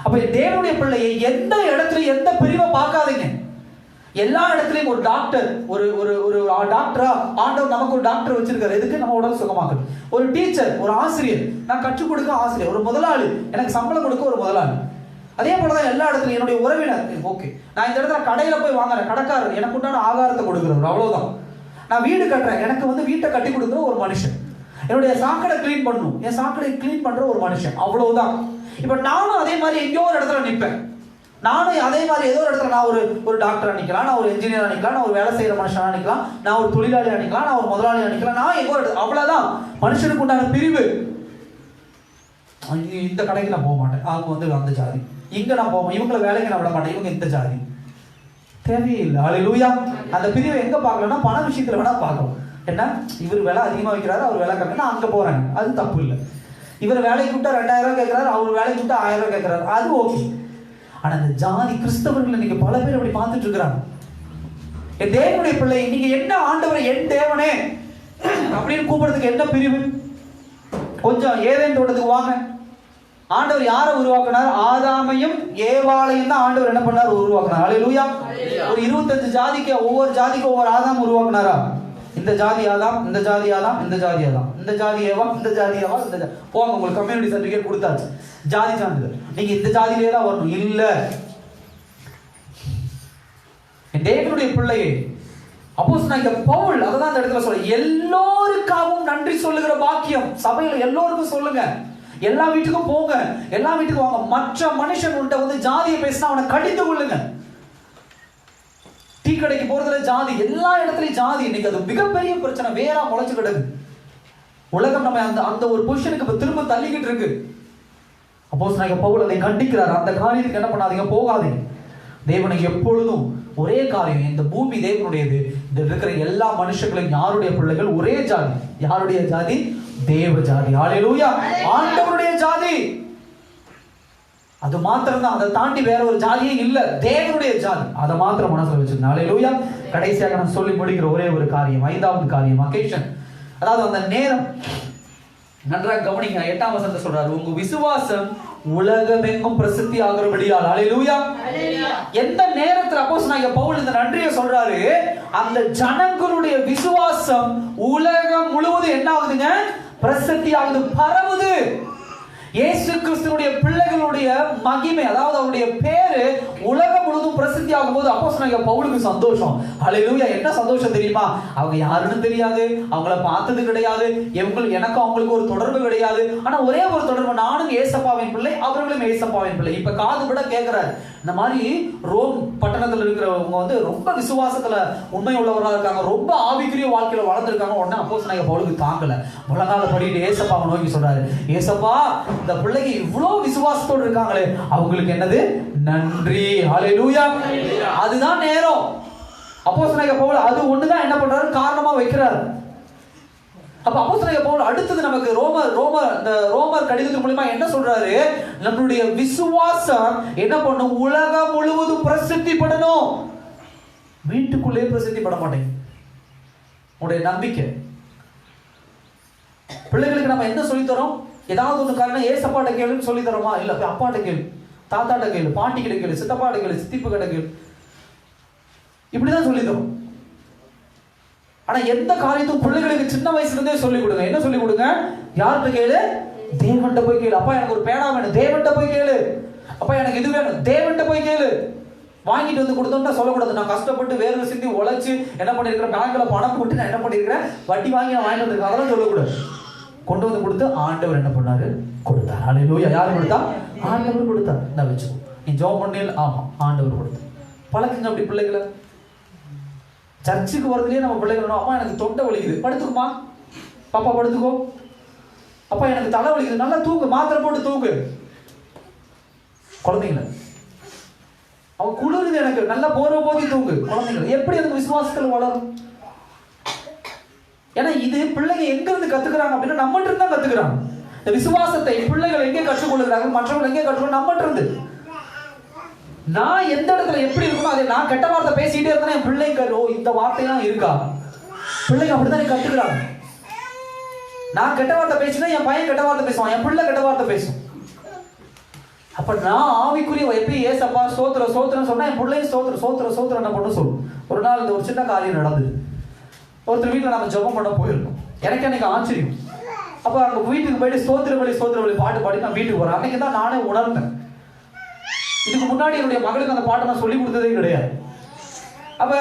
அப்ப தேவனுடைய பிள்ளையை எந்த இடத்துல எந்த பிரிவை பார்க்காதீங்க. எல்லா இடத்துலையும் ஒரு டாக்டர், ஒரு டாக்டரா ஆண்டவர் நமக்கு ஒரு டாக்டர் வச்சிருக்காரு. எதுக்கு, நம்ம உடல் சுகமாக்குது. ஒரு டீச்சர், ஒரு ஆசிரியர், நான் கற்றுக் கொடுக்க ஆசிரியர். ஒரு முதலாளி, எனக்கு சம்பளம் கொடுக்க ஒரு முதலாளி. அதே போலதான் எல்லா இடத்துலையும் என்னுடைய உறவினர், ஓகே நான் இந்த இடத்துல கடையில போய் வாங்குறேன், கடைக்காரர் எனக்கு உண்டான ஆகாரத்தை கொடுக்குறவர், அவ்வளவுதான். நான் வீடு கட்டுறேன், எனக்கு வந்து வீட்டை கட்டி கொடுக்குற ஒரு மனுஷன். என்னுடைய சாக்கடை கிளீன் பண்ணும், என் சாக்கடை கிளீன் பண்ற ஒரு மனுஷன், அவ்வளவுதான். இப்ப நானும் அதே மாதிரி எங்கேயோ ஒரு இடத்துல நிற்பேன். நானும் அதே மாதிரி ஏதோ ஒரு இடத்துல நான் ஒரு டாக்டரா நிக்கலாம், நான் ஒரு இன்ஜினியரா நிக்கலாம், நான் ஒரு வேலை செய்யற மனுஷனா நிக்கலாம், நான் ஒரு தொழிலாளியா நிக்கலாம், நான் ஒரு முதலாளியா நிக்கலாம், நான் எங்கோ ஒரு அவ்வளவுதான். மனுஷனுக்கு உண்டான பிரிவு. இந்த கடைக்கு நான் போக மாட்டேன், அவங்க வந்து அந்த ஜாதி. இங்க நான் போவேன், இவங்களை வேலைக்கு நான் விட மாட்டேன், இவங்க இந்த ஜாதி. தேவையில்லை. அல்லேலூயா. அந்த பிரிவை எங்க பார்க்கலன்னா பண விஷயத்துல வேணா பார்க்கலாம். என்ன, இவர் விலை அதிகமா வைக்கிறாரு, அவர் விலை கம்மியா, அங்க போறாங்க, அது தப்பு இல்லை. இவர் வேலைக்கு கூப்பிட்டா 2000 ரூபாய் கேட்கிறாரு, அவர் வேலைக்கு கூப்பிட்டா 1000 ரூபாய் கேட்கிறாரு, அது ஓகே. ஆனா இந்த ஜாதி கிறிஸ்தவர்கள் இன்னைக்கு பல பேர் அப்படி பார்த்துட்டு இருக்கிறாங்க. என் தேவனுடைய பிள்ளை, நீங்க என்ன ஆண்டவரை என் தேவனே அப்படின்னு கூப்பிடுறதுக்கு என்ன பிரிவு? கொஞ்சம் ஏதேன் தோட்டத்துக்கு வாங்க. ஆண்டவர் யாரை உருவாக்கினார்? ஆதாமையும் ஏவாளையும் தான் ஆண்டவர் என்ன பண்ணார், உருவாக்கினார். அல்லேலூயா. ஒரு 25 ஜாதிக்கு, ஒவ்வொரு ஜாதிக்கு ஒவ்வொரு ஆதாம் உருவாக்கினாரா? இந்த ஜாதி ஆதாம், இந்த ஜாதி ஆதாம், இந்த ஜாதி ஆதாம், இந்த ஜாதி ஏவா, இந்த ஜாதி ஏவா, இந்த போங்க, உங்களுக்கு கம்யூனிட்டி சர்டிபிகேட் கொடுத்தாச்சு, ஜாதி சான்றிதழ், நீங்க இந்த ஜாதியிலே தான் வரணும். இல்ல, தேவனுடைய பிள்ளையே அப்போஸ்தலனாகிய பவுல் அதான் அந்த இடத்துல சொல்ல, எல்லோருக்காகவும் நன்றி சொல்லுகிற பாக்கியம் சபையில எல்லோருக்கும் சொல்லுங்க. எல்லா வீட்டுக்கும் போங்க, எல்லா வீட்டுக்கும் வாங்க. மற்ற மனுஷன் உன்கிட்ட வந்து ஜாதியை பேசினா அவனை கடித்து கொள்ளுங்க. டீ கடைக்கு போறதுல ஜாதி, எல்லா இடத்துலயும் ஜாதி. இன்னைக்கு அது மிகப்பெரிய பிரச்சனை, வேறா முளைச்சு கிடக்கு. உலகம் நம்ம அந்த ஒரு பொசிஷனுக்கு இப்ப திரும்ப தள்ளிக்கிட்டு இருக்கு. அப்போஸ்தலனாகிய பவுல் அதை கண்டிக்கிறார். அந்த காரியத்துக்கு என்ன பண்ணாதீங்க, போகாதீங்க. தேவனை எப்பொழுதும் ஒரே காரியம், இந்த பூமி தேவனுடையது, இந்த இருக்கிற எல்லா மனுஷர்களும் யாருடைய பிள்ளைகள்? ஒரே ஜாதி. யாருடைய ஜாதி? தேவ ஜாதி. ஹல்லேலூயா, ஆண்டவருடைய ஜாதி. அது மாத்திரம் தான், அதை தாண்டி வேற ஒரு ஜாதியே இல்ல, தேவனுடைய ஜாதி. அதை மாத்திரம் மனசுல வச்சுக்கணும். ஹல்லேலூயா. கடைசியாக நான் சொல்லி முடிக்கிற ஒரே ஒரு காரியம், 5வது காரியம், அகேஷன். அதாவது அந்த நேரம். நன்றாக கவனிங்க, 8ஆம் வசனத்தை சொல்றாரு, உங்க விசுவாசம் உலகமெங்கும் பிரசித்தி ஆகிறபடியால். ஹல்லேலூயா. எந்த நேரத்துல அப்போஸ்தலனாகிய பவுல் இந்த நன்றியை சொல்றாரு? அந்த ஜனங்களுடைய விசுவாசம் உலகம் முழுவதும் என்ன ஆகுதுங்க? பிரசித்தி ஆகுது, பரவுது. இயேசு கிறிஸ்துவினுடைய பிள்ளைகளுடைய மகிமை, அதாவது அவருடைய பேரு உலகம் முழுவதும் பிரசித்தி ஆகும்போது அப்போஸ்தலனாகிய பவுலுக்கு சந்தோஷம். ஹல்லேலூயா. என்ன சந்தோஷம் தெரியுமா? அவங்க யாருன்னு தெரியாது, அவங்கள பார்த்தது கிடையாது, எனக்கு அவங்களுக்கு ஒரு தொடர்பு கிடையாது. ஆனா ஒரே ஒரு தொடர்பு, நானும் ஏசப்பாவின் பிள்ளை, அவர்களும் ஏசப்பாவின் பிள்ளை. இப்ப காது விட கேட்கிறாரு. இந்த மாதிரி ரோம் பட்டணத்துல இருக்கிறவங்க வந்து ரொம்ப விசுவாசத்துல உண்மை உள்ளவர்களா இருக்காங்க, ரொம்ப ஆவிக்குரிய வாழ்க்கையில வளர்ந்துருக்காங்க. உடனே அப்போஸ்தலனாகிய பவுலுக்கு தாங்கல, முழங்கால படிட்டு ஏசப்பாவை நோக்கி சொல்றாரு, ஏசப்பா, இந்த பிள்ளைங்க இவ்வளவு விசுவாசத்தோடு இருக்காங்களே, அவங்களுக்கு என்னது? நன்றி. ஹல்லேலூயா. அதுதான் நேரம். அப்போஸ்தலனாகிய பவுல் அது ஒண்ணுதான் என்ன பண்றாரு? காரணமா வைக்கிறாரு. அப்ப அப்போஸ்தலனாகிய பவுல் அடுத்தது நமக்கு ரோமர் கடிதத்தின் மூலமா என்ன சொல்றாரு? நம்மளுடைய விசுவாசம் என்ன பண்ணும்? உலகம் முழுவதும் பிரசித்தி படணும். வீட்டுக்குள்ளே பிரசித்தி பட மாட்டேங்க. உங்களுடைய நம்பிக்கை. பிள்ளைகளுக்கு நம்ம என்ன சொல்லி தரோம்? ஏதாவது ஒன்று காரணம், ஏசப்பாட்ட கேளுன்னு சொல்லி தரோமா? இல்ல, அப்பாட்ட கேளு, தாத்தாட்ட கேளு, பாட்டி கிட்ட கேளு, சித்தப்பாட்ட கேளு, சித்திப்பு கிட்ட கேளு, இப்படிதான் சொல்லி தரோம். ஆனா எந்த காரியத்தும் பிள்ளைகளுக்கு சின்ன வயசுல இருந்தே சொல்லி கொடுங்க. என்ன சொல்லி கொடுங்க? யார்கிட்ட கேளு? தேவன்கிட்ட போய் கேளு. அப்பா எனக்கு ஒரு பேனா வேணும், தேவன்கிட்ட போய் கேளு. அப்பா எனக்கு இது வேணும், தேவன்கிட்ட போய் கேளு. வாங்கிட்டு வந்து கொடுத்தோம்னா சொல்லக்கூடாது, நான் கஷ்டப்பட்டு வேர்வை சிந்தி உழைச்சு என்ன பண்ணிருக்கிறேன், பேங்க்ல பணம் போட்டு நான் என்ன பண்ணிருக்கிறேன், வட்டி வாங்கி நான் வாங்கிட்டு வந்திருக்கேன், அதெல்லாம் சொல்லக்கூடாது. கொண்டு வந்து கொடுத்து ஆண்டவர் என்ன பண்ணாரு? கொடுத்தார். ஹல்லேலூயா. யாரு கொடுத்தா? ஆண்டவர் கொடுத்தார். நான் வச்சுக்கோ, நீ ஜெபம் பண்ணல, ஆமா ஆண்டவர் கொடுத்தார். பழக்குங்க அப்படி பிள்ளைகளை. சர்ச்சுக்கு வரதுலயே நம்ம பிள்ளைகள், அம்மா எனக்கு தொண்டை வலிக்குது, படுத்துக்குமா, பாப்பா படுத்துக்கோ. அப்பா எனக்கு தலை வலிக்குது, நல்லா தூங்கு, மாத்திரை போட்டு தூங்கு. குழந்தைங்களை அவன் குளிருது, எனக்கு நல்லா போற போதி தூங்கு. குழந்தைங்களை எப்படி அந்த விசுவாசத்தில் வளரும்? ஏன்னா இது பிள்ளைங்க எங்க இருந்து கத்துக்கிறாங்க அப்படின்னா நம்மகிட்ட இருந்து தான் கத்துக்கிறாங்க. இந்த விசுவாசத்தை பிள்ளைகள் எங்கே கற்றுக்கொள்ளுகிறாங்க? மற்றவங்க எங்கே கற்றுக்கொள்ள? நம்மகிட்ட இருந்து. நான் எந்த இடத்துல எப்படி இருக்கணும், அதை நான் கெட்ட வார்த்தை பேசிட்டே இருந்தா என் பிள்ளைங்க இந்த வார்த்தையெல்லாம் இருக்கா? பிள்ளைங்க அப்படிதான் கத்துக்கிறாங்க. நான் கெட்ட வார்த்தை பேசினா என் பையன் கெட்ட வார்த்தை பேசுவான், என் பிள்ளை கெட்ட வார்த்தை பேசும். அப்ப நான் ஆவிக்குரிய எப்படி ஏசப்பா சோத்திர சோத்திரம் சொன்னா என் பிள்ளையும் சோத்திரம் என்ன பண்ண சொல்லும். ஒரு நாள் இந்த ஒரு சின்ன காரியம் நடந்தது. ஒருத்தர் வீட்டில் நம்ம ஜெபம் பண்ண போயிருக்கோம். எனக்கு அன்னைக்கு ஆச்சரியம். அப்போ அங்கே வீட்டுக்கு போயிட்டு சோத்திர வழி பாட்டு பாடி நான் வீட்டுக்கு போறேன். அன்னைக்கு தான் நானே உணர்ந்தேன், இதுக்கு முன்னாடி என்னுடைய மகளுக்கு அந்த பாட்டை நான் சொல்லி கொடுத்ததே கிடையாது. அப்போ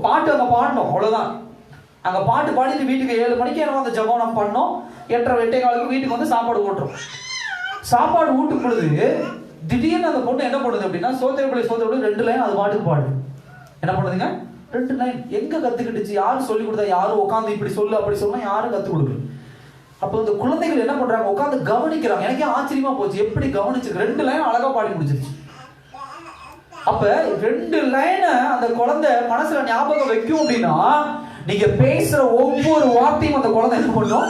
பாட்டு அங்கே பாடணும், அவ்வளோதான். அங்கே பாட்டு பாடிட்டு வீட்டுக்கு 7 மணிக்கு என்ன அந்த ஜெபம் நம்ம பண்ணோம். 8:30 வீட்டுக்கு வந்து சாப்பாடு ஊட்டுறோம். சாப்பாடு ஊட்டும் பொழுது திடீர்னு அந்த பொண்ணு என்ன பண்ணுது அப்படின்னா, சோத்திர 2 லைன் அது பாட்டுக்கு பாடு. என்ன பண்ணுதுங்க? 2 லைன். எங்க கத்துக்கிட்டுச்சு? யாரும் சொல்லி கொடுத்தா? யாரும் உட்காந்து இப்படி சொல்லு அப்படி சொன்னா யாரும் கத்து கொடுக்கல. அப்போ இந்த குழந்தைகள் என்ன பண்றாங்க? உட்காந்து கவனிக்கிறாங்க. எனக்கே ஆச்சரியமா போச்சு, எப்படி கவனிச்சு 2 லைன் அழகா பாடி முடிச்சிருச்சு. அப்ப 2 லைனை அந்த குழந்தை மனசுல ஞாபகம் வைக்கும் அப்படின்னா, நீங்க பேசுற ஒவ்வொரு வார்த்தையும் அந்த குழந்தை என்ன பண்ணும்?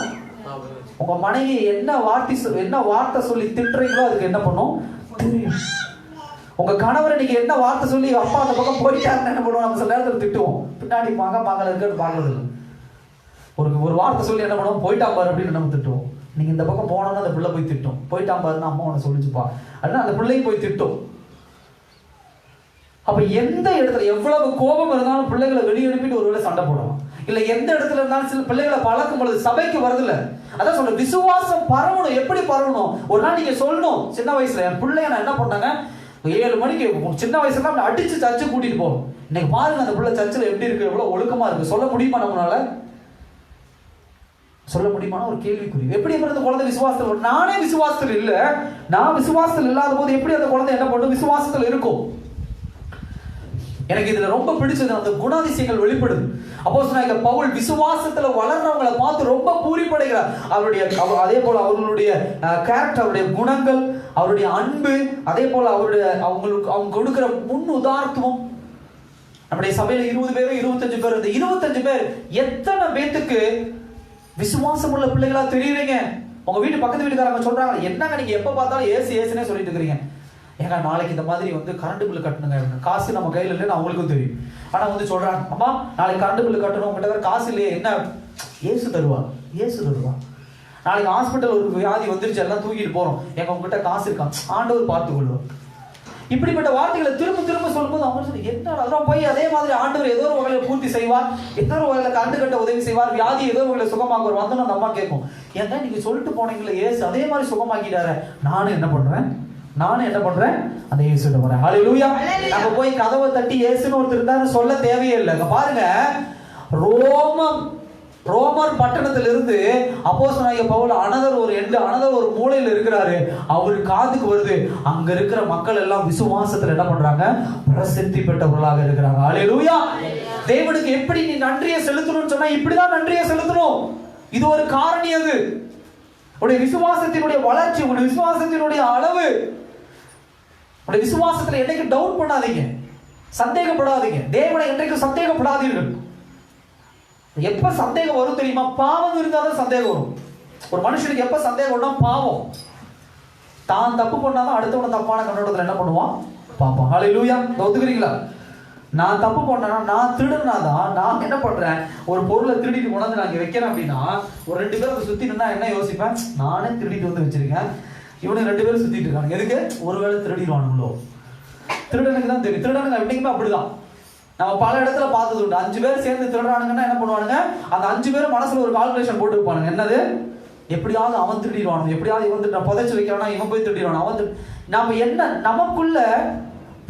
உங்க மனைவி என்ன வார்த்தை சொல்லி திட்டுறீங்களோ அதுக்கு என்ன பண்ணும் தெரியும். உங்க கணவரை நீங்க என்ன வார்த்தை சொல்லி அப்பா அந்த பக்கம் போயிட்டாருன்னு என்ன பண்ணுவோம்? நம்ம சில நேரத்தில் திட்டுவோம், பின்னாடி மகள் இருக்கிறது பார்க்கறது இல்லை. ஒரு வார்த்தை சொல்லி என்ன பண்ணுவோம்? போயிட்டான் பாரு அப்படின்னு நம்ம திட்டுவோம். நீங்க இந்த பக்கம் போனோம்னா அந்த பிள்ளை போய் திட்டும், போயிட்டான் பாருன்னு அம்மா உன்னை சொல்லிச்சுப்பா அப்படின்னா அந்த பிள்ளையும் போய் திட்டும். அப்ப எந்த இடத்துல எவ்வளவு கோபம் இருந்தாலும் பிள்ளைகளை வெளியே அனுப்பிட்டு ஒருவேளை சண்டை போடலாம். இல்ல எந்த இடத்துல இருந்தாலும் சில பிள்ளைகளை பழக்கும் பொழுது சபைக்கு வருதுல, அதான் சொல்ற விசுவாசம் பரவணும். எப்படி பரவணும்? ஒரு நாள் நீங்க சொல்லணும், சின்ன வயசுல என் பிள்ளைய நான் என்ன பண்ணாங்க, 7 மணிக்கு சின்ன வயசுல அடிச்சு சர்ச்சை கூட்டிட்டு போகணும். இன்னைக்கு பாருங்க அந்த பிள்ளை சர்ச்சில் எப்படி இருக்கு, எவ்வளவு ஒழுக்கமா இருக்கு. சொல்ல முடியுமா? நம்மளால சொல்ல முடியுமான ஒரு கேள்விக்குறி. எப்படி அந்த குழந்தை விசுவாசத்தில்? நானே விசுவாசத்தில் இல்ல, நான் விசுவாசத்தில் இல்லாத போது எப்படி அந்த குழந்தை என்ன பண்ணும்? விசுவாசத்தில் இருக்கும். எனக்கு இதுல ரொம்ப பிடிச்சது அந்த குணாதிசயங்கள் வெளிப்படுது. அப்போஸ்தலனாகிய பவுல் விசுவாசத்துல வளர்றவங்களை பார்த்து ரொம்ப பூரிப்படைகிறார். அதே போல அவர்களுடைய கேரக்டர், அவருடைய குணங்கள், அவருடைய அன்பு, அதே போல அவங்க கொடுக்கிற முன் உதாரணத்துவம். நம்முடைய சபையில 20 பேர் 25 பேர், இந்த 25 பேர் எத்தனை பேத்துக்கு விசுவாசம் உள்ள பிள்ளைகளா தெரியுறீங்க? உங்க வீட்டு பக்கத்து வீட்டுக்காரங்க சொல்றாங்க, என்னங்க நீங்க எப்ப பார்த்தாலும் ஏசுனே சொல்லிட்டு இருக்கிறீங்க. ஏங்க நாளைக்கு இந்த மாதிரி கரண்ட் பில்லு கட்டணுங்க, காசு நம்ம கையில் இல்லைன்னு அவங்களுக்கும் தெரியும். ஆனா சொல்றாங்க, அம்மா நாளைக்கு கரண்ட் பில்லு கட்டணும், உங்ககிட்ட காசு இல்லையே, என்ன ஏசு தருவா. நாளைக்கு ஹாஸ்பிட்டல் ஒரு வியாதி வந்துருச்சு, எல்லாம் தூக்கிட்டு போறோம், எங்க உங்ககிட்ட காசு இருக்கா, ஆண்டவர் பார்த்து கொள்வோம். இப்படிப்பட்ட வார்த்தைகளை திரும்ப சொல்லும்போது அவங்க சொல்லி என்ன அதெல்லாம் போய் அதே மாதிரி ஆண்டவர் ஏதோ ஒரு வகையில பூர்த்தி செய்வார், ஏதோ ஒரு வகையில கரண்ட் கட்ட உதவி செய்வார், வியாதி ஏதோ ஒரு வகையில சுகமாக்குவார். வந்து அந்த அம்மா கேட்கும், ஏங்க நீங்க சொல்லிட்டு போனீங்களே ஏசு அதே மாதிரி சுகமாக்கிட்டாரு, நானும் என்ன பண்றேன் அந்த இயேசுட்ட போறேன். ஹல்லேலூயா. நம்ம போய் கதவை தட்டி இயேசுன்னு ஒருத்தர் இருந்தாரு சொல்ல தேவையே இல்லைங்க. பாருங்க, ரோமர் பட்டணத்திலிருந்து அப்போஸ்தலனாகிய பவுல் அனதர் ஒரு மூலையில் இருக்கிறாரு. அவரு காதுக்கு வருது, அங்க இருக்கிற மக்கள் எல்லாம் விசுவாசத்துல என்ன பண்றாங்க, பிரசித்தி பெற்றவர்களாக இருக்கிறாங்க. ஹல்லேலூயா. தேவனுக்கு எப்படி நீ நன்றியை செலுத்தணும்னு சொன்னா இப்படிதான் நன்றியை செலுத்தணும். இது ஒரு காரணி. அது உடைய விசுவாசத்தினுடைய வளர்ச்சி, உடைய விசுவாசத்தினுடைய அளவு. உடைய விசுவாசத்துல என்னைக்கு டவுட் பண்ணாதீங்க, சந்தேகப்படாதீங்க. தேவனை என்றைக்கு சந்தேகப்படாதீர்கள். எப்ப சந்தேகம் வரும் தெரியுமா? பாவம் இருந்தாதான் சந்தேகம் வரும். ஒரு மனுஷனுக்கு எப்ப சந்தேகம் வரும்? பாவம். தான் தப்பு பண்ணாதான் அடுத்தவன தப்பான கண்ணோட்டத்துல என்ன பண்ணுவான், பாப்பான். ஹல்லேலூயா. ஒத்துக்கிறீங்களா? நான் தப்பு பண்ணேன்னா, நான் திருடுனாதான் நான் என்ன பண்றேன், ஒரு பொருளை திருடிட்டு கொண்டாந்து நான் இங்க வைக்கிறேன் அப்படின்னா, ஒரு 2 பேர் அதை சுத்தி நின்னா என்ன யோசிப்பேன், நானே திருடிட்டு வந்து வச்சிருக்கேன், இவனுக்கு 2 பேரும் சுத்திட்டு இருக்காங்க, எதுக்கு? ஒருவேளை திருடிடுவானுங்களோ. திருடனுக்கு தான் தெரியும். திருடனுங்க எப்படிங்குமே அப்படிதான். நம்ம பல இடத்துல பார்த்தது உண்டு. 5 பேர் சேர்ந்து திருடுறானுங்கன்னா என்ன பண்ணுவானுங்க, அந்த 5 பேரும் மனசுல ஒரு கால்குலேஷன் போட்டு வைப்பானுங்க. என்னது, எப்படியாவது அவன் திருடிடுவானு, எப்படியாவது இவன் புதைச்சு வைக்கிறானா, இவன் போய் திருடிடுவான். நாம என்ன, நமக்குள்ள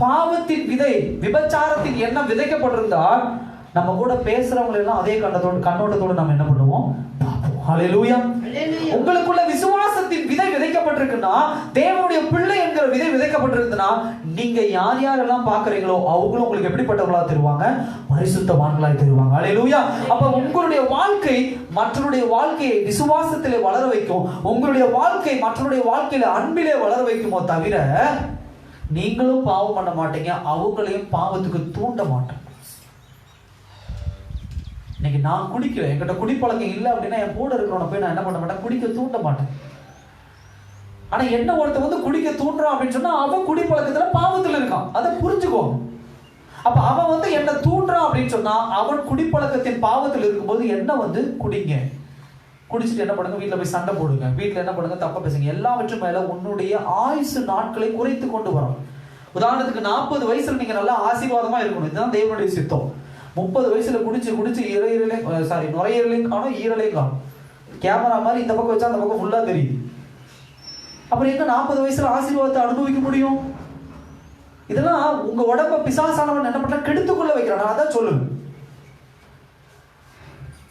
பாவத்தின் விதை, விபச்சாரத்தின் எண்ணம் விதைக்கப்பட்டிருந்தால் நம்ம கூட பேசுறவங்க எல்லாம் அதே கண்ணோட்டத்தோடு நம்ம என்ன பண்ணுவோம், பார்ப்போம். ஹல்லேலூயா. உங்களுக்குள்ள விசுவாசத்தின் விதை விதைக்கப்பட்டிருக்குன்னா, தேவனுடைய பிள்ளை என்கிற விதை விதைக்கப்பட்டிருக்குன்னா, நீங்க யார் யாரெல்லாம் பாக்குறீங்களோ அவங்களும் உங்களுக்கு எப்படிப்பட்டவங்களா தருவாங்க, பரிசுத்தவான்களாய் தருவாங்க. ஹல்லேலூயா. அப்ப உங்களுடைய வாழ்க்கை மற்றவருடைய வாழ்க்கையை விசுவாசத்திலே வளர வைக்கும். உங்களுடைய வாழ்க்கை மற்றவருடைய வாழ்க்கையில அன்பிலே வளர வைக்குமோ தவிர நீங்களும் பாவம் பண்ண மாட்டீங்க, அவங்களையும் பாவத்துக்கு தூண்ட மாட்டேன். இன்னைக்கு நான் குடிக்கல, என்கிட்ட குடிப்பழக்கம் இல்லை அப்படின்னா என் கூட இருக்கிறவனை போய் நான் என்ன பண்ண மாட்டேன், குடிக்க தூண்ட மாட்டேன். ஆனா என்ன ஒருத்தர் குடிக்க தூண்டுறான் அப்படின்னு சொன்னா அவன் குடிப்பழக்கத்துல பாவத்துல இருக்கான், அதை புரிஞ்சுக்கோங்க. அப்ப அவன் என்ன தூண்டுறான் அப்படின்னு சொன்னா அவன் குடிப்பழக்கத்தின் பாவத்தில் இருக்கும்போது என்ன குடிங்க, குடிச்சிட்டு என்ன பண்ணுங்க, வீட்டுல போய் சண்டை போடுங்க, வீட்டுல என்ன பண்ணுங்க, தப்பா பேசுங்க, எல்லாவற்றும் மேல உன்னுடைய ஆயுசு நாட்களை குறைத்து கொண்டு வரும். உதாரணத்துக்கு 40 வயசுல நீங்க நல்லா ஆசீர்வாதமா இருக்கணும், இதுதான் தேவனுடைய சித்தம். 30 வயசுல குடிச்சு நுரையீரலையும் காணும், ஈரலையும் காணும். கேமரா மாதிரி இந்த பக்கம் வச்சா அந்த பக்கம் ஃபுல்லா தெரியுது. அப்புறம் எங்க 40 வயசுல ஆசீர்வாதத்தை அனுபவிக்க முடியும்? இதெல்லாம் உங்க உடம்ப பிசாசானவன் என்ன பண்ற, கெடுத்துக்கொள்ள வைக்கிறான். அதான் சொல்லுங்க.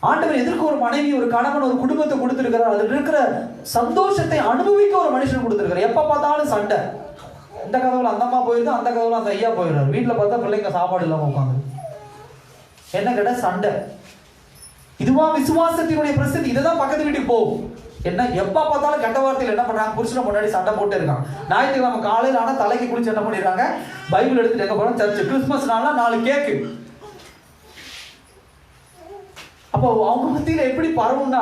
ஆண்டவர் எதற்கு ஒரு மனைவி, ஒரு கணவன், ஒரு குடும்பத்தை கொடுத்திருக்கிறார், அதில் இருக்கிற சந்தோஷத்தை அனுபவிக்க ஒரு மனுஷன் கொடுத்திருக்கிறார். எப்ப பார்த்தாலும் சண்டை, இந்த கதவுல அந்த அம்மா போயிருது, அந்த கதவுல அந்த ஐயா போயிடுறாரு, வீட்டுல பார்த்தா பிள்ளைங்க சாப்பாடு இல்லாம உட்காந்து என்ன கேட்ட சண்டை. இதுவா விசுவாசத்தினுடைய பிரசித்தி? இதுதான் பக்கத்து வீட்டுக்கு போகும். என்ன எப்ப பார்த்தாலும் கெட்ட வார்த்தையில் என்ன பண்றாங்க, புருஷனை முன்னாடி சண்டை போட்டு இருக்காங்க. ஞாயிற்றுக்கிழமை காலையில் ஆனா தலைக்கு குளிச்சு என்ன பண்ணிடுறாங்க, பைபிள் எடுத்துட்டு எங்க போறோம், சர்ச்சு. கிறிஸ்துமஸ் நாள்னா 4 கேக்கு. அப்போ அவங்க மத்தியில எப்படி பரவும்னா,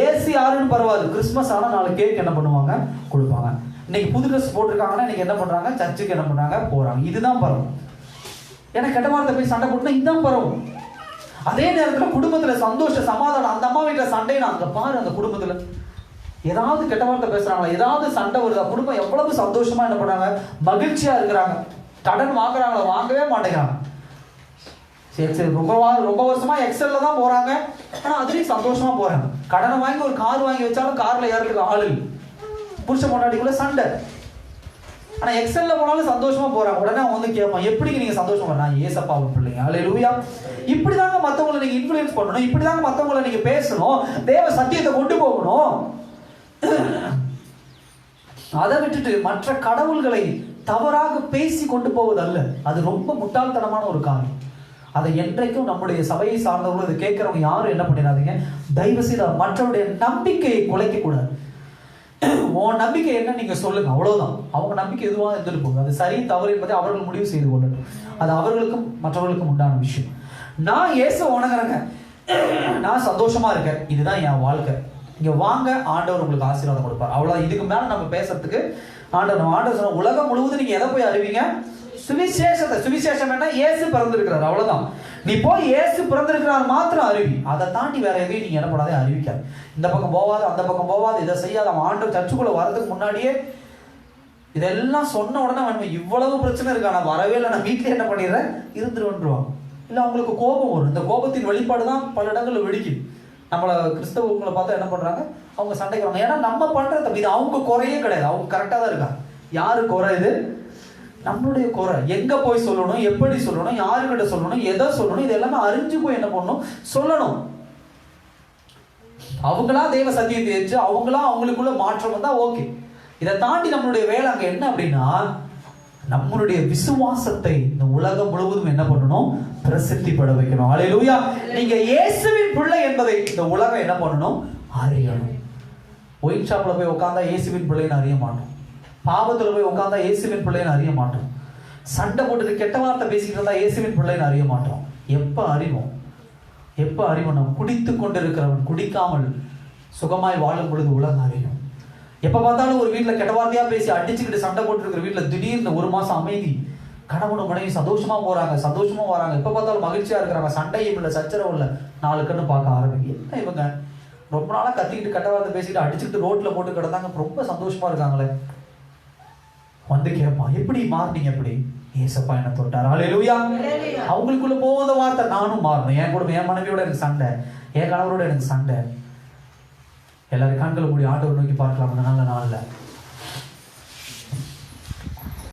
ஏசி யாருன்னு பரவாது, கிறிஸ்துமஸ் ஆனா 4 கேக் என்ன பண்ணுவாங்க, கொடுப்பாங்க. இன்னைக்கு புது ட்ரெஸ் போட்டிருக்காங்கன்னா இன்னைக்கு என்ன பண்றாங்க, சர்ச்சுக்கு என்ன பண்றாங்க, போறாங்க. இதுதான் பரவும். ஏன்னா கெட்ட வார்த்தை போய் சண்டை போட்டுனா இதுதான் பரவும். அதே நேரத்தில் குடும்பத்துல சந்தோஷ சமாதானம், அந்த அம்மா வீட்டுல சண்டைனா அங்க பாரு, அந்த குடும்பத்துல ஏதாவது கெட்ட வார்த்தை பேசுறாங்களா, ஏதாவது சண்டை வருதா, குடும்பம் எவ்வளவு சந்தோஷமா என்ன பண்றாங்க, மகிழ்ச்சியா இருக்கிறாங்க. கடன் வாங்குறாங்களா, வாங்கவே மாட்டேங்கிறாங்க. சரி ரொம்ப வருஷமா எக்ஸல்ல தான் போறாங்க, ஆனா அதுலயும் சந்தோஷமா போறாங்க. கடனை வாங்கி ஒரு கார் வாங்கி வச்சாலும் கார்ல ஏறதுக்கு ஆளு இல்லை, புருஷன் பொண்டாட்டிக்குள்ள சண்டை. ஆனா எக்ஸல்ல போனாலும் சந்தோஷமா போறாங்க. உடனே அவங்க கேட்பான், எப்படி நீங்க சந்தோஷமா? நான் ஏசப்பாவின் பிள்ளைங்க. ஹல்லேலூயா. இப்படிதாங்க மத்தவங்களை நீங்க இன்ஃப்ளூயன்ஸ் பண்ணணும், இப்படிதாங்க மத்தவங்களை நீங்க பேசணும், தேவ சத்தியத்தை கொண்டு போகணும். அதை விட்டுட்டு மற்ற கடவுள்களை தவறாக பேசி கொண்டு போவது அல்ல, அது ரொம்ப முட்டாள்தனமான ஒரு காரியம். அதை என்றைக்கும் நம்முடைய சபையை சார்ந்தவர்கள் இதை கேட்கிறவங்க யாரும் என்ன பண்ணிடாதீங்க, தயவு செய்து மற்றவருடைய நம்பிக்கையை குலைக்க கூடாது. உன் நம்பிக்கை என்ன நீங்க சொல்லுங்க, அவ்வளவுதான். அவங்க நம்பிக்கை எதுவாக இருந்துட்டு போகுது, அது சரி தவறு என்பதை அவர்கள் முடிவு செய்து கொள்ளட்டும். அது அவர்களுக்கும் மற்றவர்களுக்கும் உண்டான விஷயம். நான் இயேசு வணங்குறேங்க, நான் சந்தோஷமா இருக்கேன், இதுதான் என் வாழ்க்கை. இங்க வாங்க, ஆண்டவர் உங்களுக்கு ஆசீர்வாதம் கொடுப்பார். அவ்வளவு. இதுக்கு மேல நம்ம பேசுறதுக்கு ஆண்டவர் சொன்ன உலகம் முழுவதும் நீங்க எதை போய் அறிவிங்க? சுவிசேஷத்தை. சுவிசேஷம் என்ன? இயேசு பிறந்திருக்கிறார், அவ்வளவுதான். நீ போய் இயேசு பிறந்திருக்கிறார் மாத்திரம் அறிவி. அதை தாண்டி வேற எதையும் நீங்க என்ன பண்ணாதே, அறிவிக்காது. இந்த பக்கம் போவாது, அந்த பக்கம் போவாது, இதை செய்யாத. அவன் ஆண்டவர் சர்ச்சுக்குள்ள வரதுக்கு முன்னாடியே இதெல்லாம் சொன்ன உடனே அவன் இவ்வளவு பிரச்சனை இருக்கா, நான் வரவே இல்லை, நான் வீட்டிலே என்ன பண்ணிடுறேன், இருந்துருவான். இல்லை, அவங்களுக்கு கோபம் வரும். இந்த கோபத்தின் வெளிப்பாடு தான் பல இடங்களில் வெடிக்குது. நம்மளை கிறிஸ்தவங்களை பார்த்தா என்ன பண்றாங்க, அவங்க சண்டைக்கு வராங்க. ஏன்னா நம்ம பண்றது இது அவங்க குறையே கிடையாது, அவங்க கரெக்டாக தான் இருக்காங்க. யாரு குறை? இது நம்மளுடைய குறை. எங்க போய் சொல்லணும், எப்படி சொல்லணும், யாருக்கிட்ட சொல்லணும், எதை சொல்லணும், இது எல்லாமே அறிஞ்சு போய் என்ன பண்ணணும், சொல்லணும். அவங்களா தெய்வ சத்தியத்தை ஏற்று அவங்களா அவங்களுக்குள்ள மாற்றம் வந்தா ஓகே. இதை தாண்டி நம்மளுடைய வேலை அங்க என்ன அப்படின்னா, நம்மளுடைய விசுவாசத்தை இந்த உலகம் முழுவதும் என்ன பண்ணணும், பிரசித்திப்பட வைக்கணும். அல்லேலூயா. நீங்க இயேசுவின் பிள்ளை என்பதை இந்த உலகம் என்ன பண்ணணும், அறியணும். ஒயின் ஷாப்ல போய் உட்கார்ந்தா இயேசுவின் பிள்ளைன்னு அறிய மாட்டோம். பாவத்துல போய் உட்கார்ந்தா இயேசுவின் பிள்ளைன்னு அறிய மாட்டோம். சண்டை போட்டு கெட்ட வார்த்தை பேசிட்டு இருந்தா இயேசுவின் பிள்ளைன்னு அறிய மாட்டோம். எப்ப அறிவோம்? எப்ப அறிவோம்? நம்ம குடித்து கொண்டிருக்கிறவன் குடிக்காமல் சுகமாய் வாழும் பொழுது உலகம் அறியும். எப்ப பார்த்தாலும் ஒரு வீட்டுல கெட்ட வார்த்தையா பேசி அடிச்சுக்கிட்டு சண்டை போட்டு இருக்கிற வீட்டுல திடீர்னு ஒரு மாசம் அமைதி, கணவனும் மனைவி சந்தோஷமா போறாங்க, சந்தோஷமா வராங்க, எப்ப பார்த்தாலும் மகிழ்ச்சியா இருக்கிறாங்க, சண்டையும் இல்லை, சச்சரவும் இல்லை, 4 கண்ணு பார்க்க ஆரம்பிங்க. என்ன இவங்க ரொம்ப நாளா கத்திக்கிட்டு கெட்ட வார்த்தை பேசிட்டு அடிச்சுக்கிட்டு ரோட்ல போட்டு கிடந்தாங்க, ரொம்ப சந்தோஷமா இருக்காங்களே. வந்து கேட்பான், எப்படி மாறினீங்க? எப்படி? ஏசப்பா என்ன தொட்டார். அல்லேலூயா. அவங்களுக்குள்ள போகாத வார்த்தை, நானும் மாறணும். என் கூட என் மனைவியோட எனக்கு சண்டை, என் கணவரோட எனக்கு சண்டை. எல்லாரும் கண்களை மூடி ஆண்டவர் நோக்கி பார்க்கலாம். நல்ல நாள்ல